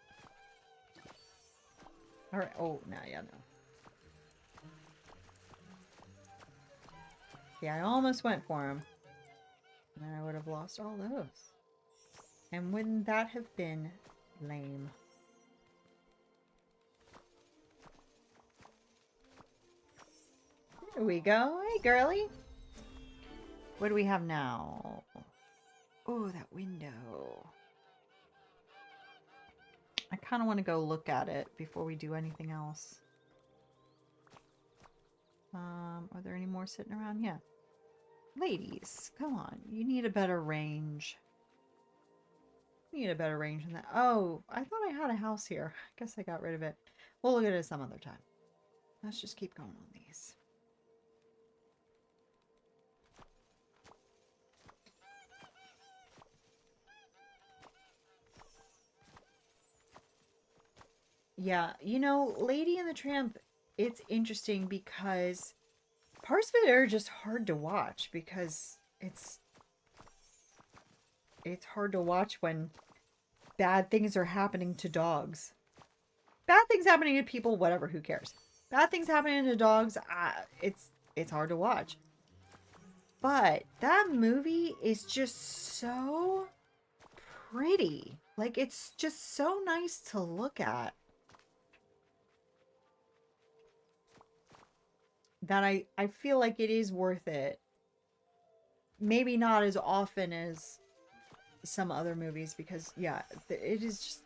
All right. Oh, no, yeah, no. Yeah, I almost went for him. And then I would have lost all those. And wouldn't that have been lame? There we go. Hey, girly. What do we have now? Oh, that window. I kind of want to go look at it before we do anything else. Are there any more sitting around? Yeah. Ladies, come on. You need a better range. Need a better range than that. Oh, I thought I had a house here. I guess I got rid of it. We'll look at it some other time. Let's just keep going on these. Yeah, you know, Lady and the Tramp, it's interesting because parts of it are just hard to watch because it's hard to watch when bad things are happening to dogs. Bad things happening to people, whatever, who cares? Bad things happening to dogs, it's hard to watch. But that movie is just so pretty. Like, it's just so nice to look at. That I feel like it is worth it. Maybe not as often as some other movies because, yeah, it is just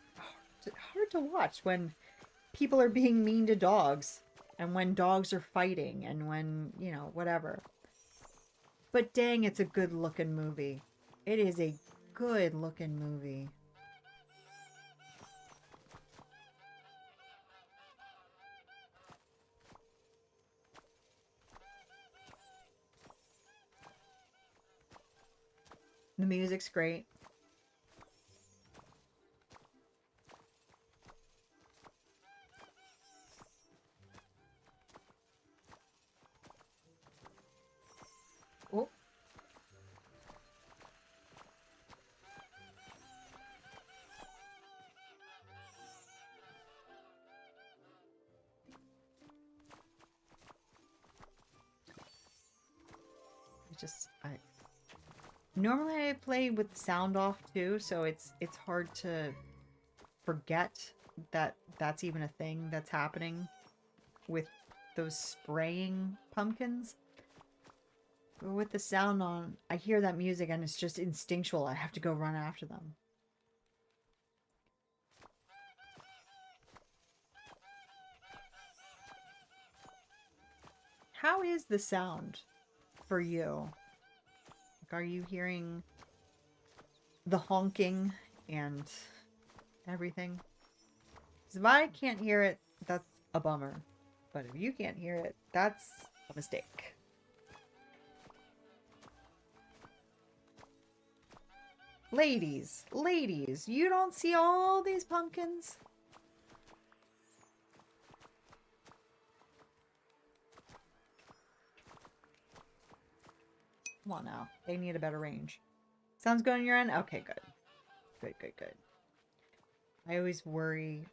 hard to watch when people are being mean to dogs and when dogs are fighting and when, you know, whatever. But dang, it's a good looking movie. It is a good looking movie. The music's great. Oh. I normally I play with the sound off too, so it's hard to forget that that's even a thing that's happening with those spraying pumpkins. But with the sound on, I hear that music and it's just instinctual. I have to go run after them. How is the sound for you? Like, are you hearing the honking and everything? 'Cause if I can't hear it, that's a bummer. But if you can't hear it, that's a mistake. Ladies, ladies, you don't see all these pumpkins? Come on now. They need a better range. Sounds good on your end? Okay, good. Good, good, good. I always worry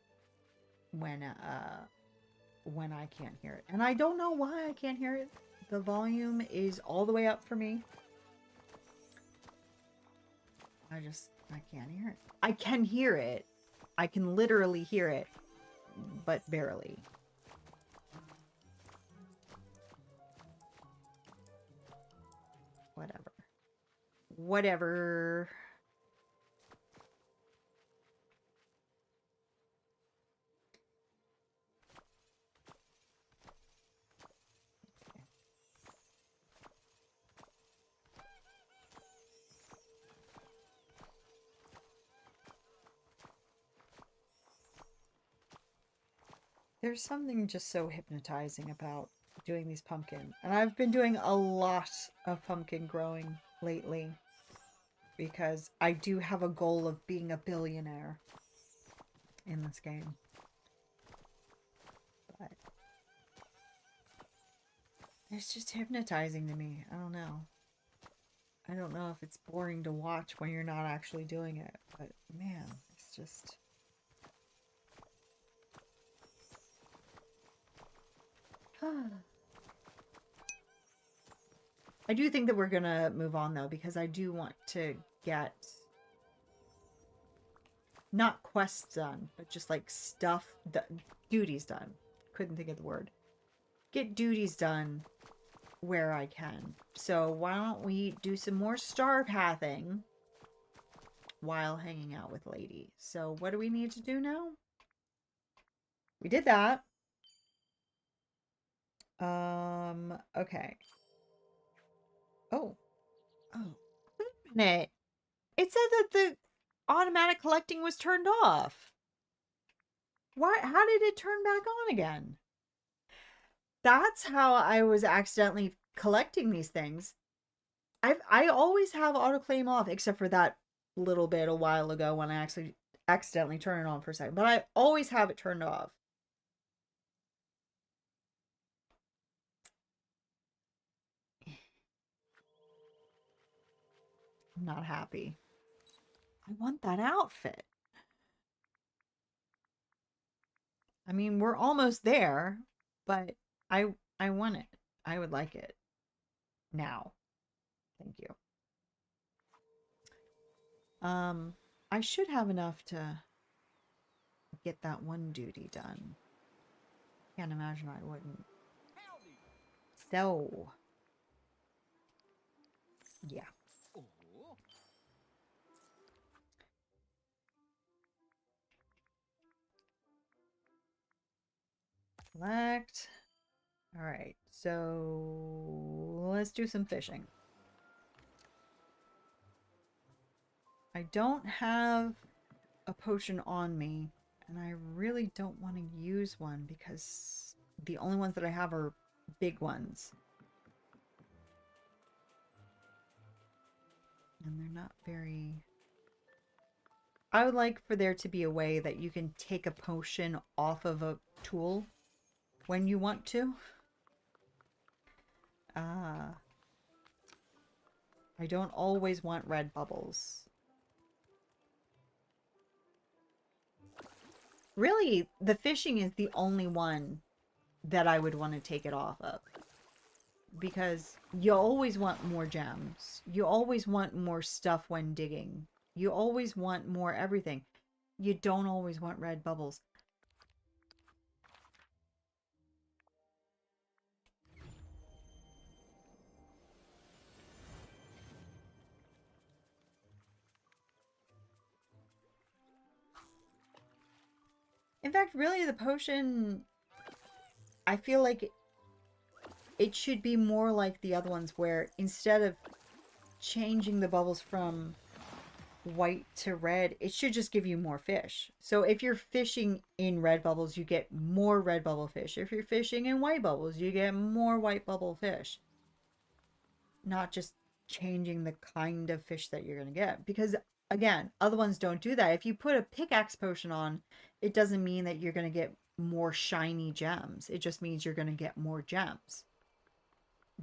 when I can't hear it. And I don't know why I can't hear it. The volume is all the way up for me. I can't hear it. I can hear it. I can literally hear it, but barely. Whatever. Whatever. There's something just so hypnotizing about doing these pumpkins. And I've been doing a lot of pumpkin growing lately because I do have a goal of being a billionaire in this game. But it's just hypnotizing to me. I don't know. I don't know if it's boring to watch when you're not actually doing it, but man, it's just... I do think that we're gonna move on though, because I do want to get not quests done, but just like stuff, duties done. Couldn't think of the word. Get duties done where I can. So why don't we do some more star pathing while hanging out with Lady? So what do we need to do now? We did that. Okay. Oh. Wait a minute. It said that automatic collecting was turned off. Why? How did it turn back on again? That's how I was accidentally collecting these things. I always have autoclaim off, except for that little bit a while ago when I actually accidentally turned it on for a second. But I always have it turned off. I'm not happy. I want that outfit. I mean, we're almost there, but I want it. I would like it now. Thank you. I should have enough to get that one duty done. Can't imagine I wouldn't. So, yeah. Select. All right, so let's do some fishing. I don't have a potion on me, and I really don't want to use one because the only ones that I have are big ones. And they're not very... I would like for there to be a way that you can take a potion off of a tool when you want to. I don't always want red bubbles. Really, the fishing is the only one that I would want to take it off of. Because you always want more gems. You always want more stuff when digging. You always want more everything. You don't always want red bubbles. In fact, really, the potion, I feel like it should be more like the other ones where instead of changing the bubbles from white to red, it should just give you more fish. So if you're fishing in red bubbles, you get more red bubble fish. If you're fishing in white bubbles, you get more white bubble fish. Not just changing the kind of fish that you're going to get. Because, again, other ones don't do that. If you put a pickaxe potion on, it doesn't mean that you're going to get more shiny gems. It just means you're going to get more gems.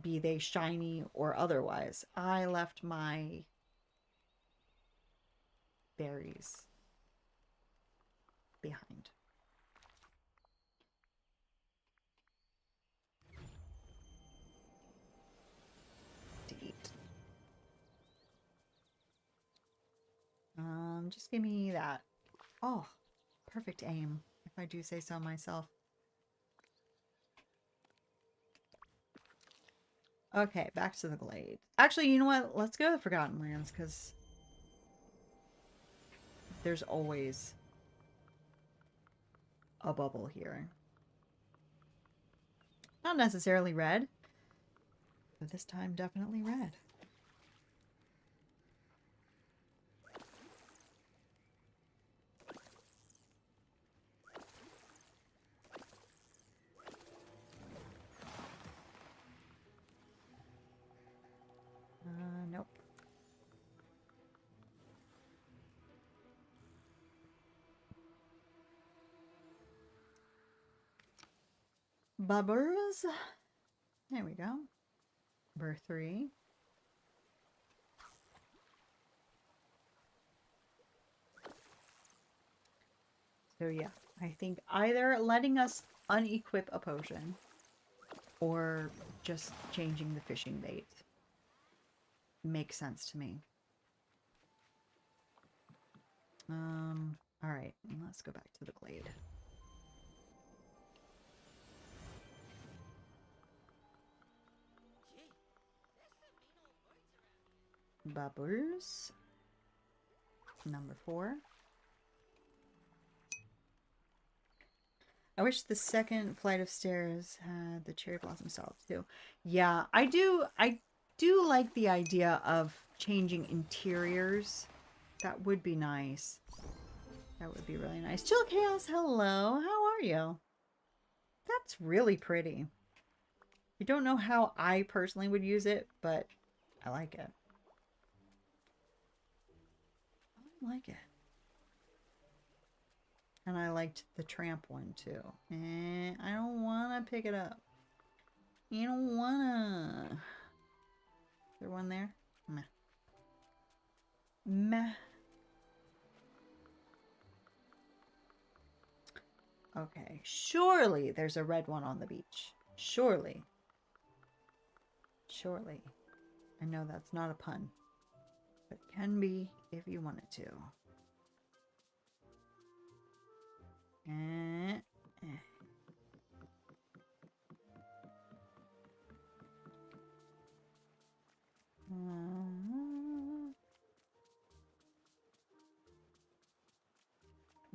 Be they shiny or otherwise. I left my berries behind. To eat. Just give me that. Oh, perfect aim, if I do say so myself. Okay, back to the glade. Actually, you know what? Let's go to the Forgotten Lands, because there's always a bubble here. Not necessarily red, but this time definitely red. Nope. Bubbles. There we go. Number 3. So yeah, I think either letting us unequip a potion or just changing the fishing bait makes sense to me. All right, let's go back to the glade. Bubbles. Number 4. I wish the second flight of stairs had the cherry blossom style too. Yeah, I do like the idea of changing interiors. That would be nice. That would be really nice. Chill Chaos, hello. How are you? That's really pretty. I don't know how I personally would use it, but I like it. I like it. And I liked the tramp one too. I don't want to pick it up. You don't wanna. Is there one there? Meh. Meh. Okay. Surely there's a red one on the beach. Surely. Surely. I know that's not a pun. But it can be if you wanted to.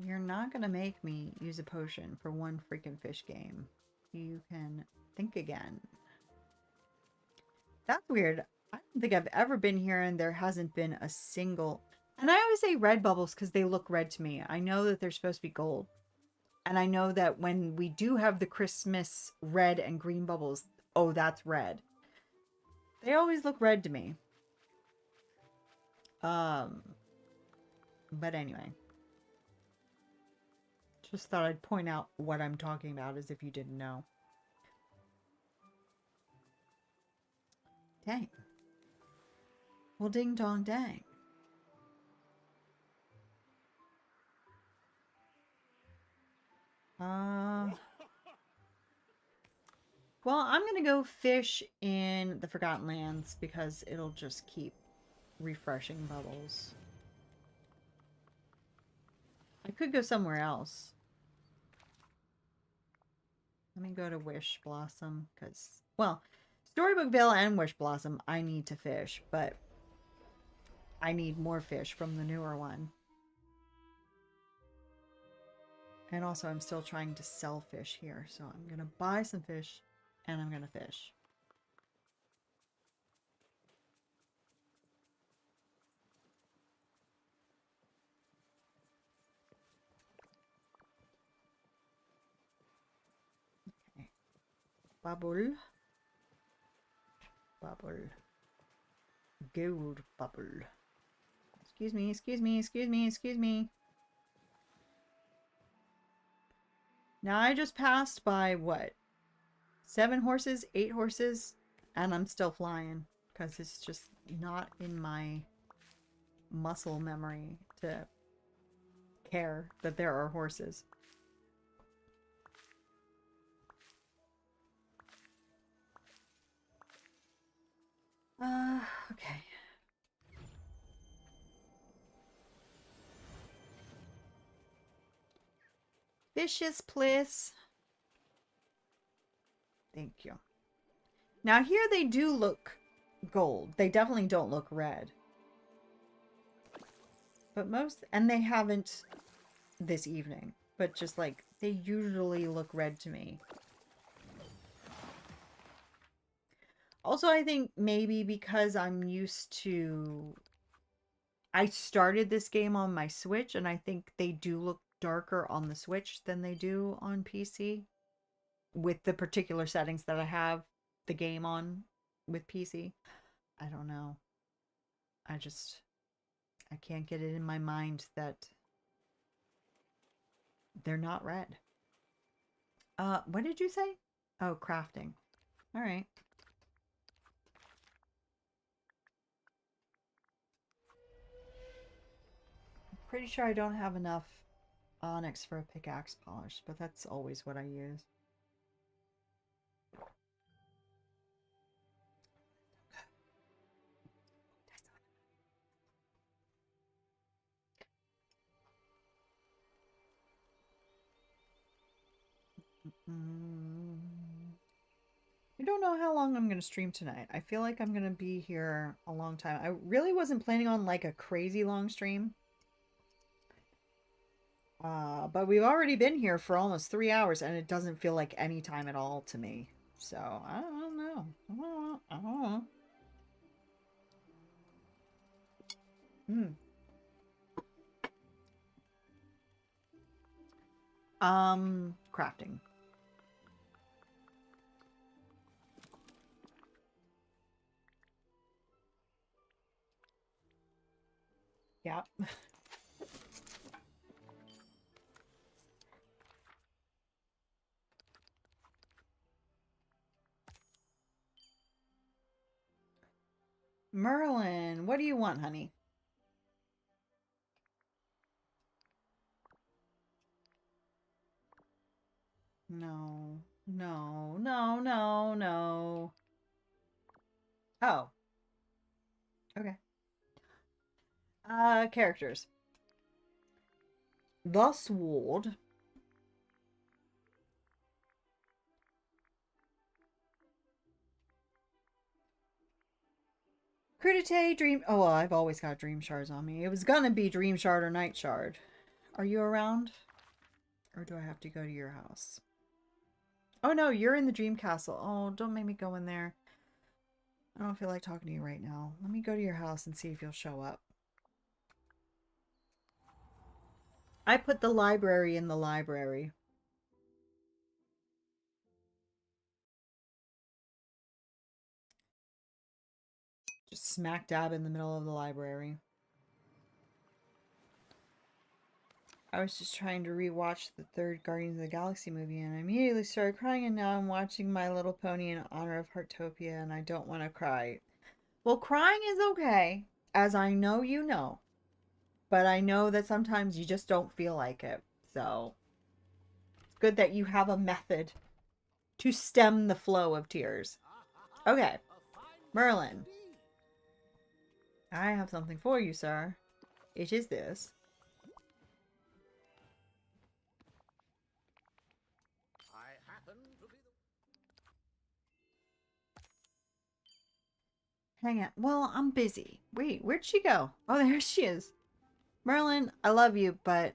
You're not gonna make me use a potion for one freaking fish game. You can think again. That's weird. I don't think I've ever been here and there hasn't been a single... And I always say red bubbles because they look red to me. I know that they're supposed to be gold. And I know that when we do have the Christmas red and green bubbles, oh, that's red. They always look red to me. But anyway. Just thought I'd point out what I'm talking about as if you didn't know. Dang. Well, ding dong dang. Well, I'm gonna go fish in the Forgotten Lands because it'll just keep refreshing bubbles. I could go somewhere else. Let me go to Wish Blossom because, well, Storybook Vale and Wish Blossom I need to fish, but I need more fish from the newer one. And also I'm still trying to sell fish here, so I'm gonna buy some fish and I'm gonna fish. Okay. Bubble. Bubble. Gold bubble. Excuse me, excuse me, excuse me, excuse me. Now I just passed by what? 7 horses, 8 horses, and I'm still flying because it's just not in my muscle memory to care that there are horses. Okay. Fishes, please. Thank you. Now here they do look gold. They definitely don't look red. But most, and they haven't this evening, but just like, they usually look red to me. Also, I think maybe because I'm used to... I started this game on my Switch, and I think they do look darker on the Switch than they do on PC. With the particular settings that I have the game on with PC. I don't know. I can't get it in my mind that they're not red. What did you say? Oh, crafting. All right. Pretty sure I don't have enough onyx for a pickaxe polish, but that's always what I use. I don't know how long I'm going to stream tonight. I feel like I'm going to be here a long time. I really wasn't planning on like a crazy long stream. But we've already been here for almost 3 hours and it doesn't feel like any time at all to me. So, I don't know. I don't know. Crafting. Yeah. Merlin, what do you want, honey? No, no, no, no, no. Oh, okay. Characters. The Sword. Crudite, Dream. Oh, well, I've always got Dream Shards on me. It was gonna be Dream Shard or Night Shard. Are you around? Or do I have to go to your house? Oh no, you're in the Dream Castle. Oh, don't make me go in there. I don't feel like talking to you right now. Let me go to your house and see if you'll show up. I put the library in the library. Just smack dab in the middle of the library. I was just trying to rewatch the third Guardians of the Galaxy movie and I immediately started crying, and now I'm watching My Little Pony in honor of Heartopia and I don't want to cry. Well, crying is okay, as I know you know. But I know that sometimes you just don't feel like it. So it's good that you have a method to stem the flow of tears. Okay, Merlin. I have something for you, sir. It is this. I happen to be the... Hang on. Well, I'm busy. Wait, where'd she go? Oh, there she is. Merlin, I love you, but,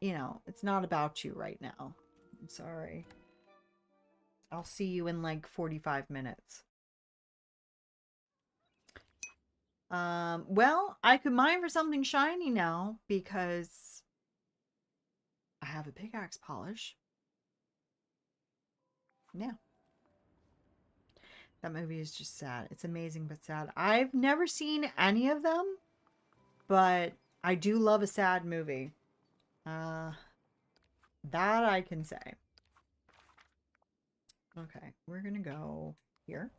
you know, it's not about you right now. I'm sorry. I'll see you in like 45 minutes. Well, I could mine for something shiny now because I have a pickaxe polish. Yeah. That movie is just sad. It's amazing but sad. I've never seen any of them, but I do love a sad movie. That I can say. Okay, we're gonna go here.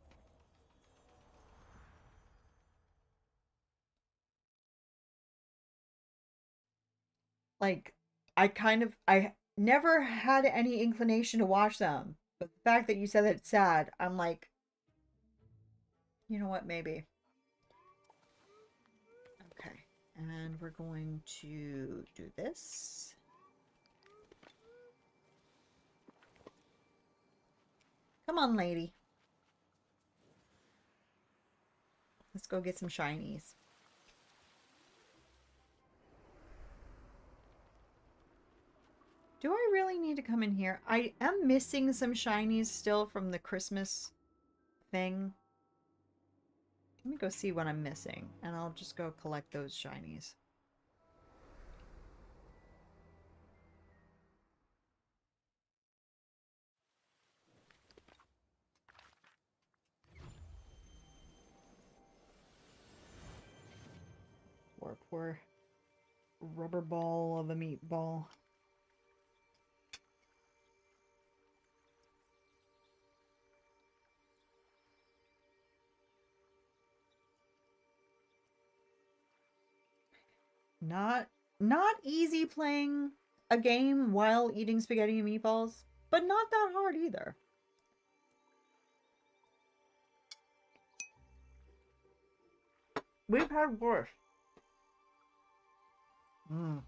Like, I never had any inclination to watch them. But the fact that you said that it's sad, I'm like, you know what, maybe. Okay, and we're going to do this. Come on, lady. Let's go get some shinies. Do I really need to come in here? I am missing some shinies still from the Christmas thing. Let me go see what I'm missing, and I'll just go collect those shinies. Poor rubber ball of a meatball. Not easy playing a game while eating spaghetti and meatballs, but not that hard either. We've had worse. Mm.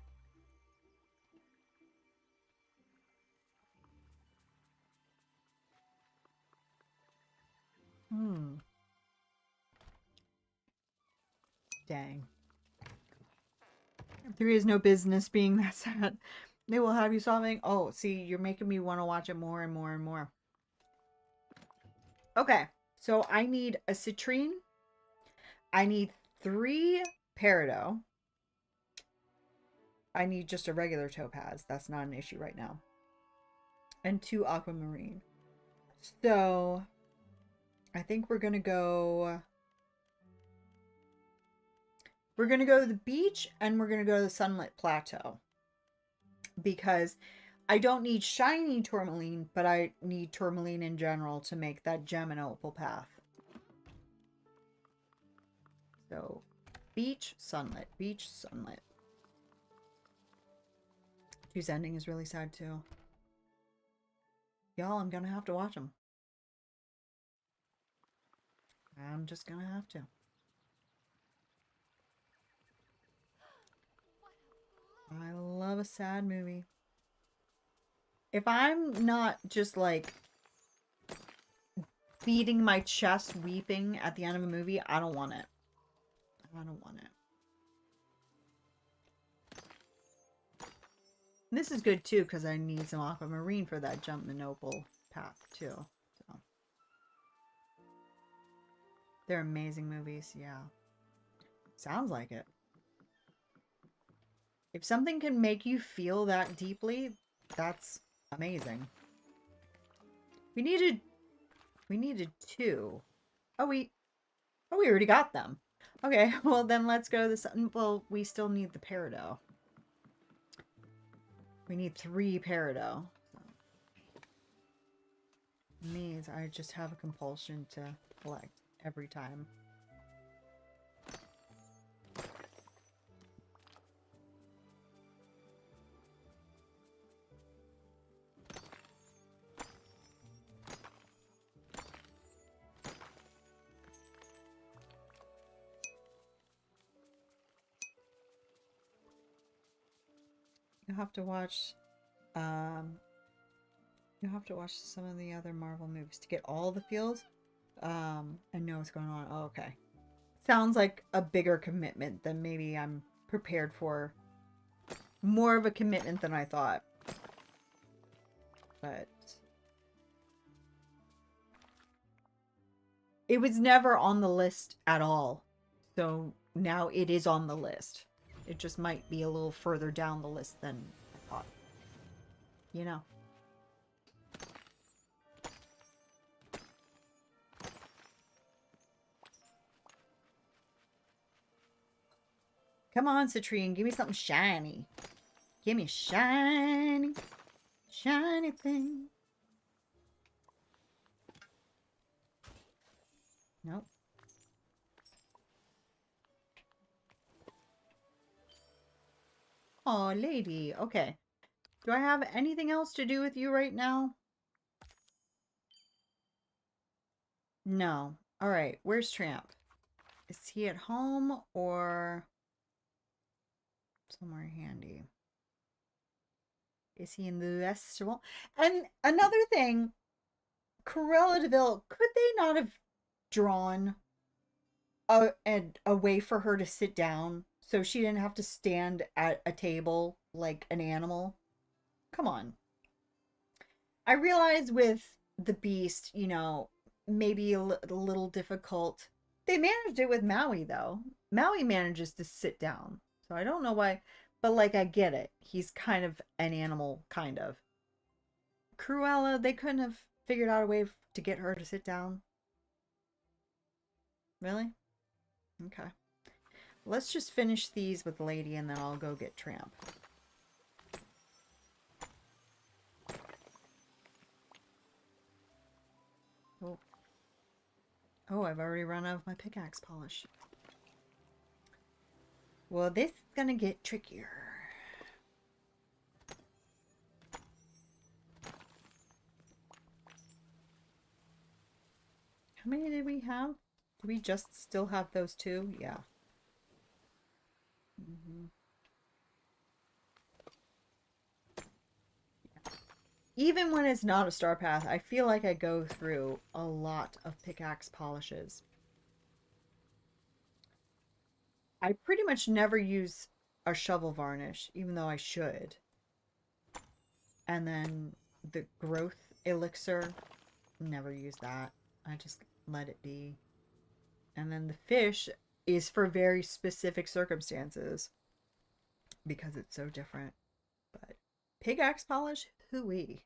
Hmm. Dang. There is no business being that sad. They will have you solving. Oh, see, you're making me want to watch it more and more and more. Okay, so I need a citrine. I need 3 peridot. I need just a regular topaz. That's not an issue right now. and 2 aquamarine. So I think we're gonna go to the beach and we're gonna go to the Sunlit Plateau, because I don't need shiny tourmaline, but I need tourmaline in general to make that gem and opal path. So beach, sunlit, beach, sunlit. 2's ending is really sad too. Y'all, I'm gonna have to watch them. I'm just gonna have to. I love a sad movie. If I'm not just like beating my chest weeping at the end of a movie, I don't want it. I don't want it. This is good too, because I need some aquamarine for that jump and opal path too. So they're amazing movies, yeah. Sounds like it. If something can make you feel that deeply, that's amazing. We needed 2. Oh, we already got them. Okay, well then let's go to the sun. Well, we still need the peridot. We need 3 peridot. So. Means I just have a compulsion to collect every time. You'll have to watch some of the other Marvel movies to get all the feels and know what's going on. Oh, okay. Sounds like a bigger commitment than maybe I'm prepared for. More of a commitment than I thought. But it was never on the list at all. So now it is on the list. It just might be a little further down the list than I thought. You know. Come on, Citrine. Give me something shiny. Give me a shiny thing. Nope. Oh, lady. Okay. Do I have anything else to do with you right now? No. All right. Where's Tramp? Is he at home or somewhere handy? Is he in the restaurant? And another thing, Cruella de Vil, could they not have drawn a way for her to sit down so she didn't have to stand at a table like an animal? Come on. I realize with the Beast, you know, maybe a little difficult. They managed it with Maui, though. Maui manages to sit down. So I don't know why. But, like, I get it. He's kind of an animal, kind of. Cruella, they couldn't have figured out a way to get her to sit down. Really? Okay. Let's just finish these with Lady, and then I'll go get Tramp. Oh. Oh, I've already run out of my pickaxe polish. Well, this is gonna get trickier. How many did we have? Do we just still have those 2? Yeah. Even when it's not a star path, I feel like I go through a lot of pickaxe polishes. I pretty much never use a shovel varnish, even though I should. And then the growth elixir, never use that. I just let it be. And then the fish is for very specific circumstances because it's so different. But pickaxe polish, hooey.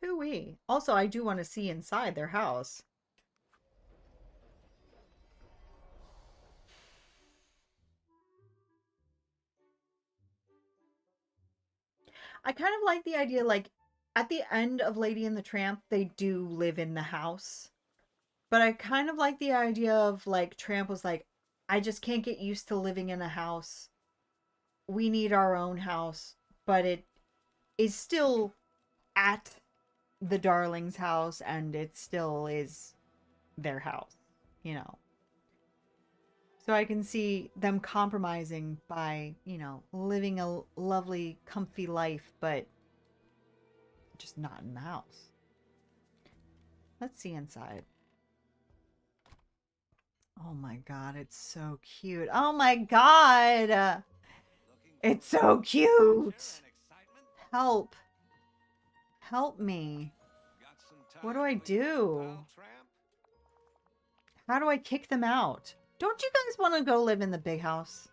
Hooey. Also, I do want to see inside their house. I kind of like the idea, like, at the end of Lady and the Tramp, they do live in the house. But I kind of like the idea of, like, Tramp was like, I just can't get used to living in a house. We need our own house. But it is still at the Darling's house, and it still is their house, you know. So I can see them compromising by, you know, living a lovely, comfy life, but just not in the house. Let's see inside. Oh my God, it's so cute. Oh my God. It's so cute. Help. Help me. What do I do? How do I kick them out? Don't you guys want to go live in the big house?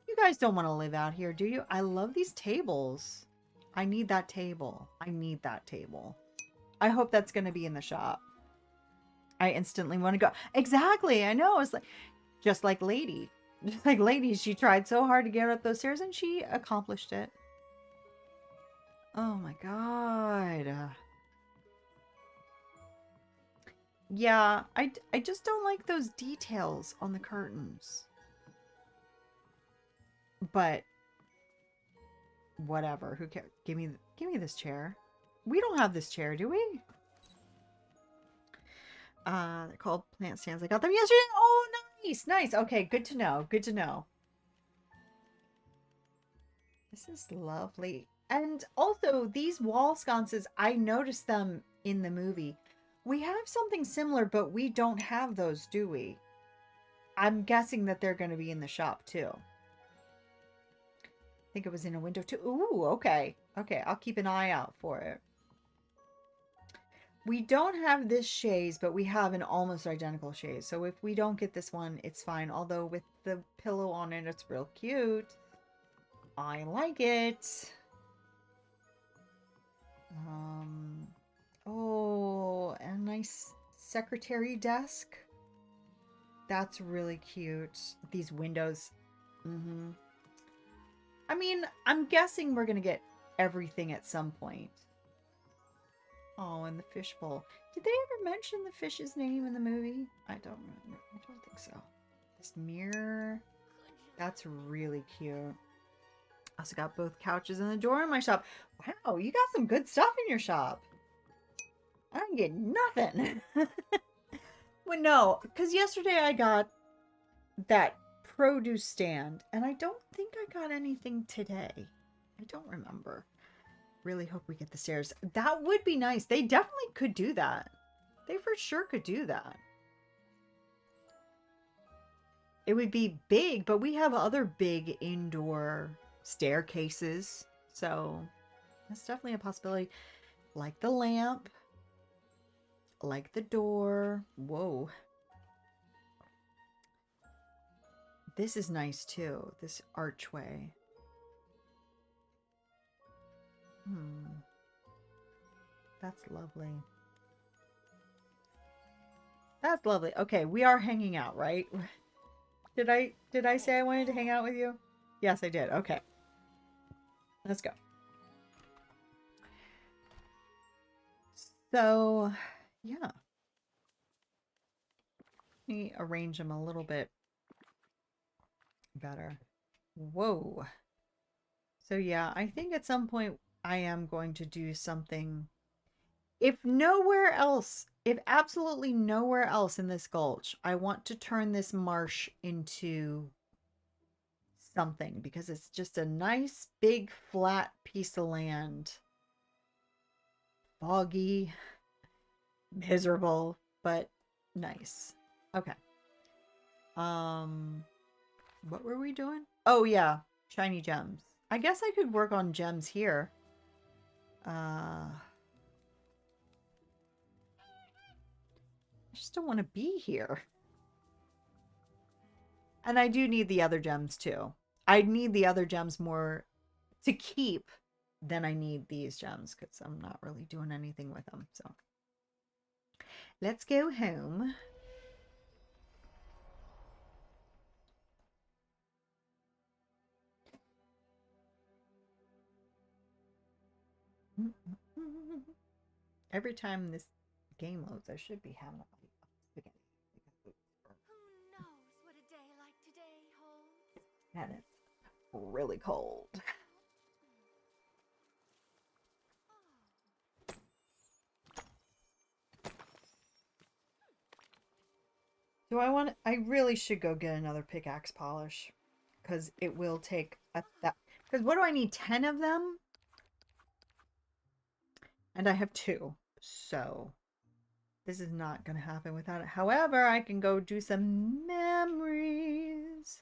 You guys don't want to live out here, do you? I love these tables. I need that table. I need that table. I hope that's going to be in the shop. I instantly want to go. Exactly. I know. It's like, just like Lady. Just like Lady, she tried so hard to get up those stairs and she accomplished it. Oh my God. Yeah, I just don't like those details on the curtains. But whatever. Who cares? Give me this chair. We don't have this chair, do we? They're called plant stands. I got them yesterday. Oh, nice. Nice. Okay, good to know. Good to know. This is lovely. And also, these wall sconces, I noticed them in the movie. We have something similar, but we don't have those, do we? I'm guessing that they're going to be in the shop, too. I think it was in a window, too. Ooh, okay. Okay, I'll keep an eye out for it. We don't have this chaise, but we have an almost identical chaise. So if we don't get this one, it's fine. Although with the pillow on it, it's real cute. I like it. Oh, a nice secretary desk. That's really cute. These windows. I mean, I'm guessing we're going to get everything at some point. Oh, and the fishbowl. Did they ever mention the fish's name in the movie? I don't remember. I don't think so. This mirror. That's really cute. Also got both couches and the door in my shop. Wow, you got some good stuff in your shop. I didn't get nothing. Well, no, because yesterday I got that produce stand, and I don't think I got anything today. I don't remember. Really hope we get the stairs. That would be nice. They definitely could do that. They for sure could do that. It would be big, but we have other big indoor staircases. So that's definitely a possibility. Like the lamp. Like the door. Whoa. This is nice too. This archway. That's lovely. That's lovely. Okay, we are hanging out, right? Did I say I wanted to hang out with you? Yes, I did. Okay. Let's go. So, yeah. Let me arrange them a little bit better. Whoa. So yeah, I think at some point I am going to do something. If nowhere else, if absolutely nowhere else in this gulch, I want to turn this marsh into something because it's just a nice big flat piece of land. Foggy, miserable, but nice. Okay. What were we doing? Oh yeah, shiny gems. I guess I could work on gems here. I just don't want to be here. And I do need the other gems too. I need the other gems more to keep then I need these gems because I'm not really doing anything with them. So let's go home. Every time this game loads, I should be having a bite of spaghetti. Who knows what a day like today holds? And it's really cold. Do I want? I really should go get another pickaxe polish, because it will take a that. Because what do I need? 10 of them, and I have 2, so this is not gonna happen without it. However, I can go do some memories.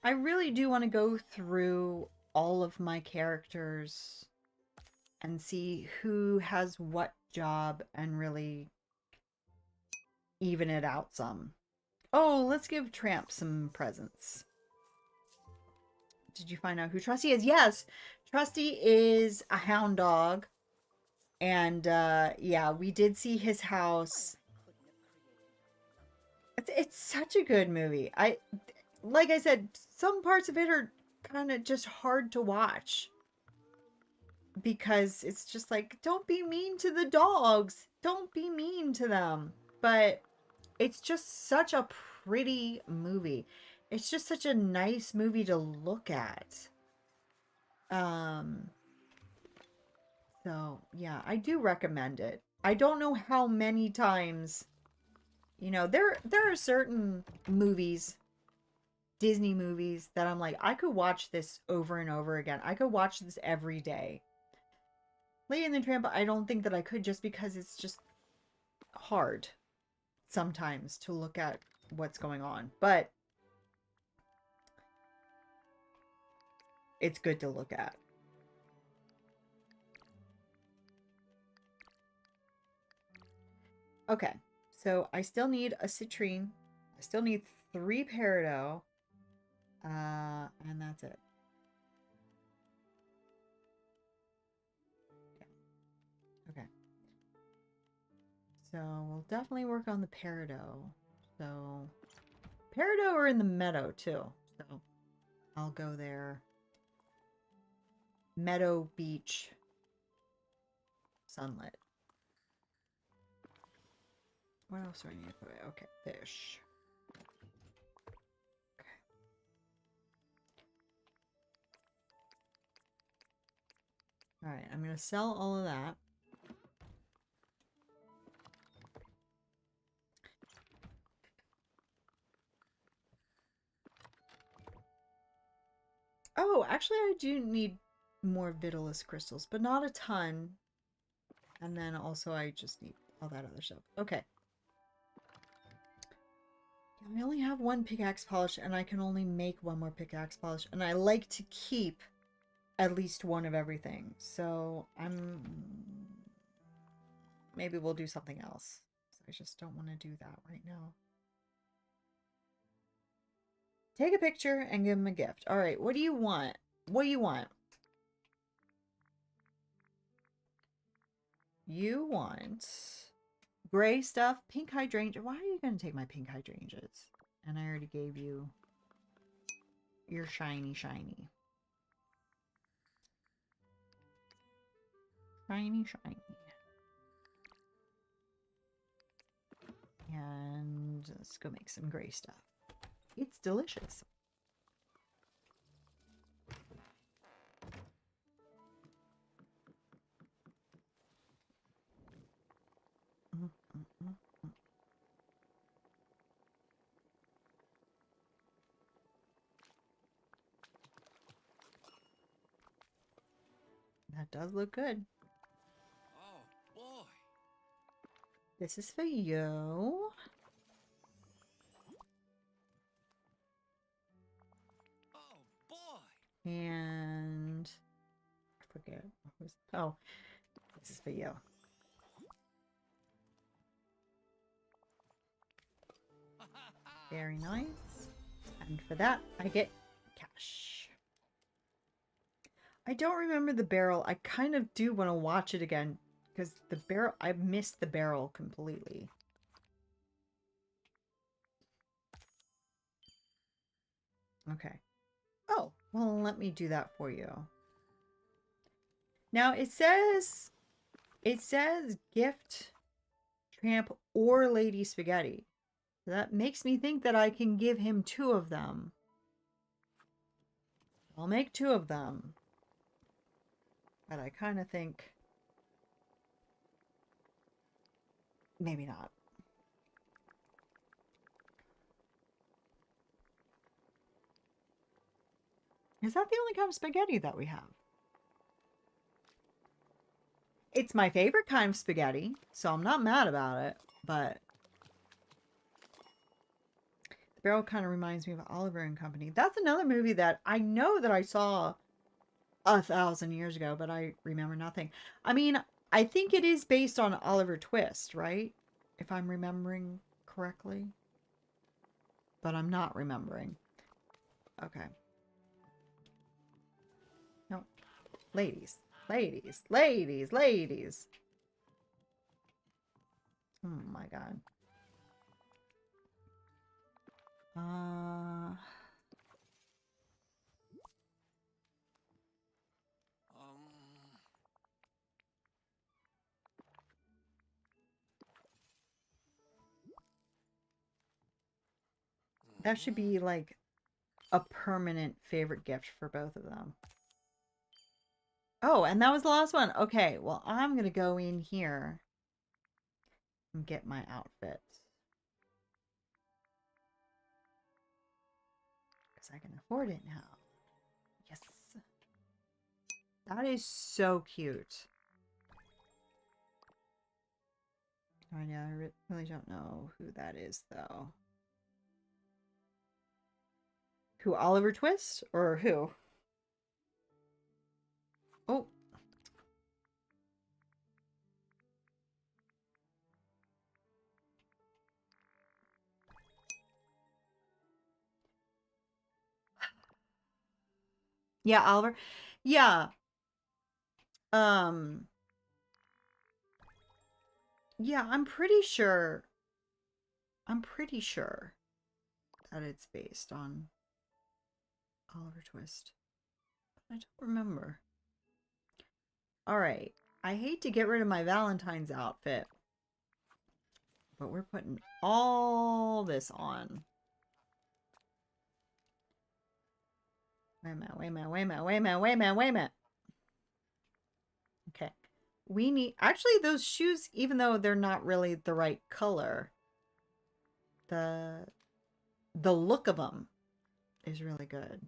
I really do want to go through all of my characters and see who has what job and really even it out some. Oh, let's give Tramp some presents. Did you find out who Trusty is? Yes, Trusty is a hound dog. And yeah, we did see his house. It's such a good movie. Like I said, some parts of it are kind of just hard to watch because it's just like, don't be mean to the dogs. Don't be mean to them. But it's just such a pretty movie. It's just such a nice movie to look at. So yeah, I do recommend it. I don't know how many times, you know, there are certain movies, Disney movies, that I'm like, I could watch this over and over again. I could watch this every day. Lady and the Tramp, I don't think that I could, just because it's just hard sometimes to look at what's going on. But it's good to look at. Okay, so I still need a citrine. I still need 3 peridot. And that's it. Okay. So we'll definitely work on the peridot. So peridot are in the meadow too. So I'll go there. Meadow beach. Sunlit. What else do I need to put away? Okay, fish. Okay. Alright, I'm going to sell all of that. Oh, actually I do need more Vitalis crystals, but not a ton. And then also I just need all that other stuff. Okay. I only have 1 pickaxe polish, and I can only make 1 more pickaxe polish, and I like to keep at least 1 of everything. So maybe we'll do something else. I just don't want to do that right now. Take a picture and give him a gift. All right, what do you want? What do you want? You want gray stuff, pink hydrangea. Why are you going to take my pink hydrangeas? And I already gave you your shiny. Shiny. And let's go make some gray stuff. It's delicious. That does look good. Oh, boy. This is for you. Oh boy. And I forget. Oh, this is for you. Very nice. And for that, I get cash. I don't remember the barrel. I kind of do want to watch it again because the barrel, I missed the barrel completely. Okay. Oh, well, let me do that for you. Now it says gift, tramp, or lady spaghetti. That makes me think that I can give him 2 of them. I'll make 2 of them. But I kind of think maybe not. Is that the only kind of spaghetti that we have? It's my favorite kind of spaghetti, so I'm not mad about it, but the barrel kind of reminds me of Oliver and Company. That's another movie that I know that I saw 1,000 years ago, but I remember nothing. I mean, I think it is based on Oliver Twist, right? If I'm remembering correctly. But I'm not remembering. Okay. No. Ladies. Ladies. Ladies. Ladies. Oh my god. That should be like a permanent favorite gift for both of them. Oh, and that was the last one. Okay, well, I'm going to go in here and get my outfits. Because I can afford it now. Yes. That is so cute. Oh, yeah, I really don't know who that is, though. Who, Oliver Twist? Or who? Oh. Yeah, Oliver. Yeah. Yeah, I'm pretty sure that it's based on Oliver Twist. I don't remember. Alright. I hate to get rid of my Valentine's outfit. But we're putting all this on. Wait a minute, wait a minute, wait a minute, wait a minute, wait a minute, wait a minute. Okay. We need... Actually, those shoes, even though they're not really the right color, the look of them is really good.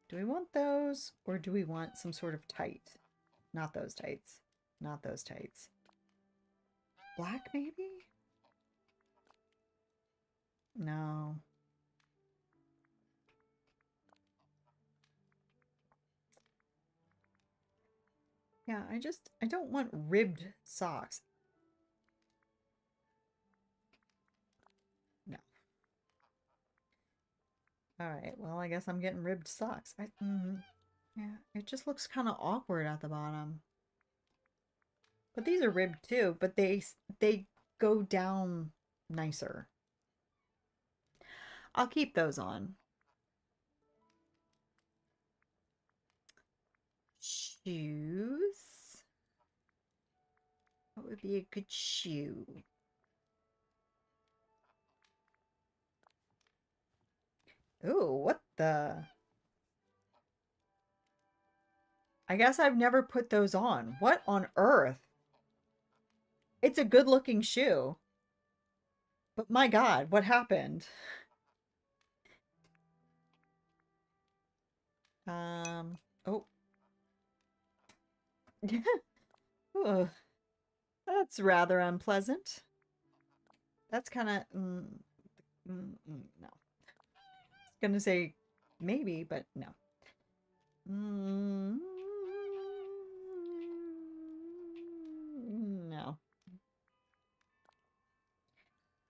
Do we want those, or do we want some sort of tight? Not those tights. Not those tights. Black, maybe? No. Yeah, I don't want ribbed socks. No. Alright, well, I guess I'm getting ribbed socks. Yeah, it just looks kind of awkward at the bottom. But these are ribbed too, but they go down nicer. I'll keep those on. Shoes. What would be a good shoe? Ooh, what the? I guess I've never put those on. What on earth? It's a good looking shoe. But my God, what happened? Oh. Ugh. That's rather unpleasant. That's kind of no. I was gonna say maybe, but no. Mm, no.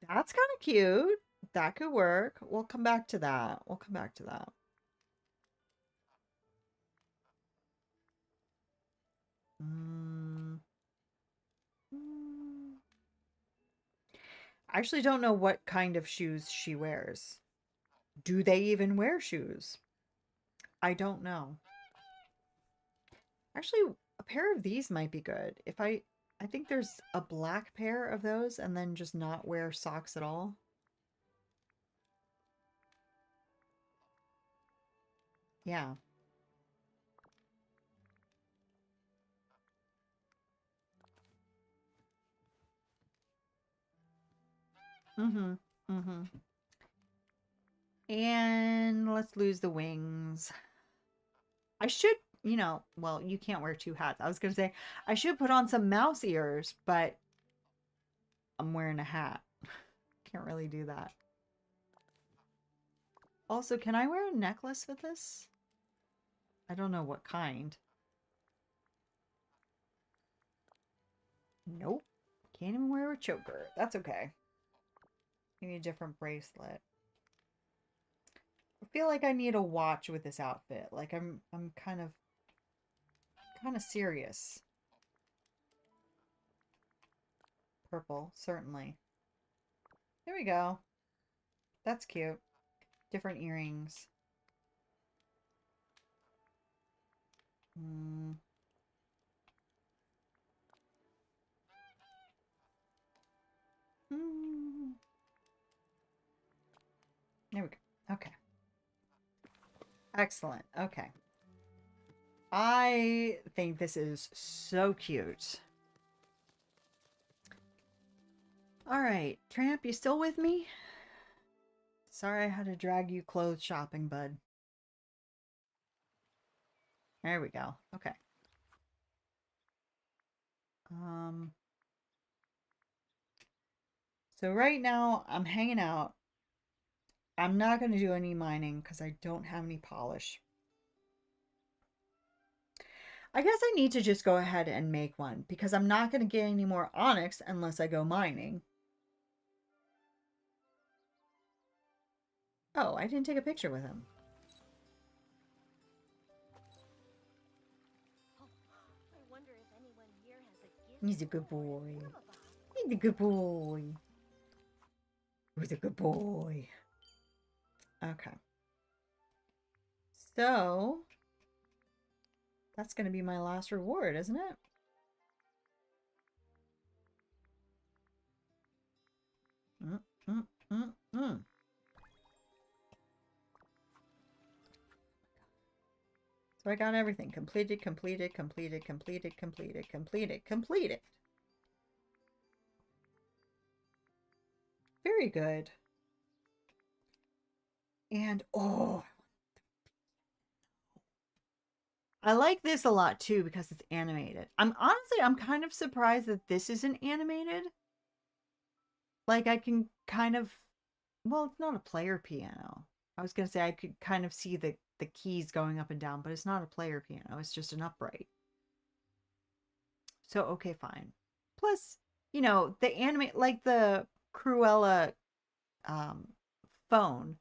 That's kind of cute. That could work. We'll come back to that. We'll come back to that. Mm. Mm. I actually don't know what kind of shoes she wears. Do they even wear shoes? I don't know. Actually, a pair of these might be good. I think there's a black pair of those and then just not wear socks at all. Yeah. Mm-hmm. Mm-hmm. And let's lose the wings. I should, well, you can't wear two hats. I was gonna say I should put on some mouse ears, but I'm wearing a hat. Can't really do that. Also, can I wear a necklace with this? I don't know what kind. Nope. Can't even wear a choker. That's okay. Maybe a different bracelet. I feel like I need a watch with this outfit. Like I'm kind of serious. Purple, certainly. There we go. That's cute. Different earrings. Mm. Mm. There we go. Okay. Excellent. Okay. I think this is so cute. All right, Tramp, you still with me? Sorry I had to drag you clothes shopping, bud. There we go. Okay. Um, so right now I'm hanging out. I'm not going to do any mining because I don't have any polish. I guess I need to just go ahead and make one because I'm not going to get any more onyx unless I go mining. Oh, I didn't take a picture with him. Oh, I wonder if anyone here has a gift. He's a good boy. Lullaby. He's a good boy. He's a good boy. Okay. So, that's going to be my last reward, isn't it? Mm, mm, mm, mm. So I got everything. Completed, completed, completed, completed, completed, completed, completed. Very good. And, oh, I like this a lot too because it's animated. I'm kind of surprised that this isn't animated. Like I can kind of, well, it's not a player piano. I was gonna say I could kind of see the keys going up and down, but it's not a player piano. It's just an upright. So okay, fine. Plus, the animate like the Cruella um phone.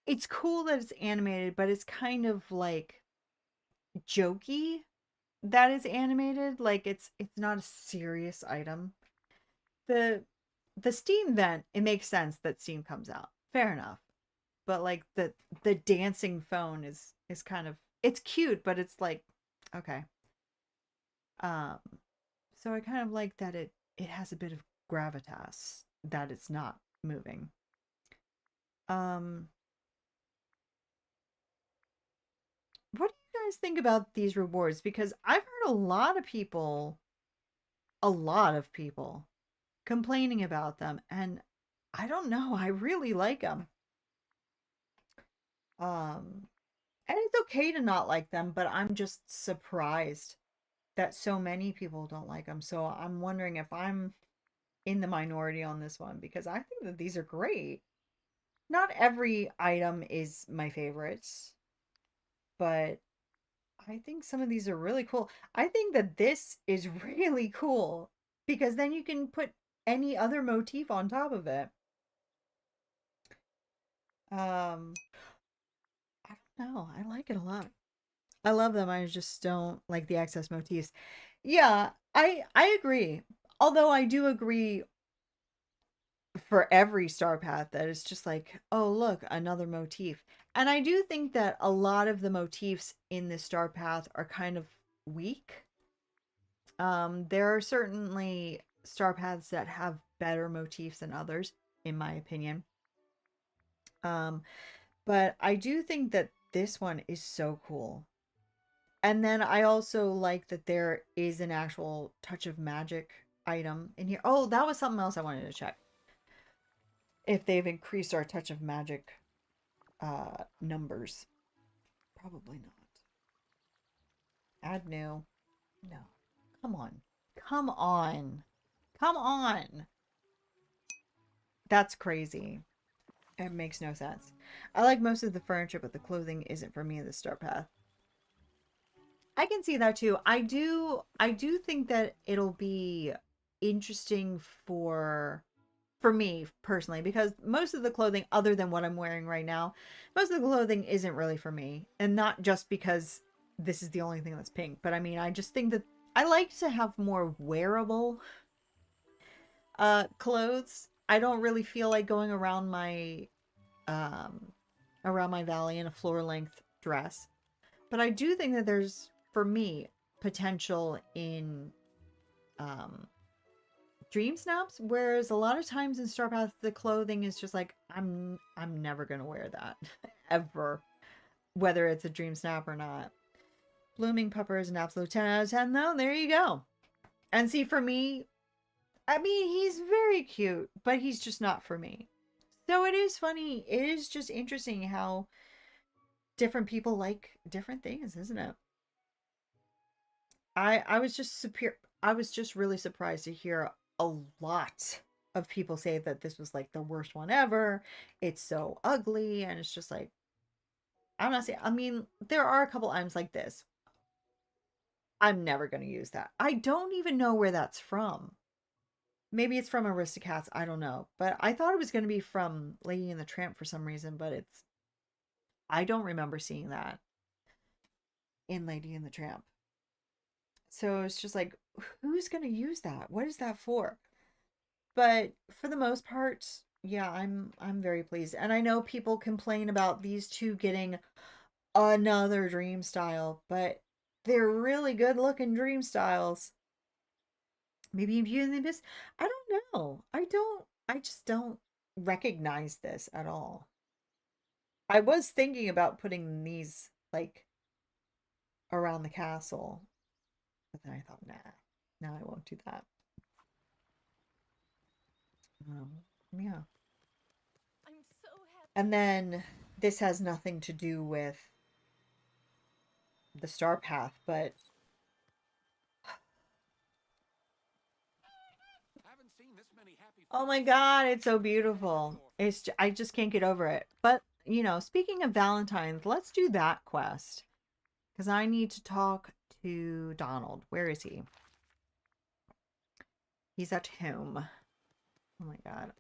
It's cool that it's animated, but it's kind of like jokey that is animated. Like it's not a serious item. The the steam vent, it makes sense that steam comes out. Fair enough. But like the dancing phone is kind of, it's cute, but it's like okay. Um so I kind of like that it has a bit of gravitas that it's not moving. Um what do you guys think about these rewards? Because I've heard a lot of people complaining about them, and I don't know, I really like them. And it's okay to not like them, but I'm just surprised that so many people don't like them. So I'm wondering if I'm in the minority on this one because I think that these are great. Not every item is my favorites, but I think some of these are really cool. I think that this is really cool because then you can put any other motif on top of it. I don't know. I like it a lot. I love them. I just don't like the excess motifs. Yeah, I agree. Although I do agree for every star path that it's just like, oh, look, another motif. And I do think that a lot of the motifs in this star path are kind of weak. There are certainly star paths that have better motifs than others, in my opinion. Um, but I do think that this one is so cool. And then I also like that there is an actual touch of magic item in here. Oh, that was something else I wanted to check. If they've increased our touch of magic numbers. Probably not. Add new. No. Come on. Come on. Come on. That's crazy. It makes no sense. I like most of the furniture, but the clothing isn't for me in the star path. I can see that too. I do think that it'll be interesting for me personally because most of the clothing other than what I'm wearing right now, most of the clothing isn't really for me. And not just because this is the only thing that's pink, but I mean, I just think that I like to have more wearable clothes. I don't really feel like going um around my valley in a floor length dress. But I do think that there's, for me, potential in um, dream snaps, whereas a lot of times in Star Path, the clothing is just like, I'm never gonna wear that ever, whether it's a dream snap or not. Blooming Pupper is an absolute 10 out of 10, though. There you go. And see, for me, I mean, he's very cute, but he's just not for me. So it is funny. It is just interesting how different people like different things, isn't it? I was just I was just really surprised to hear a lot of people say that this was like the worst one ever. It's so ugly and it's just like I'm not saying I mean there are a couple items like this. I'm never going to use that. I don't even know where that's from. Maybe it's from Aristocats, I don't know. But I thought it was going to be from Lady and the Tramp for some reason, but it's I don't remember seeing that in Lady and the Tramp. So it's just like who's going to use that? What is that for? But for the most part, yeah, I'm very pleased. And I know people complain about these two getting another dream style, but they're really good looking dream styles. Maybe Beauty and the Abyss. I don't know. I just don't recognize this at all. I was thinking about putting these like around the castle, but then I thought, nah, no, I won't do that. Yeah. I'm so happy. And then this has nothing to do with the star path, but Haven't seen this many happy oh my faces god, since it's so beautiful. I just can't get over it. But, you know, speaking of Valentine's, let's do that quest because I need to talk to Donald. Where is he? He's at home. Oh my god,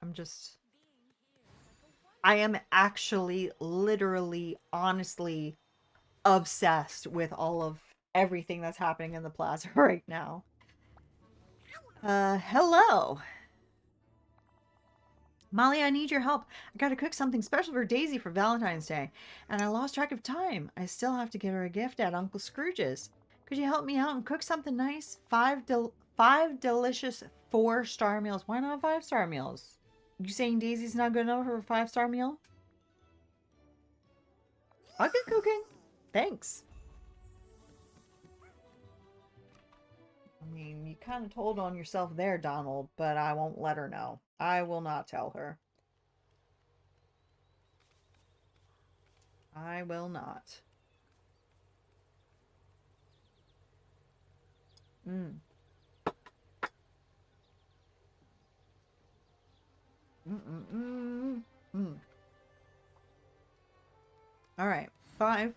I am actually literally honestly obsessed with all of everything that's happening in the plaza right now. Hello. Molly, I need your help. I gotta cook something special for Daisy for Valentine's Day, and I lost track of time. I still have to get her a gift at Uncle Scrooge's. Could you help me out and cook something nice? Five delicious 4-star meals. Why not 5-star meals? You saying Daisy's not good enough for a 5-star meal? I'll get cooking. Thanks. I mean, you kind of told on yourself there, Donald, but I won't let her know. I will not tell her. I will not. Mm. Mm. All right. 5.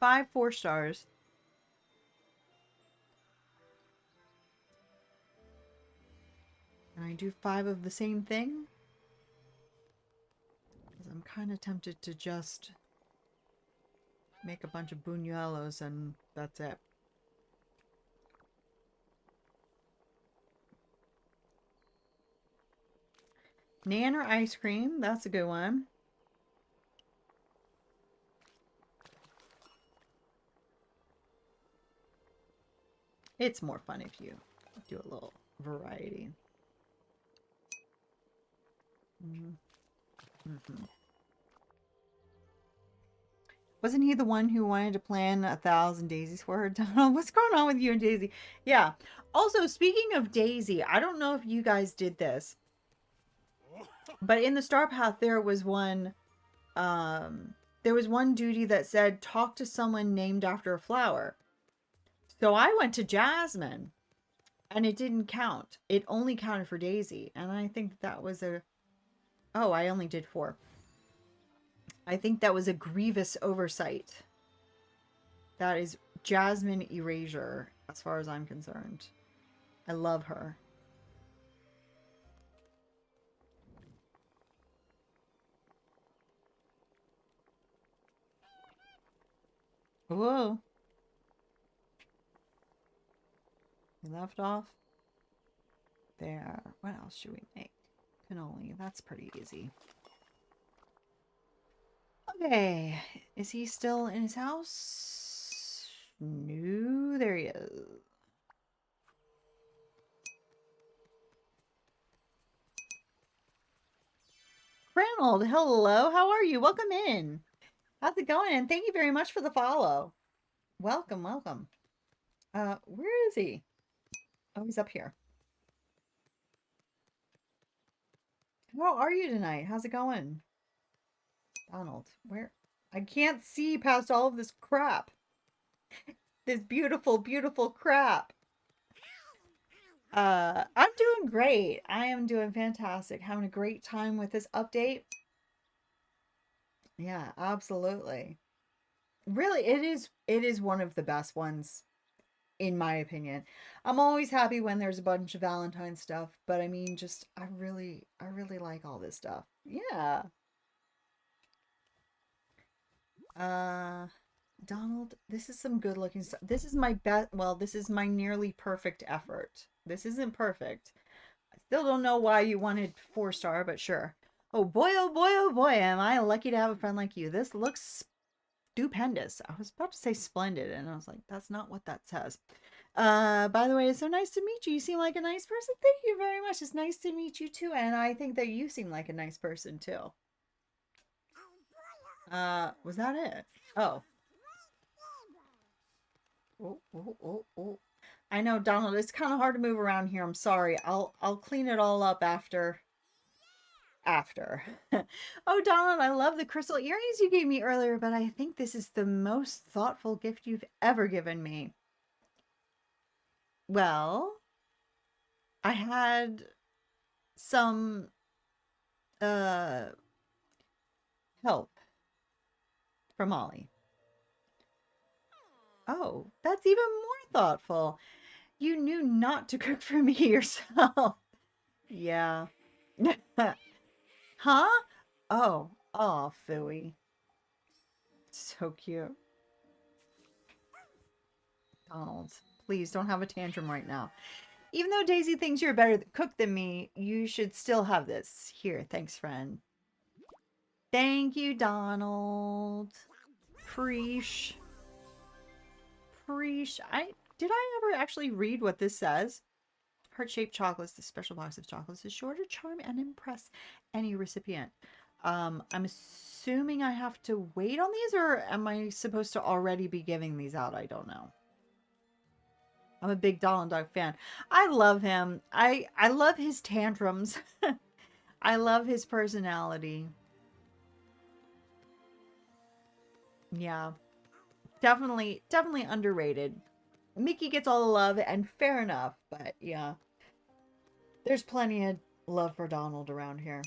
5 4-stars. Can I do 5 of the same thing? Because I'm kind of tempted to just make a bunch of buñuelos and that's it. Nanner ice cream. That's a good one. It's more fun if you do a little variety. Mm-hmm. Wasn't he the one who wanted to plan 1,000 daisies for her? Donald, what's going on with you and Daisy? Yeah. Also, speaking of Daisy, I don't know if you guys did this, but in the Star Path there was one duty that said talk to someone named after a flower. So I went to Jasmine and it didn't count. It only counted for Daisy, and I think that was a oh, I only did 4. I think that was a grievous oversight. That is Jasmine erasure, as far as I'm concerned. I love her. Whoa. We left off. There. What else should we make? Cannoli. That's pretty easy. Okay. Is he still in his house? No, there he is. Ranald, hello. How are you? Welcome in. How's it going? And thank you very much for the follow. Welcome, welcome. Where is he? Oh, he's up here. How are you tonight? How's it going? Donald, where? I can't see past all of this crap. This beautiful, beautiful crap. I'm doing great. I am doing fantastic. Having a great time with this update. Yeah, absolutely. Really, it is one of the best ones, in my opinion. I'm always happy when there's a bunch of Valentine stuff, but I mean, just I really like all this stuff. Yeah. Donald, this is some good looking stuff. This is my best, well, this is my nearly perfect effort. This isn't perfect. I still don't know why you wanted 4-star, but sure. Oh boy, oh boy, oh boy, am I lucky to have a friend like you. This looks stupendous. I was about to say splendid, and I was like, that's not what that says. By the way, it's so nice to meet you. You seem like a nice person. Thank you very much. It's nice to meet you too, and I think that you seem like a nice person too. Was that it? Oh. Oh, oh, oh, oh. I know, Donald, it's kind of hard to move around here. I'm sorry. I'll clean it all up after. Oh, Donald, I love the crystal earrings you gave me earlier, but I think this is the most thoughtful gift you've ever given me. Well, I had some help from Molly. Oh, that's even more thoughtful. You knew not to cook for me yourself. Yeah. Huh? Oh, oh, Phooey. So cute. Donald, please don't have a tantrum right now. Even though Daisy thinks you're a better cook than me, you should still have this. Here, thanks, friend. Thank you, Donald. Preesh. Preesh. Did I ever actually read what this says? Heart-shaped chocolates, this special box of chocolates is sure to charm and impress any recipient. I'm assuming I have to wait on these, or am I supposed to already be giving these out? I don't know. I'm a big Donald Duck fan. I love him. I love his tantrums. I love his personality. Yeah. Definitely underrated. Mickey gets all the love, and fair enough. But yeah, there's plenty of love for Donald around here.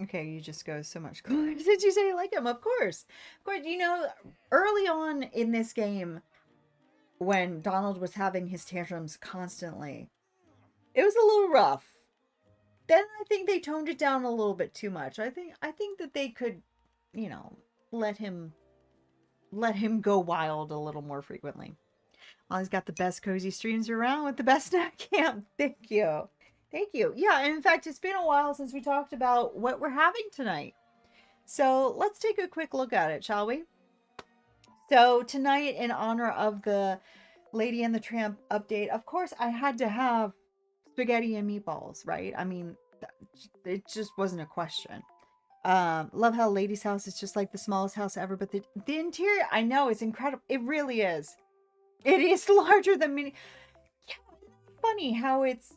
Okay, you just go so much cooler. Did you say you like him? Of course. Of course, you know, early on in this game, when Donald was having his tantrums constantly, it was a little rough. Then I think they toned it down a little bit too much. I think that they could, you know, let him go wild a little more frequently. Well, he's got the best cozy streams around with the best snack camp. Thank you. Thank you. Yeah, and in fact, it's been a while since we talked about what we're having tonight. So let's take a quick look at it, shall we? So tonight, in honor of the Lady and the Tramp update, of course, I had to have spaghetti and meatballs, right? I mean, it just wasn't a question. Love how Lady's house is just like the smallest house ever, but the interior, I know, it's incredible. It really is. It is larger than mini. Yeah, funny how it's...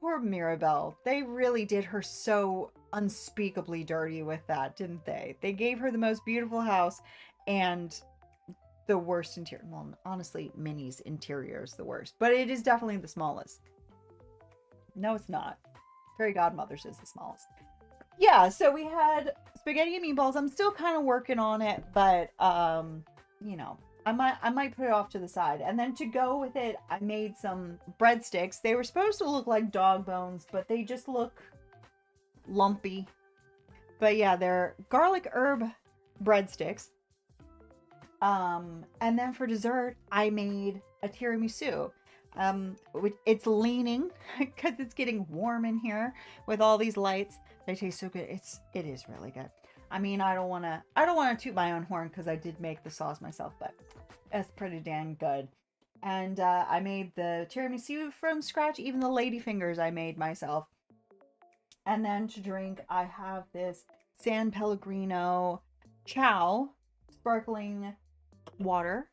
Poor Mirabelle. They really did her so unspeakably dirty with that, didn't they? They gave her the most beautiful house and the worst interior. Well, honestly, Minnie's interior is the worst, but it is definitely the smallest. No, it's not. Fairy Godmother's is the smallest. Yeah, so we had spaghetti and meatballs. I'm still kind of working on it, but you know, I might put it off to the side. And then to go with it, I made some breadsticks. They were supposed to look like dog bones, but they just look lumpy. But yeah, they're garlic herb breadsticks. And then for dessert, I made a tiramisu. It's leaning because it's getting warm in here with all these lights. They taste so good. It is really good. I mean, I don't want to toot my own horn because I did make the sauce myself, but it's pretty dang good. And I made the tiramisu from scratch. Even the ladyfingers I made myself. And then to drink, I have this San Pellegrino Chow sparkling water,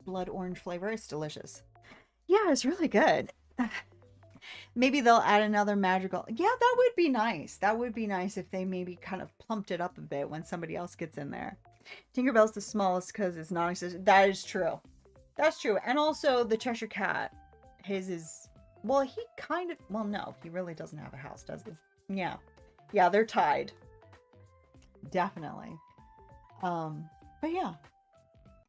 blood orange flavor. It's delicious. Yeah, it's really good. Maybe they'll add another magical. Yeah, that would be nice. That would be nice if they maybe kind of plumped it up a bit when somebody else gets in there. Tinkerbell's the smallest because it's non-existent. That is true. That's true. And also the Cheshire Cat. His is, well, he kind of, well, no, he really doesn't have a house, does he? Yeah. Yeah, they're tied. Definitely. But yeah.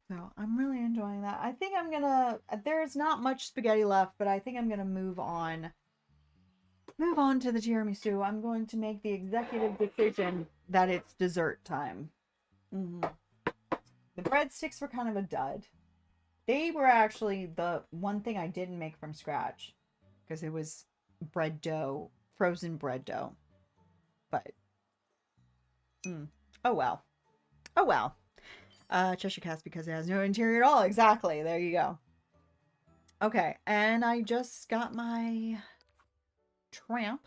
So I'm really enjoying that. I think I'm gonna, there's not much spaghetti left, but I think I'm gonna move on to the tiramisu. I'm going to make the executive decision that it's dessert time. The breadsticks were kind of a dud. They were actually the one thing I didn't make from scratch because it was bread dough, frozen bread dough. But, oh well. Oh well. Cheshire Cat's because it has no interior at all. Exactly. There you go. Okay. And I just got my tramp.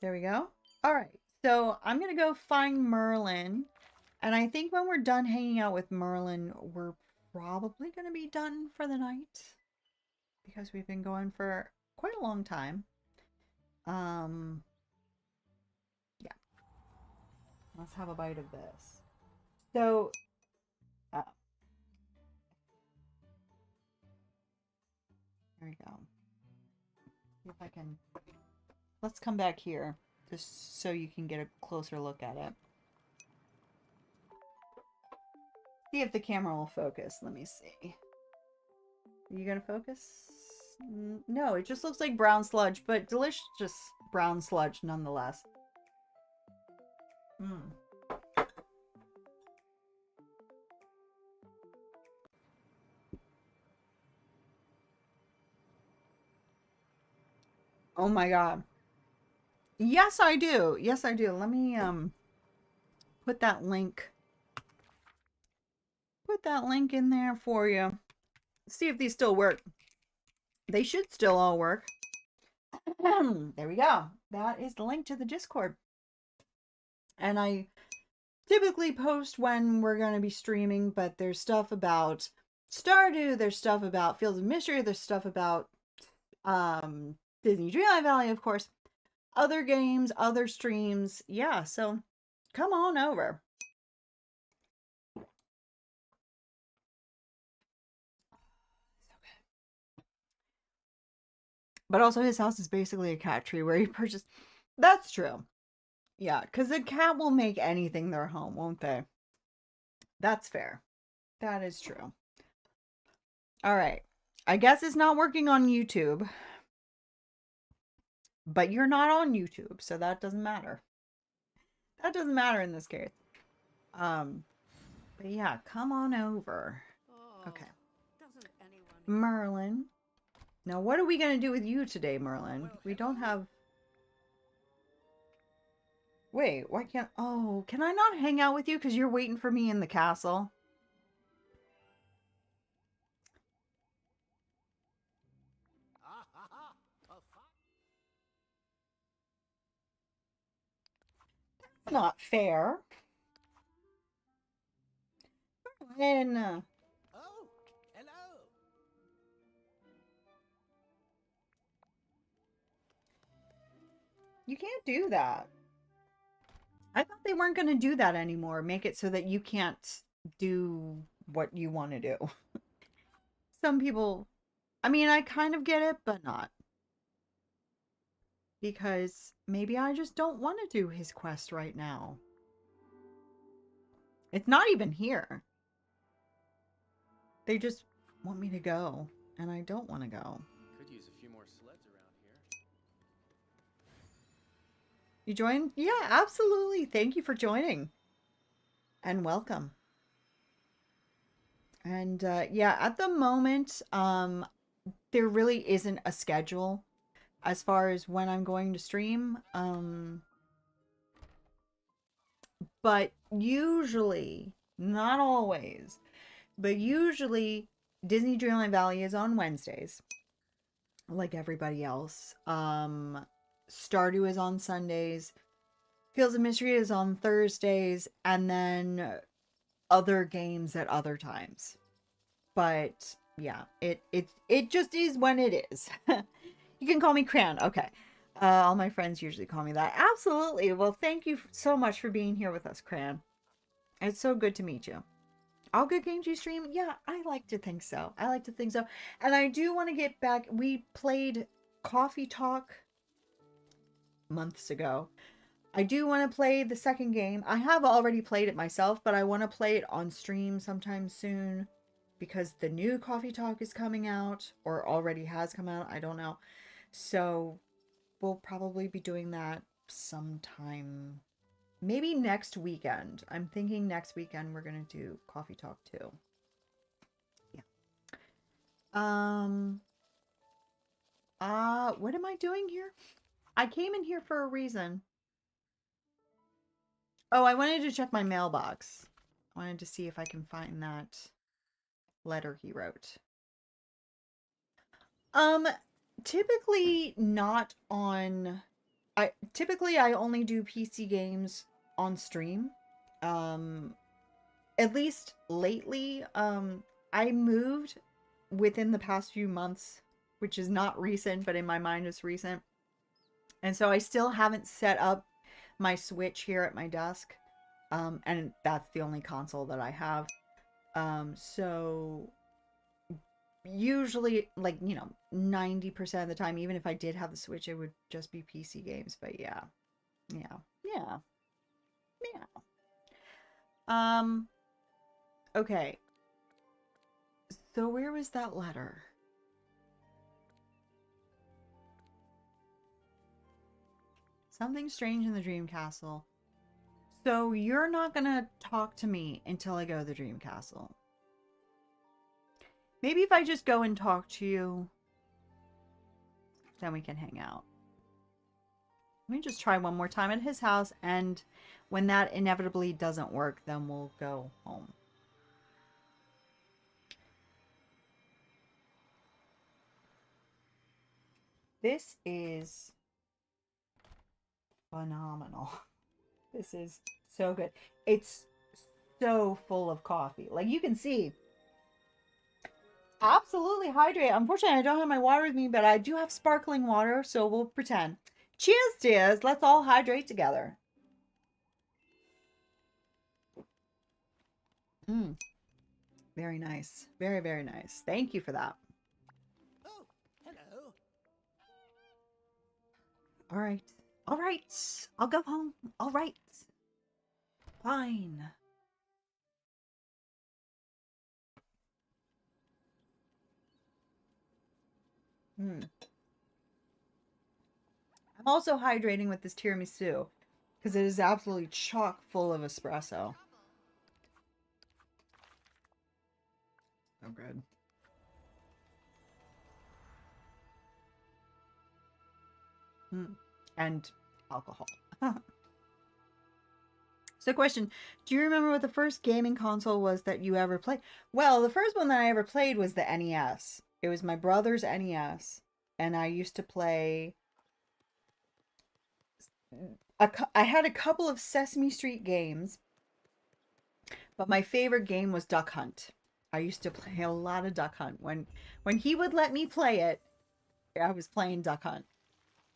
There we go. All right. So I'm going to go find Merlin. And I think when we're done hanging out with Merlin, we're probably going to be done for the night. Because we've been going for quite a long time. Yeah. Let's have a bite of this. So, there we go. See if I can, let's come back here just so you can get a closer look at it. See if the camera will focus. Let me see. Are you gonna focus? No, it just looks like brown sludge, but delicious brown sludge nonetheless. Oh my god. Yes, I do. Yes, I do. Let me put that link in there for you. See if these still work. They should still all work. There we go. That is the link to the Discord. And I typically post when we're going to be streaming, but there's stuff about Stardew, there's stuff about Fields of Mystery, there's stuff about Disney Dreamlight Valley, of course. Other games, other streams. Yeah, so come on over. But also his house is basically a cat tree where he purchased. That's true. Yeah, because a cat will make anything their home, won't they? That's fair. That is true. All right. I guess it's not working on YouTube. But you're not on YouTube, so that doesn't matter. That doesn't matter in this case. But yeah, come on over. Okay. Doesn't anyone Merlin. Now, what are we going to do with you today, Merlin? We don't have... Wait, why can't... Oh, can I not hang out with you because you're waiting for me in the castle? Ah ha ha! A Not fair. Merlin. Oh, hello. You can't do that. I thought they weren't going to do that anymore. Make it so that you can't do what you want to do. Some people, I mean, I kind of get it, but not. Because maybe I just don't want to do his quest right now. It's not even here. They just want me to go, and I don't want to go. Could use a few more sleds around here. You joined? Yeah, absolutely. Thank you for joining. And welcome. And yeah, at the moment, there really isn't a schedule as far as when I'm going to stream. But usually, not always, but usually Disney Dreamlight Valley is on Wednesdays, like everybody else. Stardew is on Sundays. Fields of Mystery is on Thursdays, and then other games at other times. But yeah, it just is when it is. You can call me Cran. Okay. All my friends usually call me that. Absolutely. Well, thank you so much for being here with us, Cran. It's so good to meet you. All good games you stream? Yeah, I like to think so. I like to think so. And I do want to get back. We played Coffee Talk months ago. I do want to play the second game. I have already played it myself, but I want to play it on stream sometime soon because the new Coffee Talk is coming out or already has come out. I don't know. So we'll probably be doing that sometime, maybe next weekend. I'm thinking next weekend we're going to do Coffee Talk too. Yeah. What am I doing here? I came in here for a reason. Oh, I wanted to check my mailbox. I wanted to see if I can find that letter he wrote. Typically not on... typically I only do PC games on stream. At least lately, I moved within the past few months, which is not recent, but in my mind it's recent. And so I still haven't set up my Switch here at my desk. And that's the only console that I have. So usually, like, 90% of the time, even if I did have the Switch, it would just be PC games. But yeah. Okay. So where was that letter? Something strange in the Dream Castle. So you're not gonna talk to me until I go to the Dream Castle. Maybe if I just go and talk to you, then we can hang out. Let me just try one more time at his house, and when that inevitably doesn't work, then we'll go home. This is phenomenal. This is so good. It's so full of coffee. Like, you can see, absolutely hydrate. Unfortunately, I don't have my water with me, but I do have sparkling water, so we'll pretend. Cheers, dears. Let's all hydrate together. Very nice. Very, very nice. Thank you for that. Oh, hello. All right. All right. I'll go home. All right. Fine. Hmm. I'm also hydrating with this tiramisu because it is absolutely chock full of espresso. So good. And alcohol. So question, do you remember what the first gaming console was that you ever played? Well, the first one that I ever played was the NES. It was my brother's NES. And I used to play... I had a couple of Sesame Street games. But my favorite game was Duck Hunt. I used to play a lot of Duck Hunt. When he would let me play it, I was playing Duck Hunt.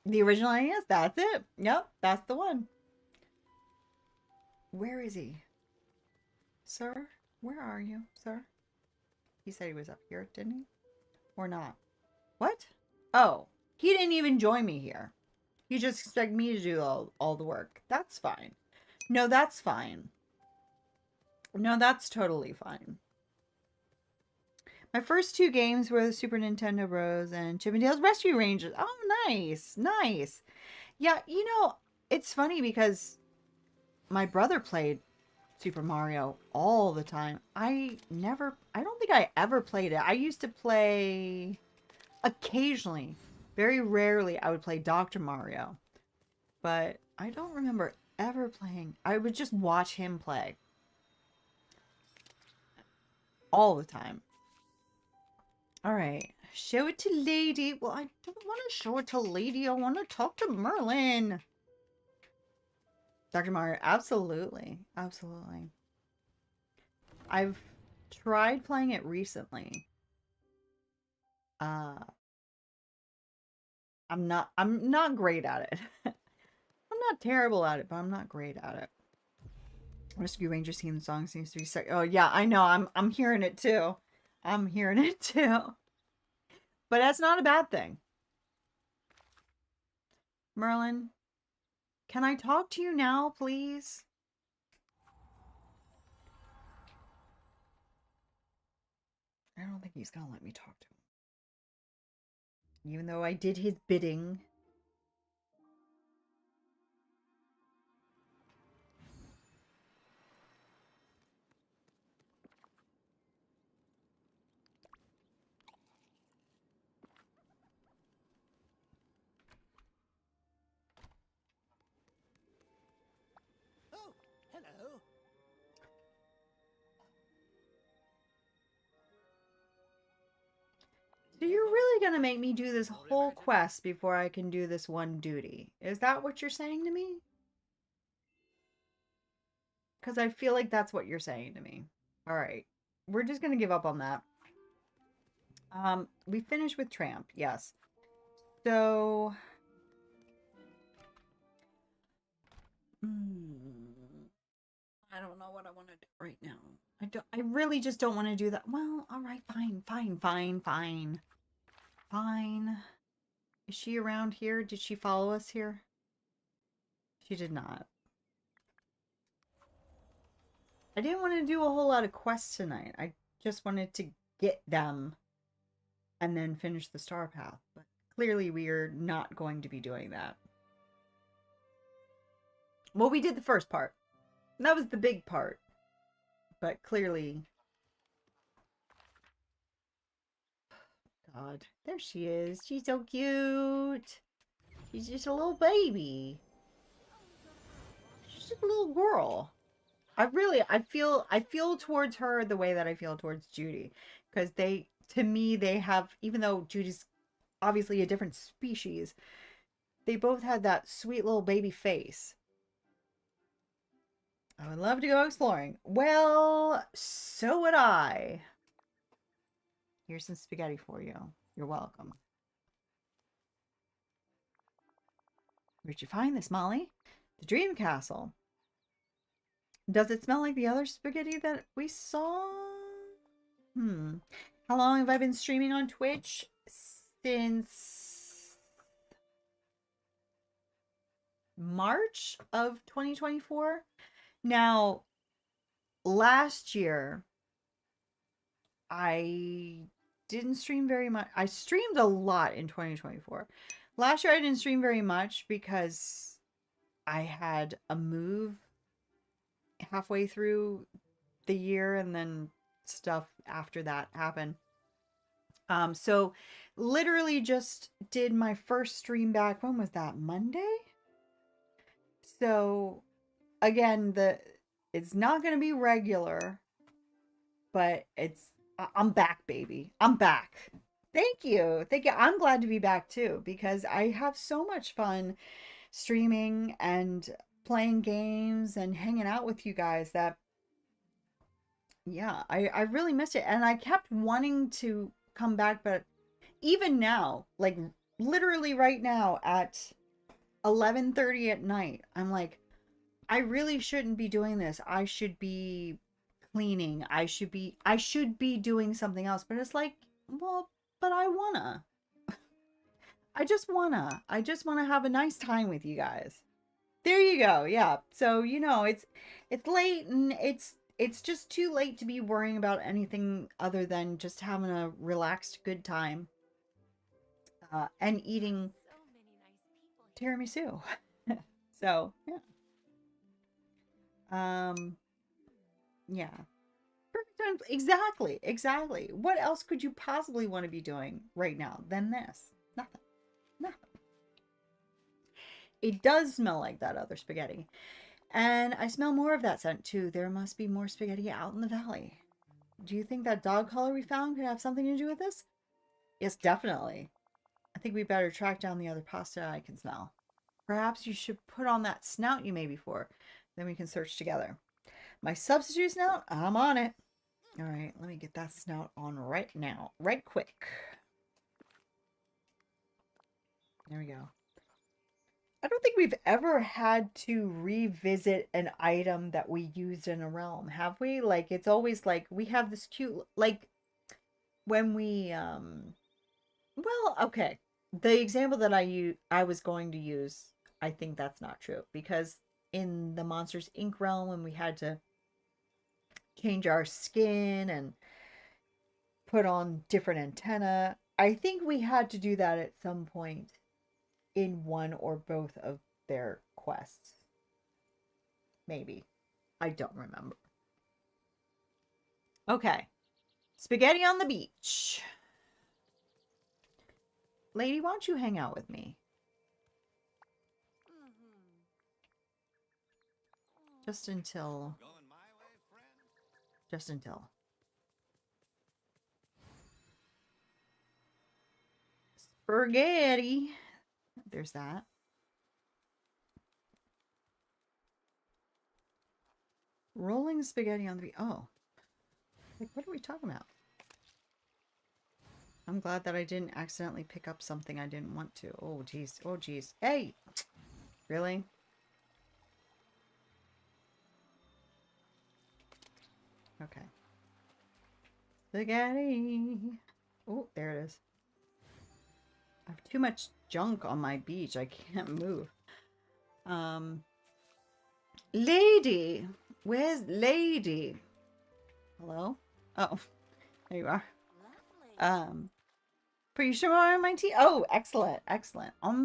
The original NES, that's it. Yep, that's the one. Where is he? Sir? Where are you, sir? He said he was up here, didn't he? Or not? What? Oh, he didn't even join me here. He just expected me to do all the work. That's fine. No, that's fine. No, that's totally fine. My first two games were the Super Nintendo Bros. And Chip 'n Dale's Rescue Rangers. Oh, nice. Nice. Yeah, you know, it's funny because my brother played Super Mario all the time. I don't think I ever played it. I used to play occasionally, very rarely, I would play Dr. Mario. But I don't remember ever playing. I would just watch him play all the time. All right. Show it to Lady. Well, I don't want to show it to Lady. I want to talk to Merlin. Dr. Mario, absolutely. Absolutely. I've tried playing it recently. I'm not great at it. I'm not terrible at it, but I'm not great at it. Rescue Rangers theme song seems to be sick. Oh yeah, I know. I'm hearing it too. I'm hearing it too. But that's not a bad thing. Merlin, can I talk to you now, please? I don't think he's gonna let me talk to him. Even though I did his bidding. Oh, hello. So you're really gonna make me do this whole quest before I can do this one duty? Is that what you're saying to me? Because I feel like that's what you're saying to me. All right. We're just gonna give up on that. We finished with Tramp, yes. So I don't know what I want to do right now. I really just don't want to do that. Well, all right, fine. Fine. Is she around here? Did she follow us here? She did not. I didn't want to do a whole lot of quests tonight. I just wanted to get them and then finish the star path. But clearly we are not going to be doing that. Well, we did the first part. That was the big part. But clearly... God, there she is. She's so cute. She's just a little baby. She's just a little girl. I feel towards her the way that I feel towards Judy. Because to me, they have, even though Judy's obviously a different species, they both had that sweet little baby face. I would love to go exploring. Well, so would I. Here's some spaghetti for you. You're welcome. Where'd you find this, Molly? The Dream Castle. Does it smell like the other spaghetti that we saw? How long have I been streaming on Twitch? Since March of 2024. Now, last year, I didn't stream very much. I streamed a lot in 2024. Last year, I didn't stream very much because I had a move halfway through the year and then stuff after that happened. So literally just did my first stream back. When was that? Monday? So again, it's not going to be regular, but I'm back, baby. I'm back. Thank you. Thank you. I'm glad to be back too because I have so much fun streaming and playing games and hanging out with you guys that yeah, I really missed it. And I kept wanting to come back, but even now, like literally right now at 11:30 at night, I'm like, I really shouldn't be doing this. I should be cleaning. I should be doing something else. But it's like, well, but I wanna. I just wanna have a nice time with you guys. There you go. Yeah. So, it's late and it's just too late to be worrying about anything other than just having a relaxed good time and eating So many nice people here. tiramisu. So, yeah. Yeah. Perfect time. Exactly. Exactly. What else could you possibly want to be doing right now than this? Nothing. Nothing. It does smell like that other spaghetti. And I smell more of that scent too. There must be more spaghetti out in the valley. Do you think that dog collar we found could have something to do with this? Yes, definitely. I think we better track down the other pasta I can smell. Perhaps you should put on that snout you made before. Then we can search together. My substitute snout? I'm on it. All right, let me get that snout on right now. Right quick. There we go. I don't think we've ever had to revisit an item that we used in a realm, have we? Like, it's always like we have this cute, like, when we, well, okay. The example that I was going to use, I think that's not true because in the Monsters Inc. realm, when we had to change our skin and put on different antenna, I think we had to do that at some point in one or both of their quests. Maybe. I don't remember. Okay. Spaghetti on the beach. Lady, why don't you hang out with me? Just until... Going my way, friend? Just until. Spaghetti. There's that. Rolling spaghetti on the beach. Oh. Like, what are we talking about? I'm glad that I didn't accidentally pick up something I didn't want to. Oh, geez. Oh, geez. Hey! Really? Okay. Spaghetti. Oh, there it is. I have too much junk on my beach. I can't move. Lady! Where's Lady? Hello? Oh, there you are. Lovely. Pretty sure I'm on my team. Oh, excellent, excellent. I'm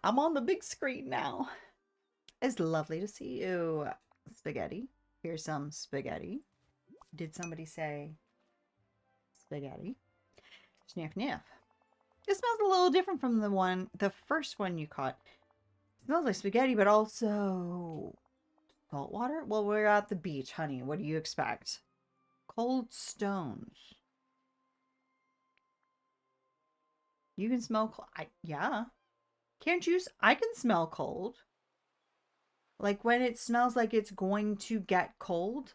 on the big screen now. It's lovely to see you. Spaghetti. Here's some spaghetti. Did somebody say spaghetti? Sniff, sniff. It smells a little different from the first one you caught. It smells like spaghetti, but also salt water. Well, we're at the beach, honey. What do you expect? Cold stones. You can smell cold. Yeah. Can't you? I can smell cold. Like when it smells like it's going to get cold,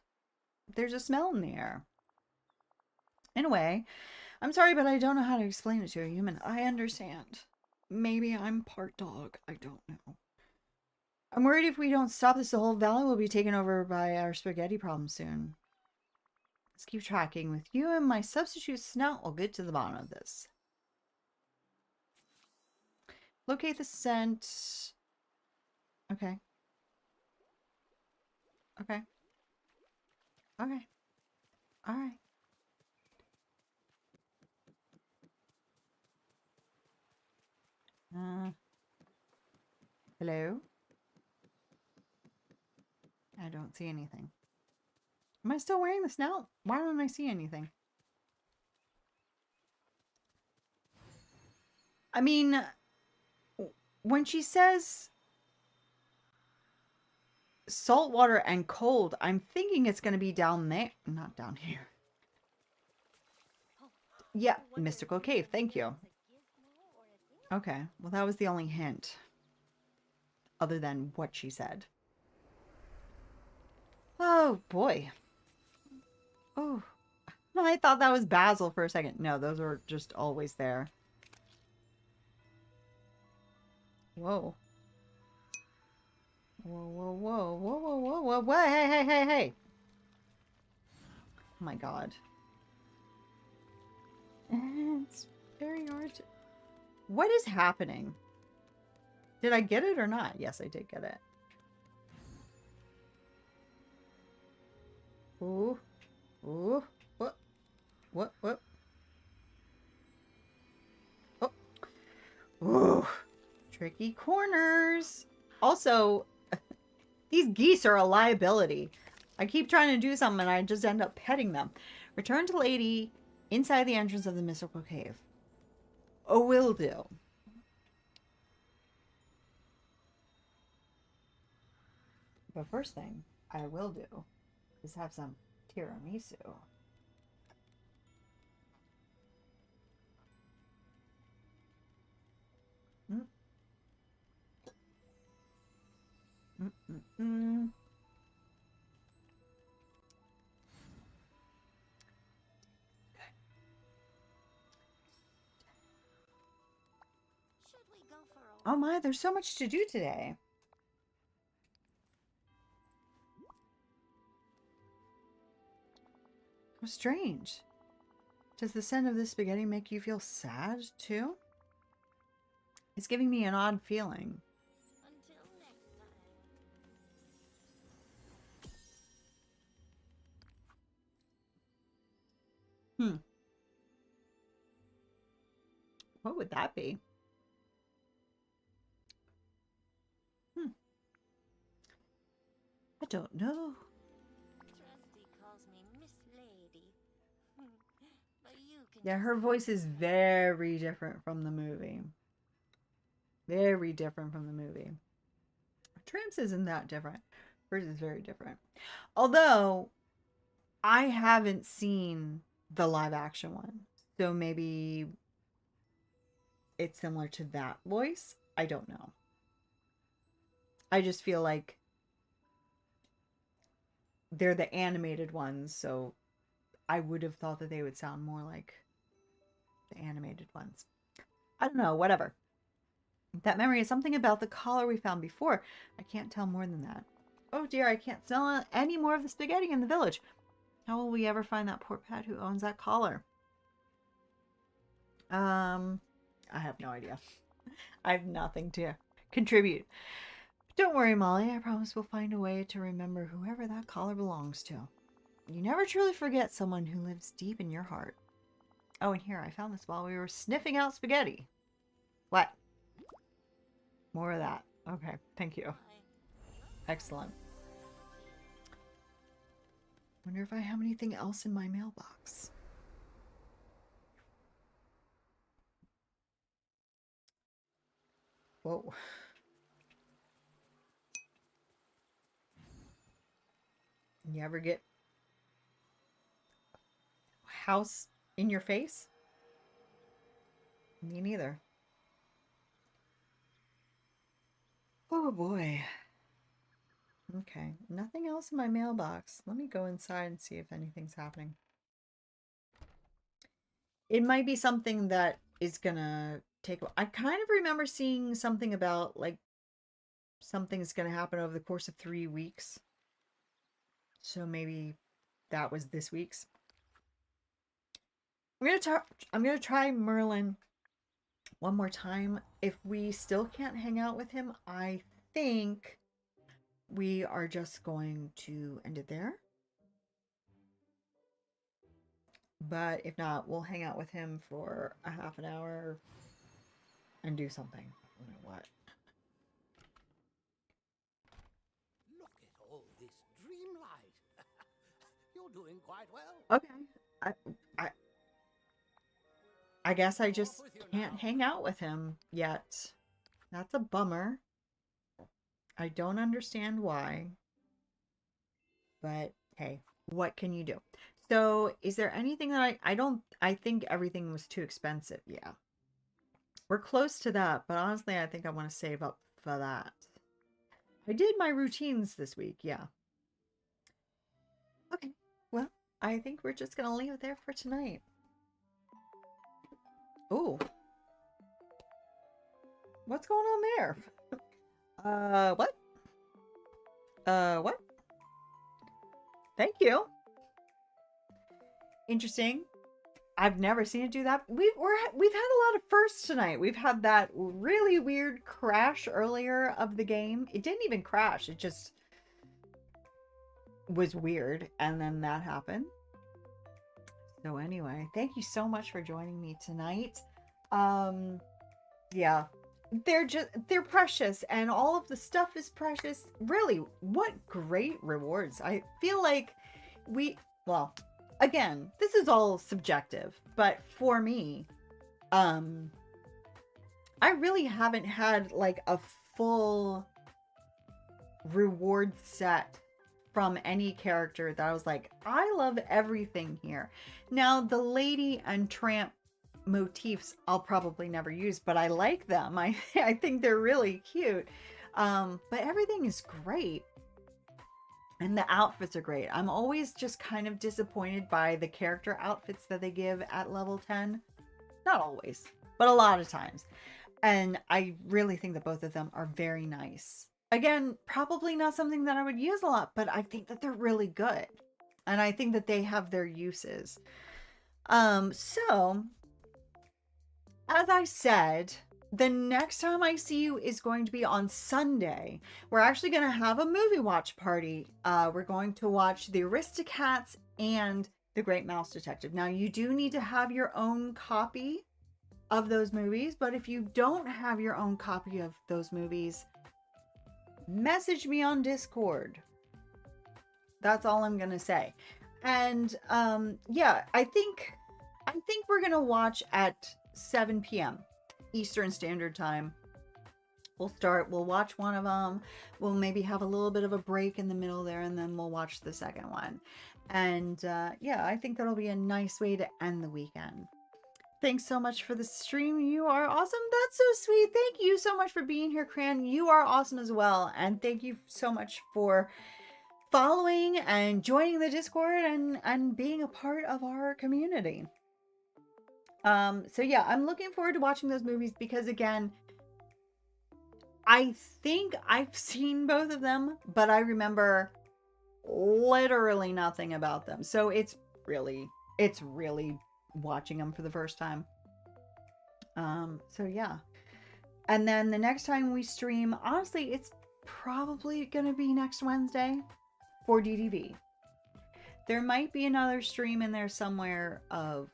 there's a smell in the air. Anyway, I'm sorry, but I don't know how to explain it to a human. I understand. Maybe I'm part dog. I don't know. I'm worried if we don't stop this, the whole valley will be taken over by our spaghetti problem soon. Let's keep tracking. With you and my substitute snout, we'll get to the bottom of this. Locate the scent. Okay. Okay. Okay. All right. Hello? I don't see anything. Am I still wearing the snout? Why don't I see anything? I mean, when she says salt water and cold, I'm thinking it's going to be down there. Not down here. Yeah, mystical cave. Thank you. Okay, well, that was the only hint. Other than what she said. Oh, boy. Oh, I thought that was basil for a second. No, those are just always there. Whoa. Whoa, whoa, whoa, whoa, whoa, whoa, whoa, whoa, hey, hey, hey, hey. Oh my god. It's very hard to... What is happening? Did I get it or not? Yes, I did get it. Ooh. Ooh. What? What? What? Oh. Ooh. Tricky corners. Also, these geese are a liability. I keep trying to do something and I just end up petting them. Return to lady inside the entrance of the mystical cave. Oh, will do. But first thing I will do is have some tiramisu. Mm. Mm -mm -mm. Should we go for a Oh my, there's so much to do today. How strange. Does the scent of this spaghetti make you feel sad too? It's giving me an odd feeling. until next time? What would that be? I don't know. Trusty calls me Miss Lady. But you can Yeah, just her call voice me is Lady. very different from the movie. Very different from the movie. Tramps isn't that different. Hers is very different. Although, I haven't seen the live action one. So maybe it's similar to that voice. I don't know. I just feel like they're the animated ones, so I would have thought that they would sound more like the animated ones. I don't know, whatever. That memory is something about the collar we found before. I can't tell more than that. Oh dear, I can't smell any more of the spaghetti in the village. How will we ever find that poor pet who owns that collar? I have no idea. I have nothing to contribute. Don't worry, Molly. I promise we'll find a way to remember whoever that collar belongs to. You never truly forget someone who lives deep in your heart. Oh, and here, I found this while we were sniffing out spaghetti. What? More of that. Okay, thank you. Excellent. Wonder if I have anything else in my mailbox. Whoa. You ever get house in your face? Me neither. Oh boy. Okay, nothing else in my mailbox. Let me go inside and see if anything's happening. It might be something that is gonna take... I kind of remember seeing something about, like, something's gonna happen over the course of 3 weeks. So maybe that was this week's. I'm gonna try Merlin one more time. If we still can't hang out with him, I think we are just going to end it there. But if not, we'll hang out with him for a half an hour and do something. I don't know what. Look at all this dreamlight. You're doing quite well. Okay. I guess I just can't hang out with him yet. That's a bummer. I don't understand why. But hey, what can you do? So is there anything that I think everything was too expensive. Yeah. We're close to that, but honestly, I think I want to save up for that. I did my routines this week, yeah. Okay, well, I think we're just going to leave it there for tonight. Ooh. What's going on there? What? What? Thank you. Interesting. I've never seen it do that. We've had a lot of firsts tonight. We've had that really weird crash earlier of the game. It didn't even crash. It just was weird, and then that happened. So anyway, thank you so much for joining me tonight. Yeah. They're precious, and all of the stuff is precious. Really, what great rewards. I feel like well, again, this is all subjective, but for me, I really haven't had like a full reward set from any character that I was like, I love everything here. Now, the lady and tramp motifs I'll probably never use, but I like them. I think they're really cute. But everything is great. And the outfits are great. I'm always just kind of disappointed by the character outfits that they give at level 10. Not always, but a lot of times. And I really think that both of them are very nice. Again, probably not something that I would use a lot, but I think that they're really good. And I think that they have their uses. So, as I said, the next time I see you is going to be on Sunday. We're actually going to have a movie watch party. We're going to watch The Aristocats and The Great Mouse Detective. Now, you do need to have your own copy of those movies, but if you don't have your own copy of those movies, message me on Discord. That's all I'm going to say. And yeah, I think we're going to watch at 7 p.m. Eastern Standard Time. We'll watch one of them. We'll maybe have a little bit of a break in the middle there, and then we'll watch the second one. And yeah, I think that'll be a nice way to end the weekend. Thanks so much for the stream. You are awesome. That's so sweet. Thank you so much for being here, Cran. You are awesome as well. And thank you so much for following and joining the Discord and being a part of our community. So yeah, I'm looking forward to watching those movies because, again, I think I've seen both of them, but I remember literally nothing about them. So it's really watching them for the first time. So yeah. And then the next time we stream, honestly, it's probably gonna be next Wednesday for DDV. There might be another stream in there somewhere of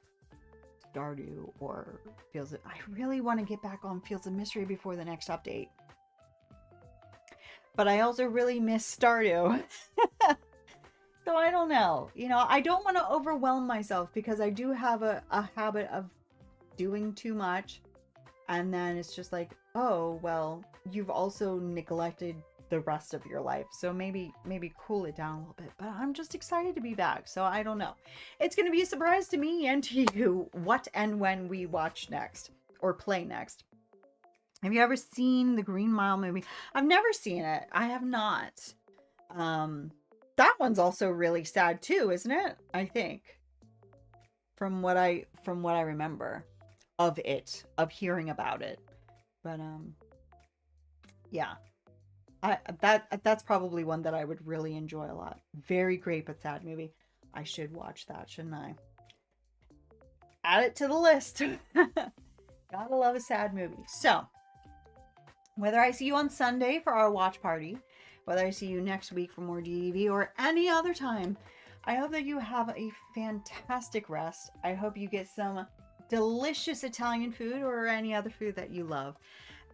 Stardew or Fields of... I really want to get back on Fields of Mystery before the next update. But I also really miss Stardew. So I don't know. You know, I don't want to overwhelm myself because I do have a habit of doing too much. And then it's just like, oh, well, you've also neglected the rest of your life. So maybe cool it down a little bit. But I'm just excited to be back. So I don't know. It's going to be a surprise to me and to you what and when we watch next or play next. Have you ever seen the Green Mile movie? I've never seen it. I have not. That one's also really sad too, isn't it? I think. From what I remember of it, of hearing about it. But yeah. That's probably one that I would really enjoy a lot. Very great but sad movie. I should watch that, shouldn't I? Add it to the list. Gotta love a sad movie. So, Whether I see you on Sunday for our watch party, whether I see you next week for more DDV, or any other time, I hope that you have a fantastic rest. I hope you get some delicious Italian food or any other food that you love.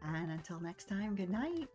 And until next time, good night.